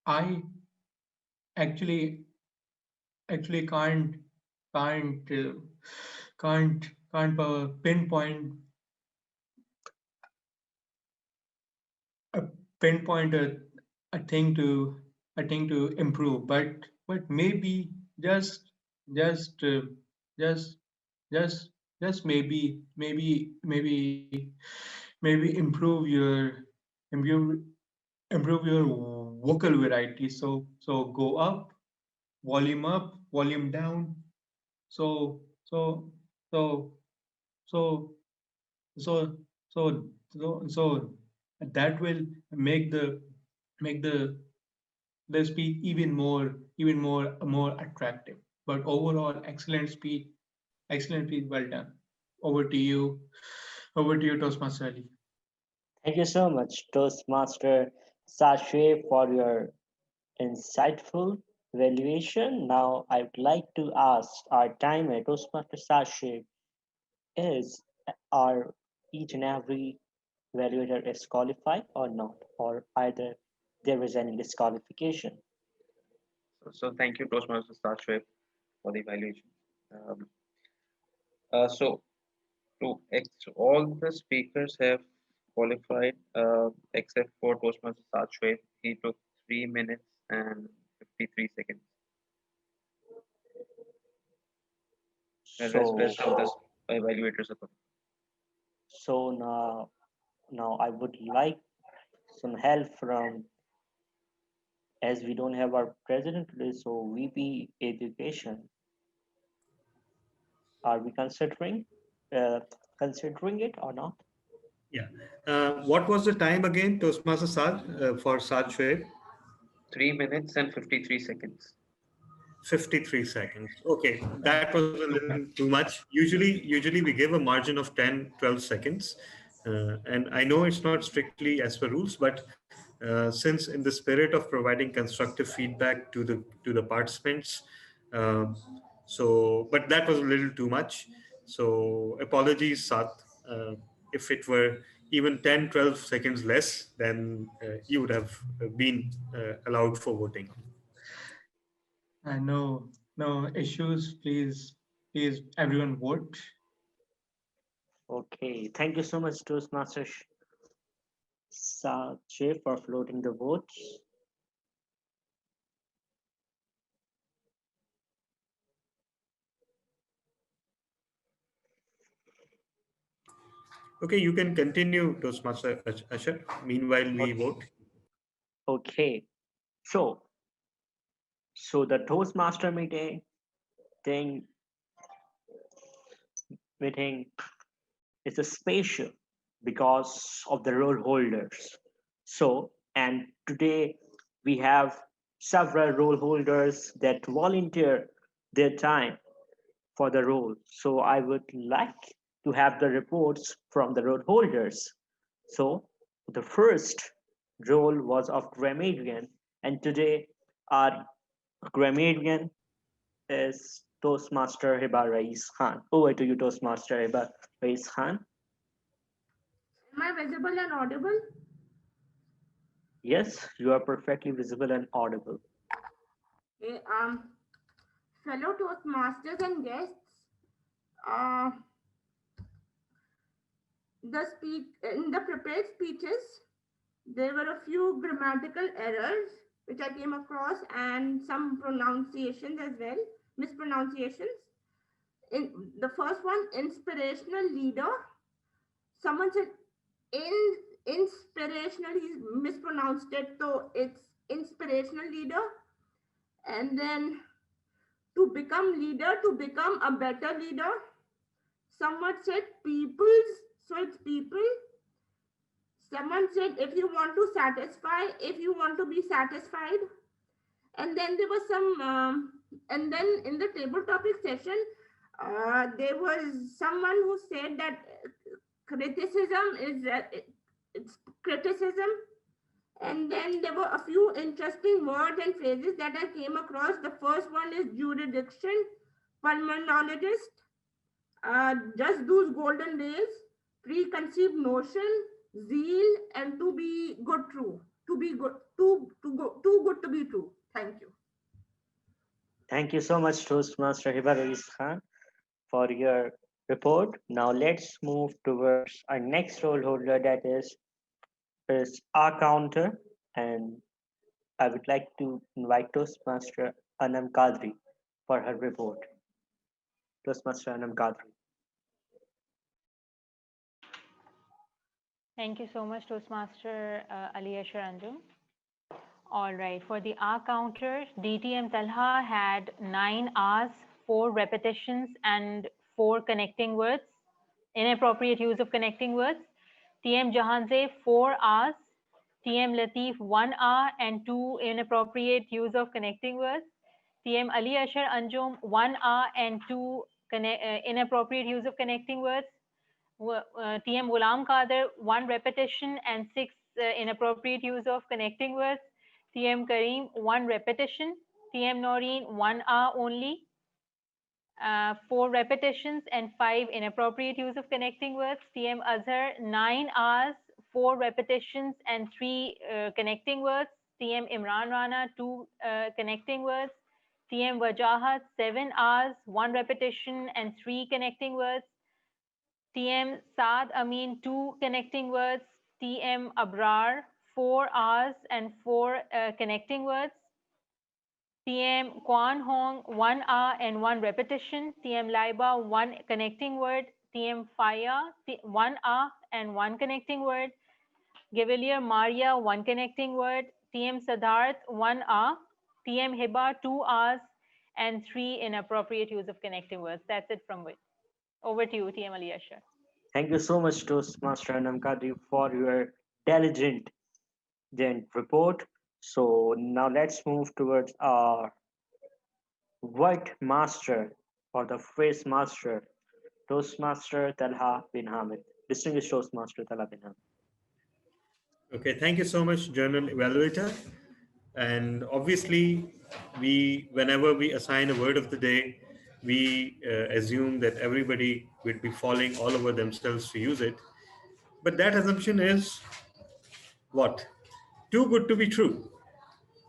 [SPEAKER 15] i actually actually can't uh, can't pinpoint a pinpoint a thing to improve, but maybe just just uh, just just just maybe improve improve your vocal variety. So go up, volume down. So so so so so so that will make make the speech even more attractive. But overall, excellent speech, well done. Over to you, Toastmaster Ali.
[SPEAKER 5] Thank you so much, Toastmaster Sachet, for your insightful valuation. Now, I would like to ask our timer, Toastmaster Sachet, is our each and every evaluator is qualified or not, or either there is any disqualification?
[SPEAKER 9] So thank you, Toastmaster Starship, for the evaluation. Um, so all the speakers have qualified except for Toastmaster Starship. He took 3 minutes and 53 seconds. The rest
[SPEAKER 5] So,
[SPEAKER 9] of the evaluators are qualified.
[SPEAKER 5] so now I would like some help from, as we don't have our president today, so VP Education. Are we uh, considering it or not?
[SPEAKER 1] Yeah. What was the time again, Toastmaster Saj, for Saj Shoaib?
[SPEAKER 9] 3 minutes and 53 seconds.
[SPEAKER 1] 53 seconds. Okay, that was a little too much. Usually we give a margin of 10, 12 seconds. And I know it's not strictly as per rules, but since in the spirit of providing constructive feedback to the participants, um, but that was a little too much. So apologies, Sat. If it were even 10, 12 seconds less, then you would have been allowed for voting.
[SPEAKER 15] No issues. Please, everyone vote.
[SPEAKER 5] Okay, thank you so much, Toastmaster Sachet, for floating the votes.
[SPEAKER 1] Okay, you can continue, Toastmaster Asher. Meanwhile, we vote.
[SPEAKER 5] Okay, so the Toastmaster thing meeting is a special. because of the role holders. So, and today we have several role holders that volunteer their time for the role. So I would like to have the reports from the role holders. So the first role was of grammarian, and today our grammarian is Toastmaster Hiba Rais Khan. Over to you, Toastmaster Hiba Rais Khan.
[SPEAKER 8] Am I visible and audible?
[SPEAKER 5] Yes, you are perfectly visible and audible.
[SPEAKER 8] Okay, fellow Toastmasters and guests, uh, in the prepared speeches, there were a few grammatical errors which I came across and some pronunciations as well, mispronunciations. In the first one, inspirational leader. Someone said in inspirational, he mispronounced it, so it's inspirational leader. And then to become leader, to become a better leader. Someone said people's, so it's people. Someone said if you want to satisfy, if you want to be satisfied. And then there was some, and then in the table topic session, there was someone who said that criticism is it's criticism. And then there were a few interesting words and phrases that I came across. The first one is jurisdiction, pulmonologist, just those golden days, preconceived notion, zeal, and to be good true. To be good, too good to be true. Thank you.
[SPEAKER 5] Thank you so much, Toastmaster Hiba Rais Khan, for your report. Now let's move towards our next role holder, that is our counter, and I would like to invite Toastmaster Anam Kadri for her report. Toastmaster Anam Kadri.
[SPEAKER 10] Thank you so much, Toastmaster Ali Ashar Anjum. All right, for the R counter, DTM Talha had 9 R's, 4 repetitions, and 4 connecting words. Inappropriate use of connecting words. TM Jahanze, 4 R's. TM Latif, 1 R and 2 inappropriate use of connecting words. TM Ali Ashar Anjum, 1 R and 2 inappropriate use of connecting words. TM Ghulam Qadir, 1 repetition and 6 inappropriate use of connecting words. TM Kareem, 1 repetition. TM Noreen, 1 R only. 4 repetitions and 5 inappropriate use of connecting words. TM Azhar, 9 R's, 4 repetitions and 3 connecting words. TM Imran Rana, 2 connecting words. TM Wajahat, 7 R's, 1 repetition and 3 connecting words. TM Saad Amin, 2 connecting words. TM Abrar, 4 R's and 4 connecting words. TM Kwan Hong, 1 R and 1 repetition. TM Laiba, 1 connecting word. TM Faya, 1 R and 1 connecting word. Gavalier Maria, 1 connecting word. TM Siddharth, 1 R. TM Hiba, 2 R's and 3 inappropriate use of connecting words. That's it from me. Over to you, TM Ali Ashar.
[SPEAKER 5] Thank you so much, Toastmaster Anam Kadri, for your diligent report. So now let's move towards our word master or the phrase master, Toastmaster Talha bin Hamid. Distinguished Toastmaster Talha bin Hamid.
[SPEAKER 1] Okay, thank you so much, Journal Evaluator. And obviously, whenever we assign a word of the day, we assume that everybody would be falling all over themselves to use it. But that assumption is what? Too good to be true.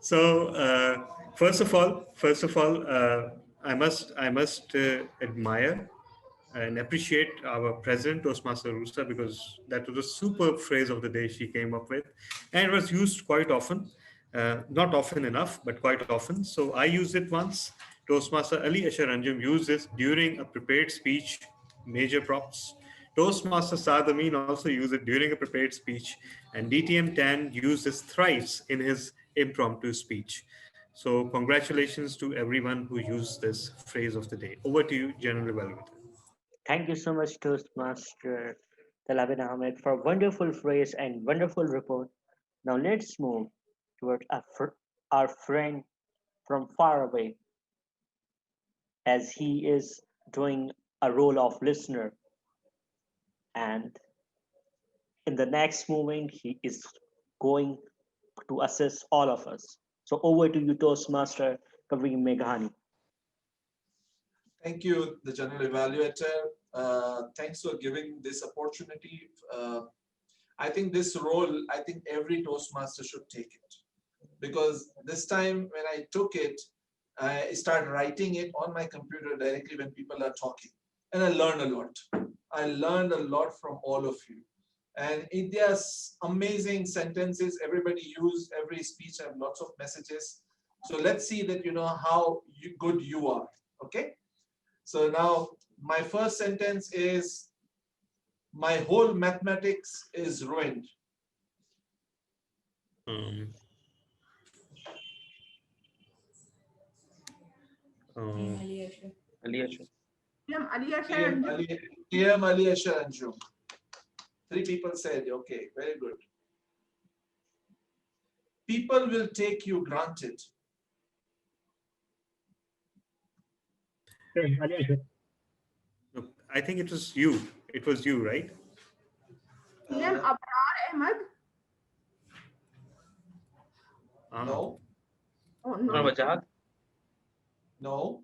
[SPEAKER 1] So first of all, I must admire and appreciate our president Toastmaster Rusa, because that was a superb phrase of the day she came up with, and it was used quite often, not often enough, but quite often. So I used it once. Toastmaster Ali Ashar Anjum used this during a prepared speech, major props. Toastmaster Saad Amin also used it during a prepared speech, and DTM Tan used this thrice in his impromptu speech. So congratulations to everyone who used this phrase of the day. Over to you, General Evaluator.
[SPEAKER 5] Thank you so much, Toastmaster Talabin Ahmed for wonderful phrase and wonderful report. Now let's move towards our friend from far away, as he is doing a role of listener, and in the next moment he is going to assist all of us. So over to you, Toastmaster Kareem Meghani.
[SPEAKER 11] Thank you, the General Evaluator. Thanks for giving this opportunity. I think this role, I think every Toastmaster should take it. Because this time when I took it, I started writing it on my computer directly when people are talking. And I learned a lot. I learned a lot from all of you. And India's amazing sentences, everybody used, every speech have lots of messages. So let's see that you know how good you are, okay? So now my first sentence is, my whole mathematics is ruined.
[SPEAKER 1] Um,
[SPEAKER 9] Aliasha.
[SPEAKER 11] TM Ali Ashar Anjum. 3 people said, okay, very good. People will take you granted.
[SPEAKER 1] Look, I think it was you. It was you, right?
[SPEAKER 8] TM Abrar Ahmed.
[SPEAKER 11] No.
[SPEAKER 8] Oh, no.
[SPEAKER 11] No.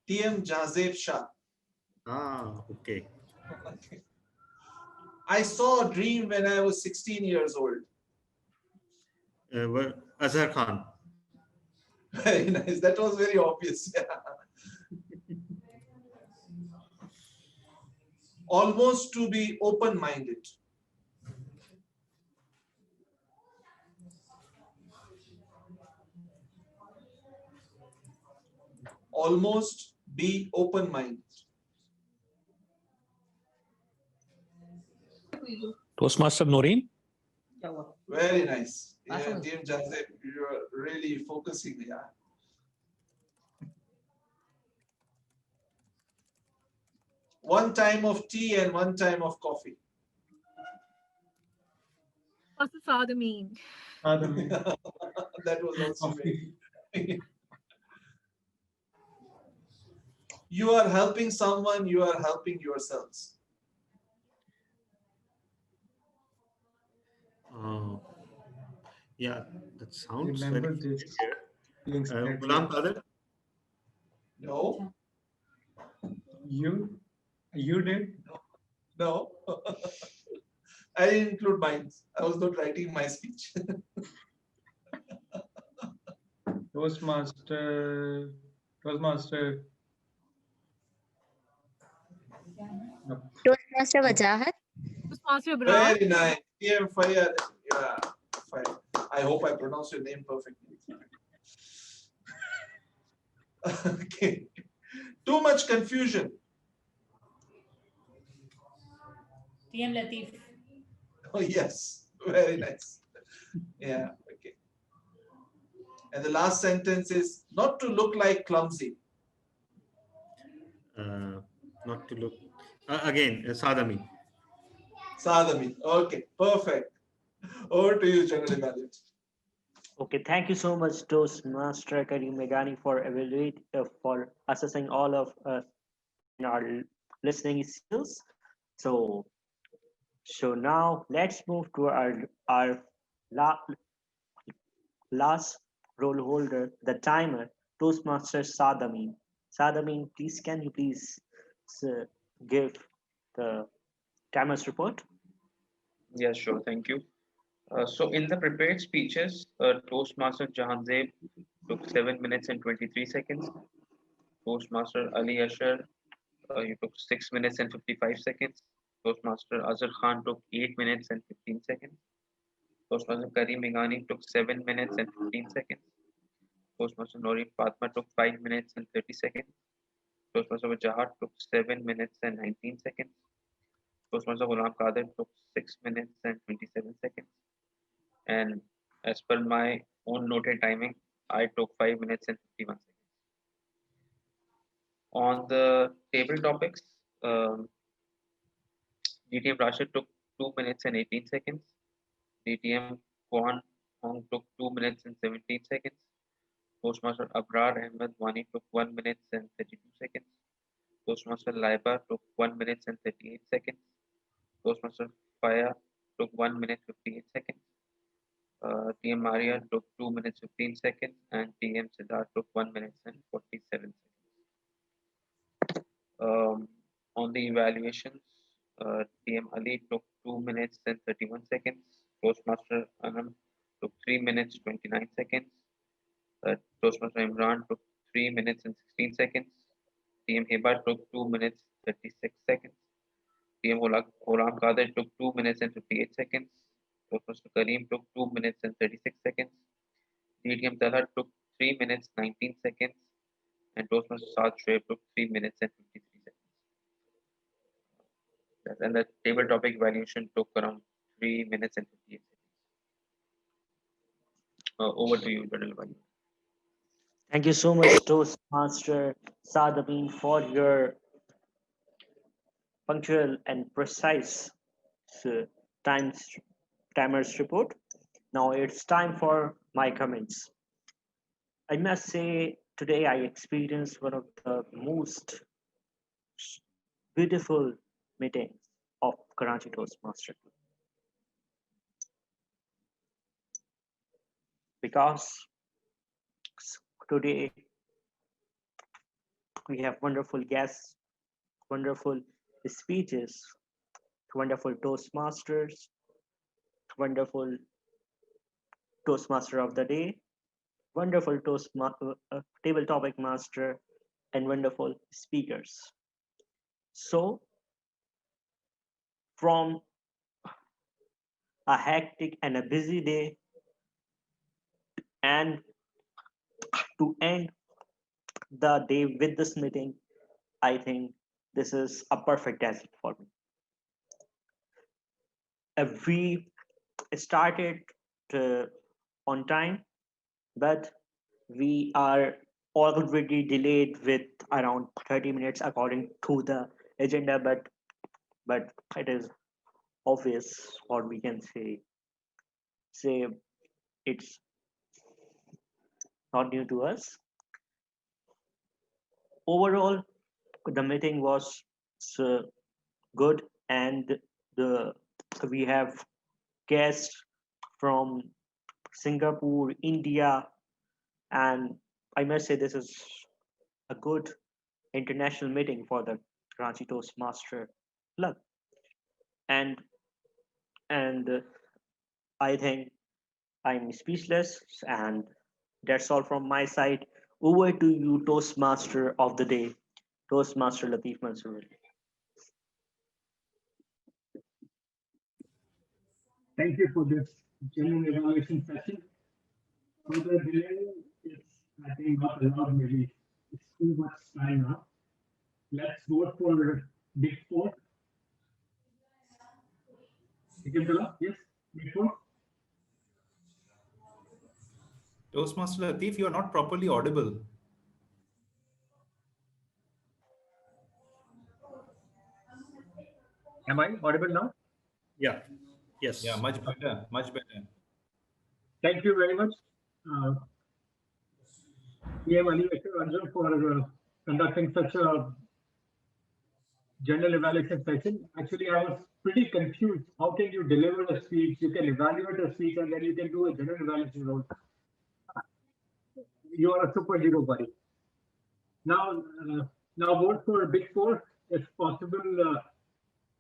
[SPEAKER 11] TM Jazeb Shah.
[SPEAKER 1] Okay.
[SPEAKER 11] I saw a dream when I was 16 years old.
[SPEAKER 1] Well, Azhar Khan.
[SPEAKER 11] Very nice. That was very obvious. Yeah. Almost to be open-minded. Almost be open-minded.
[SPEAKER 12] Toastmaster Noreen.
[SPEAKER 11] Very nice. Yeah, TM Jazeb, you're really focusing. Yeah. One time of tea and one time of coffee.
[SPEAKER 3] What's the father mean?
[SPEAKER 11] That was also very. You are helping someone, you are helping yourselves.
[SPEAKER 1] Yeah, that sounds
[SPEAKER 15] Remember
[SPEAKER 1] very
[SPEAKER 15] this.
[SPEAKER 1] familiar. Ghulam Qadir?
[SPEAKER 11] No.
[SPEAKER 15] You did?
[SPEAKER 11] No. I didn't include mine. I was not writing my speech.
[SPEAKER 15] Toastmaster.
[SPEAKER 16] Toastmaster Wajahat.
[SPEAKER 3] Toastmaster Abrar.
[SPEAKER 11] Very nice. TM Fayyad. Yeah, fine. I hope I pronounced your name perfectly. Okay. Too much confusion.
[SPEAKER 17] TM Latif.
[SPEAKER 11] Oh, yes. Very nice. Yeah, okay. And the last sentence is not to look like clumsy.
[SPEAKER 1] Not to look. Again, Sadami.
[SPEAKER 11] Sadami. Okay, perfect. Over to you, General Evaluator.
[SPEAKER 5] Okay, thank you so much, Toastmaster Kareem Meghani, for assessing all of us and our listening skills. So now let's move to our la, last role holder, the timer, Toastmaster Sadamin. Sadamin, please, can you please give the timer's report?
[SPEAKER 9] Yeah, sure. Thank you. So in the prepared speeches, Toastmaster Jahanzeb took 7 minutes and 23 seconds. Toastmaster Ali Ashar, he took 6 minutes and 55 seconds. Toastmaster Azhar Khan took 8 minutes and 15 seconds. Toastmaster Kareem Meghani took 7 minutes and 15 seconds. Toastmaster Noreen Fatma took 5 minutes and 30 seconds. Toastmaster Wajahat took 7 minutes and 19 seconds. Toastmaster Ghulam Qadir took 6 minutes and 27 seconds. And as per my own noted timing, I took 5 minutes and 51 seconds. On the table topics, Um, DTM Rashid took 2 minutes and 18 seconds. DTM Kwan Hong took 2 minutes and 17 seconds. Toastmaster Abrar Ahmed Wani took 1 minute and 32 seconds. Toastmaster Laiba took 1 minute and 38 seconds. Toastmaster Faya took 1 minute 58 seconds. TM Maria took 2 minutes 15 seconds, and TM Siddharth took 1 minute and 47 seconds. On the evaluations, TM Ali took 2 minutes and 31 seconds. Toastmaster Anam took 3 minutes 29 seconds. Toastmaster Imran took 3 minutes and 16 seconds. TM Heba took 2 minutes 36 seconds. TM Ghulam Qadir took 2 minutes and 58 seconds. Toastmaster Kareem took 2 minutes and 36 seconds. DTM Talha took 3 minutes 19 seconds. And Toastmaster Saad Shoaib took 3 minutes and 53 seconds. And the table topic evaluation took around 3 minutes and 58 seconds. Over to you, General Vali.
[SPEAKER 5] Thank you so much, Toastmaster Saad Amin, for your punctual and precise timers report. Now it's time for my comments. I must say, today I experienced one of the most beautiful meetings of Karachi Toastmaster because today we have wonderful guests, wonderful speeches, wonderful Toastmasters, wonderful Toastmaster of the Day, wonderful table topic master, and wonderful speakers. So, from a hectic and a busy day, and to end the day with this meeting, I think this is a perfect asset for me. We started on time, but we are already delayed with around 30 minutes according to the agenda, but it is obvious, or we can say it's not new to us. Overall, the meeting was good, and we have guests from Singapore, India, and I must say this is a good international meeting for the Karachi Toastmaster Club. And I think I'm speechless, and that's all from my side. Over to you, Toastmaster of the Day, Toastmaster Latif Mansoor.
[SPEAKER 7] Thank you for this general evaluation session. For the delay, it's, I think, not allowed. Maybe it's too much time now. Let's vote for Big Four. Yes, Big Four.
[SPEAKER 14] Toastmaster Latif, you are not properly audible.
[SPEAKER 7] Am I audible now?
[SPEAKER 1] Yeah. Yes.
[SPEAKER 14] Yeah, much better. Much better.
[SPEAKER 7] Thank you very much, PM Ali Ranjan, for conducting such a general evaluation session. Actually, I was pretty confused. How can you deliver a speech? You can evaluate a speech, and then you can do a general evaluation role. You are a superhero, buddy. Now vote for Big Four, if possible.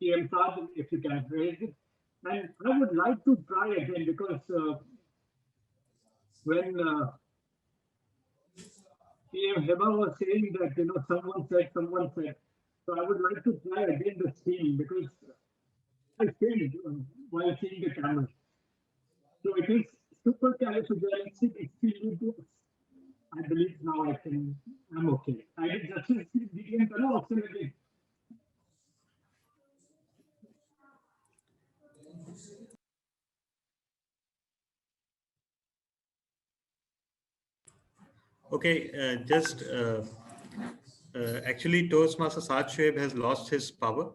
[SPEAKER 7] PM Saad, if you can raise it. And I would like to try again, because when PM Heba was saying that, someone said. So I would like to try again the theme, because I failed while seeing the camera. So it is supercalifragilisticexpialidocious. I believe now I'm okay. I did justice begin also again.
[SPEAKER 1] Okay, just Actually, Toastmaster Saad Shoaib has lost his power.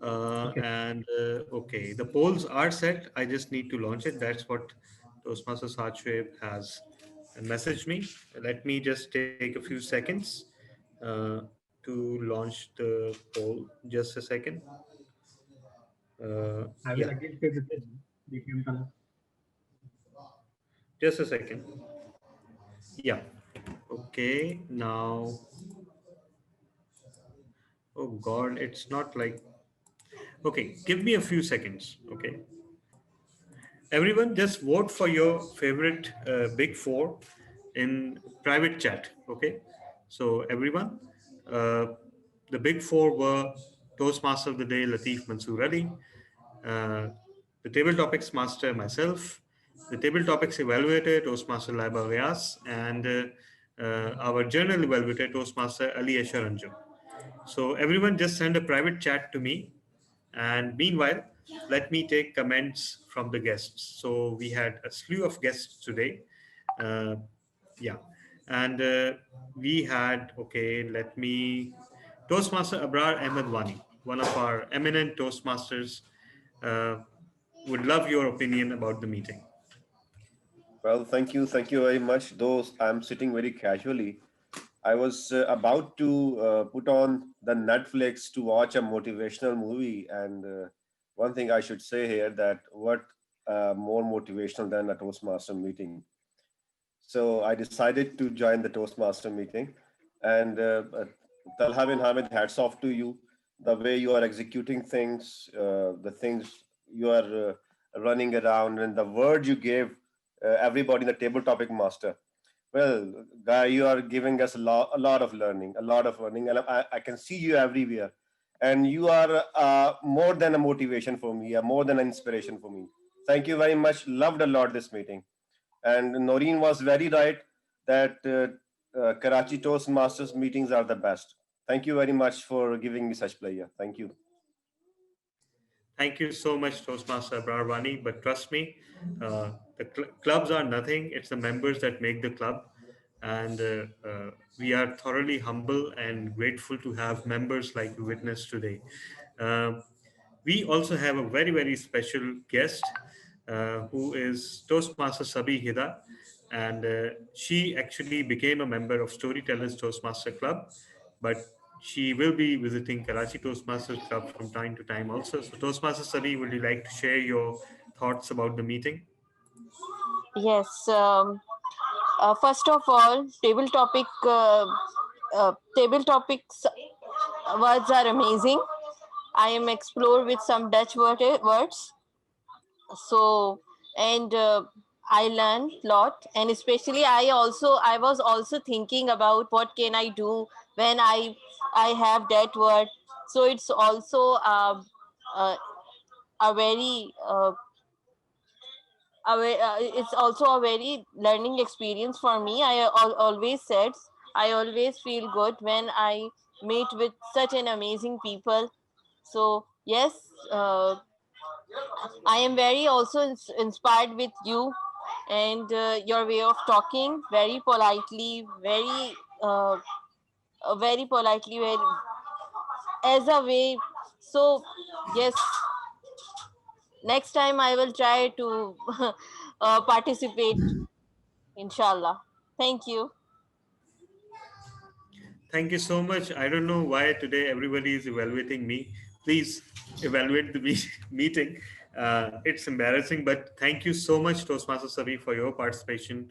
[SPEAKER 7] Okay.
[SPEAKER 1] And okay, the polls are set. I just need to launch it. That's what Toastmaster Saad Shoaib has messaged me. Let me just take a few seconds to launch the poll. Just a second.
[SPEAKER 7] I
[SPEAKER 1] Yeah,
[SPEAKER 7] will again share the link. DTM color.
[SPEAKER 1] just a second. Yeah. Okay, now. Oh God, it's not like. Okay, give me a few seconds. Okay. Everyone, just vote for your favorite big four in private chat. Okay. So, everyone, uh, the big four were Toastmaster of the Day, Latif Mansoor Ali, uh, the table topics master, myself, the table topics evaluator, Toastmaster Laiba Vyas, and our journal evaluator, Toastmaster Ali Ashar Anjum. So everyone just send a private chat to me. And meanwhile, let me take comments from the guests. So we had a slew of guests today. Uh, yeah. And we had, okay, let me, Toastmaster Abrar Ahmed Wani, one of our eminent Toastmasters, uh, would love your opinion about the meeting.
[SPEAKER 13] Well, thank you very much. Though I'm sitting very casually, I was about to put on the Netflix to watch a motivational movie, and one thing I should say here that what more motivational than a Toastmaster meeting. So I decided to join the Toastmaster meeting, and Talha bin Hamid, hats off to you. The way you are executing things, the things you are running around, and the word you gave everybody in the table topic master. Well, Guy, you are giving us a lot of learning, and I can see you everywhere. And you are more than a motivation for me, more than an inspiration for me. Thank you very much. Loved a lot this meeting. And Noreen was very right that Karachi Toastmasters meetings are the best. Thank you very much for giving me such pleasure. Thank you.
[SPEAKER 1] Thank you so much, Toastmaster Brarwani. But trust me, the clubs are nothing. It's the members that make the club. And we are thoroughly humble and grateful to have members like we witnessed today. Um, we also have a very, very special guest who is Toastmaster Sabi Hida. And she actually became a member of Storytellers Toastmaster Club, but she will be visiting Karachi Toastmasters Club from time to time also. So, Toastmaster Sabi, would you like to share your thoughts about the meeting?
[SPEAKER 19] Yes. First of all, table topics words are amazing. I am explore with some words. So and I learned lot, and especially I was also thinking about what can I do when I have that word. So it's also uh, a very it's also a very learning experience for me. Always said I always feel good when I meet with such an amazing people. So yes, I am very also inspired with you and your way of talking very politely, very politely, very as a way. So yes, next time I will try to participate, inshallah. Thank you.
[SPEAKER 1] Thank you so much. I don't know why today everybody is evaluating me. Please evaluate the meeting. It's embarrassing, but thank you so much, Toastmaster Sabi, for your participation.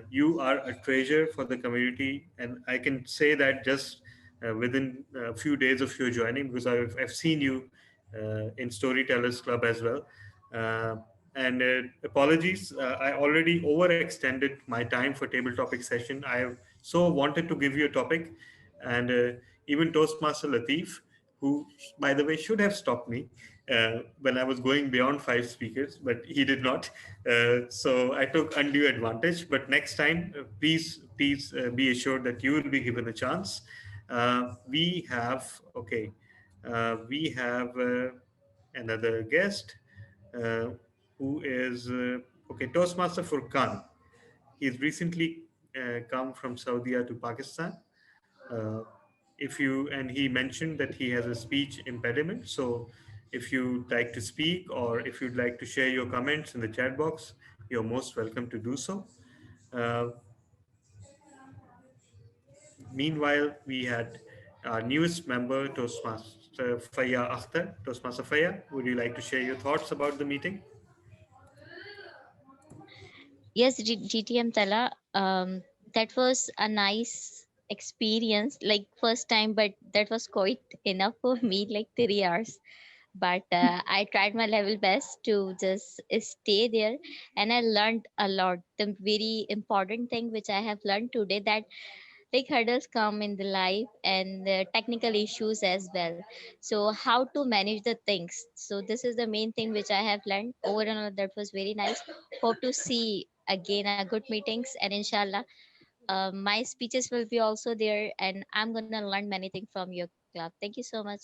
[SPEAKER 1] You are a treasure for the community, and I can say that just within a few days of your joining, because I've seen you in Storytellers Club as well. Uh, and apologies, I already overextended my time for table topic session. I so wanted to give you a topic, and even Toastmaster Latif, who, by the way, should have stopped me when I was going beyond five speakers, but he did not. So I took undue advantage. But next time, please be assured that you will be given a chance. We have, okay, we have another guest uh, who is, okay, Toastmaster Furkan. He's recently come from Saudi to Pakistan. Uh, if you and he mentioned that he has a speech impediment. So if you'd like to speak or if you'd like to share your comments in the chat box, you're most welcome to do so. Uh, Meanwhile, we had our newest member, Toastmaster Faya Akhtar. Toastmaster Faya, would you like to share your thoughts about the meeting?
[SPEAKER 16] Yes, GTM Tala. That was a nice experience, like first time, but that was quite enough for me, like 3 hours. But I tried my level best to just stay there, and I learned a lot. The very important thing which I have learned today, that like hurdles come in the life and the technical issues as well, so how to manage the things. So this is the main thing which I have learned over and over. That was very nice. Hope to see again a good meetings, and inshallah my speeches will be also there, and I'm gonna learn many things from your club. Thank you so much.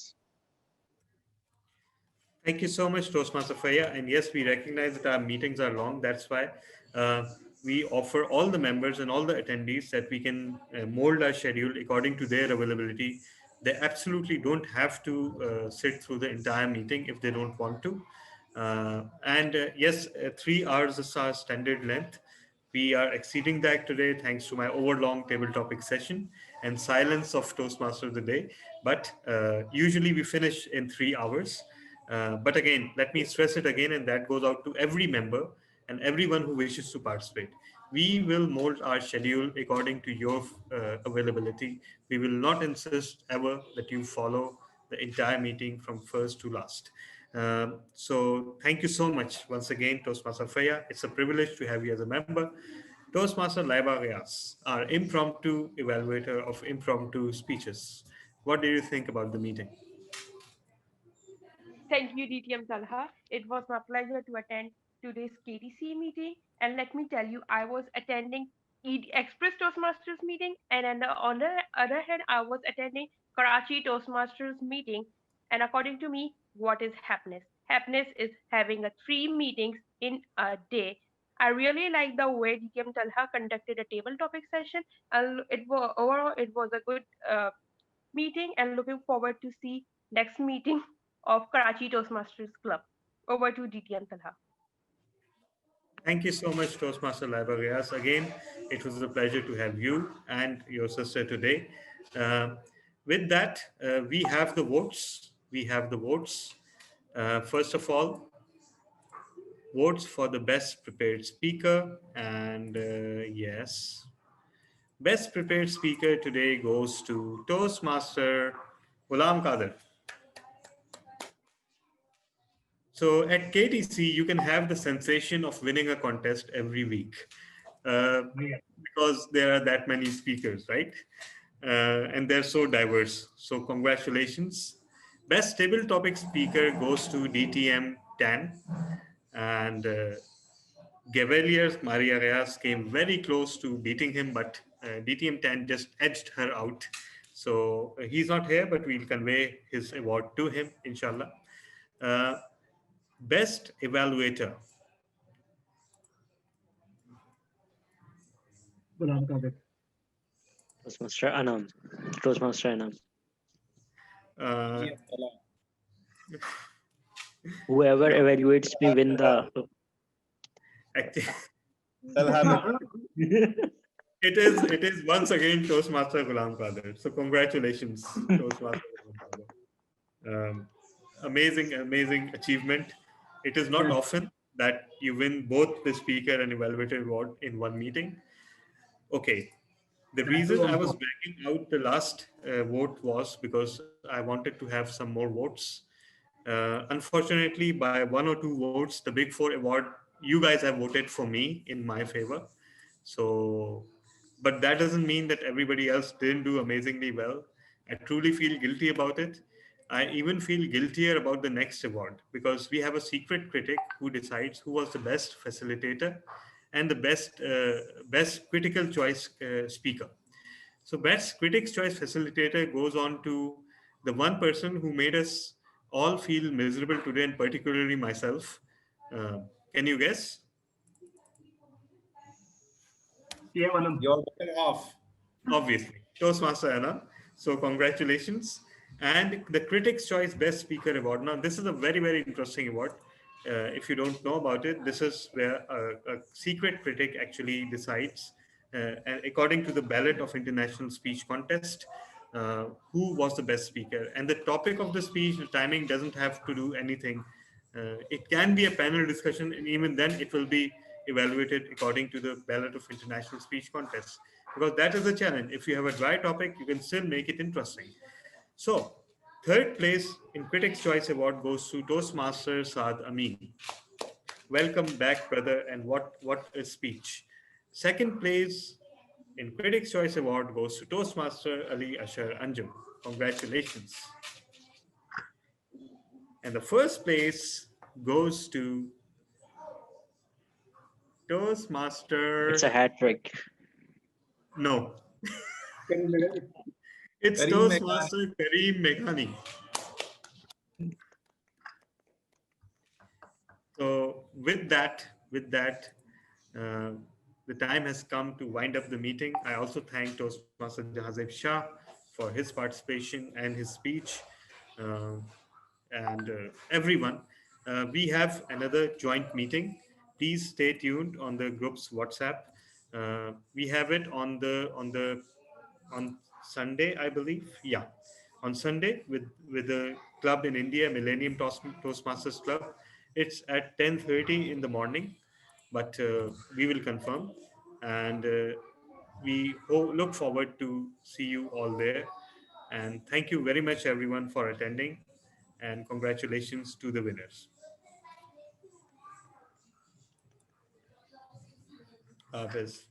[SPEAKER 1] Thank you so much, Toastmaster Faya. And yes, we recognize that our meetings are long. That's why uh, we offer all the members and all the attendees that we can mold our schedule according to their availability. They absolutely don't have to sit through the entire meeting if they don't want to. And yes, 3 hours is our standard length. We are exceeding that today thanks to my overlong table topic session and silence of Toastmaster of the day. But usually we finish in 3 hours. But again, let me stress it again, and that goes out to every member and everyone who wishes to participate. We will mold our schedule according to your availability. We will not insist ever that you follow the entire meeting from first to last. So thank you so much once again, Toastmaster Faya. It's a privilege to have you as a member. Toastmaster Laiba Rias, our impromptu evaluator of impromptu speeches. What do you think about the meeting?
[SPEAKER 6] Thank you, DTM Talha. It was my pleasure to attend today's KTC meeting. And let me tell you, I was attending Express Toastmasters meeting, and on the other hand, I was attending Karachi Toastmasters meeting. And according to me, what is happiness? Happiness is having a 3 meetings in a day. I really like the way DTM Talha conducted a table topic session, and it was overall it was a good meeting, and looking forward to see next meeting of Karachi Toastmasters Club. Over to DTM Talha.
[SPEAKER 1] Thank you so much, Toastmaster Laiba Rias. Again, it was a pleasure to have you and your sister today. Uh, with that, we have the votes. We have the votes. First of all, votes for the best prepared speaker. And yes, best prepared speaker today goes to Toastmaster Ghulam Kadir. So at KTC, you can have the sensation of winning a contest every week because there are that many speakers, right? And they're so diverse. So congratulations. Best table topic speaker goes to DTM 10, and Gavelier Maria Reyes came very close to beating him, but DTM 10 just edged her out. So he's not here, but we'll convey his award to him, inshallah. Uh, Best evaluator.
[SPEAKER 2] Ghulam Qadir.
[SPEAKER 5] Toastmaster Anam. Toastmaster Anam.
[SPEAKER 1] Uh,
[SPEAKER 5] Whoever evaluates me win the.
[SPEAKER 1] It is once again Toastmaster Ghulam Qadir. So congratulations, Toastmaster Ghulam Qadir. Amazing achievement. It is not often that you win both the speaker and evaluator award in one meeting. Okay. The reason I was backing out the last vote was because I wanted to have some more votes. Unfortunately, by 1 or 2 votes, the Big Four award, you guys have voted for me in my favor. So, but that doesn't mean that everybody else didn't do amazingly well. I truly feel guilty about it. I even feel guiltier about the next award because we have a secret critic who decides who was the best facilitator and the best critical choice speaker. So best critics choice facilitator goes on to the one person who made us all feel miserable today, and particularly myself. Can you guess?
[SPEAKER 2] TM Anam.
[SPEAKER 14] You're better off.
[SPEAKER 1] Obviously, Toastmaster Anna. So congratulations. And the Critics' Choice Best Speaker Award. Now, this is a very, very interesting award. If you don't know about it, this is where a secret critic actually decides, and according to the ballot of International Speech Contest, who was the best speaker. And the topic of the speech, the timing doesn't have to do anything. It can be a panel discussion, and even then, it will be evaluated according to the ballot of International Speech Contest. Because that is the challenge. If you have a dry topic, you can still make it interesting. So, third place in Critics' Choice Award goes to Toastmaster Saad Amin. Welcome back, brother, and what a speech. Second place in Critics' Choice Award goes to Toastmaster Ali Ashar Anjum. Congratulations. And the first place goes to
[SPEAKER 5] It's a
[SPEAKER 1] Toastmaster.
[SPEAKER 5] hat trick.
[SPEAKER 1] No,
[SPEAKER 12] Karim
[SPEAKER 1] it's
[SPEAKER 12] Meghani.
[SPEAKER 1] Toastmaster Kareem Meghani. So with that, the time has come to wind up the meeting. I also thank Toastmaster Jahazeb Shah for his participation and his speech, uh, and everyone. We have another joint meeting. Please stay tuned on the group's WhatsApp. We have it on Sunday, I believe. Yeah, on Sunday with the club in India, Millennium Toastmasters Club. It's at 10:30 in the morning, but we will confirm, and we look forward to see you all there. And thank you very much, everyone, for attending, and congratulations to the winners. Hafiz.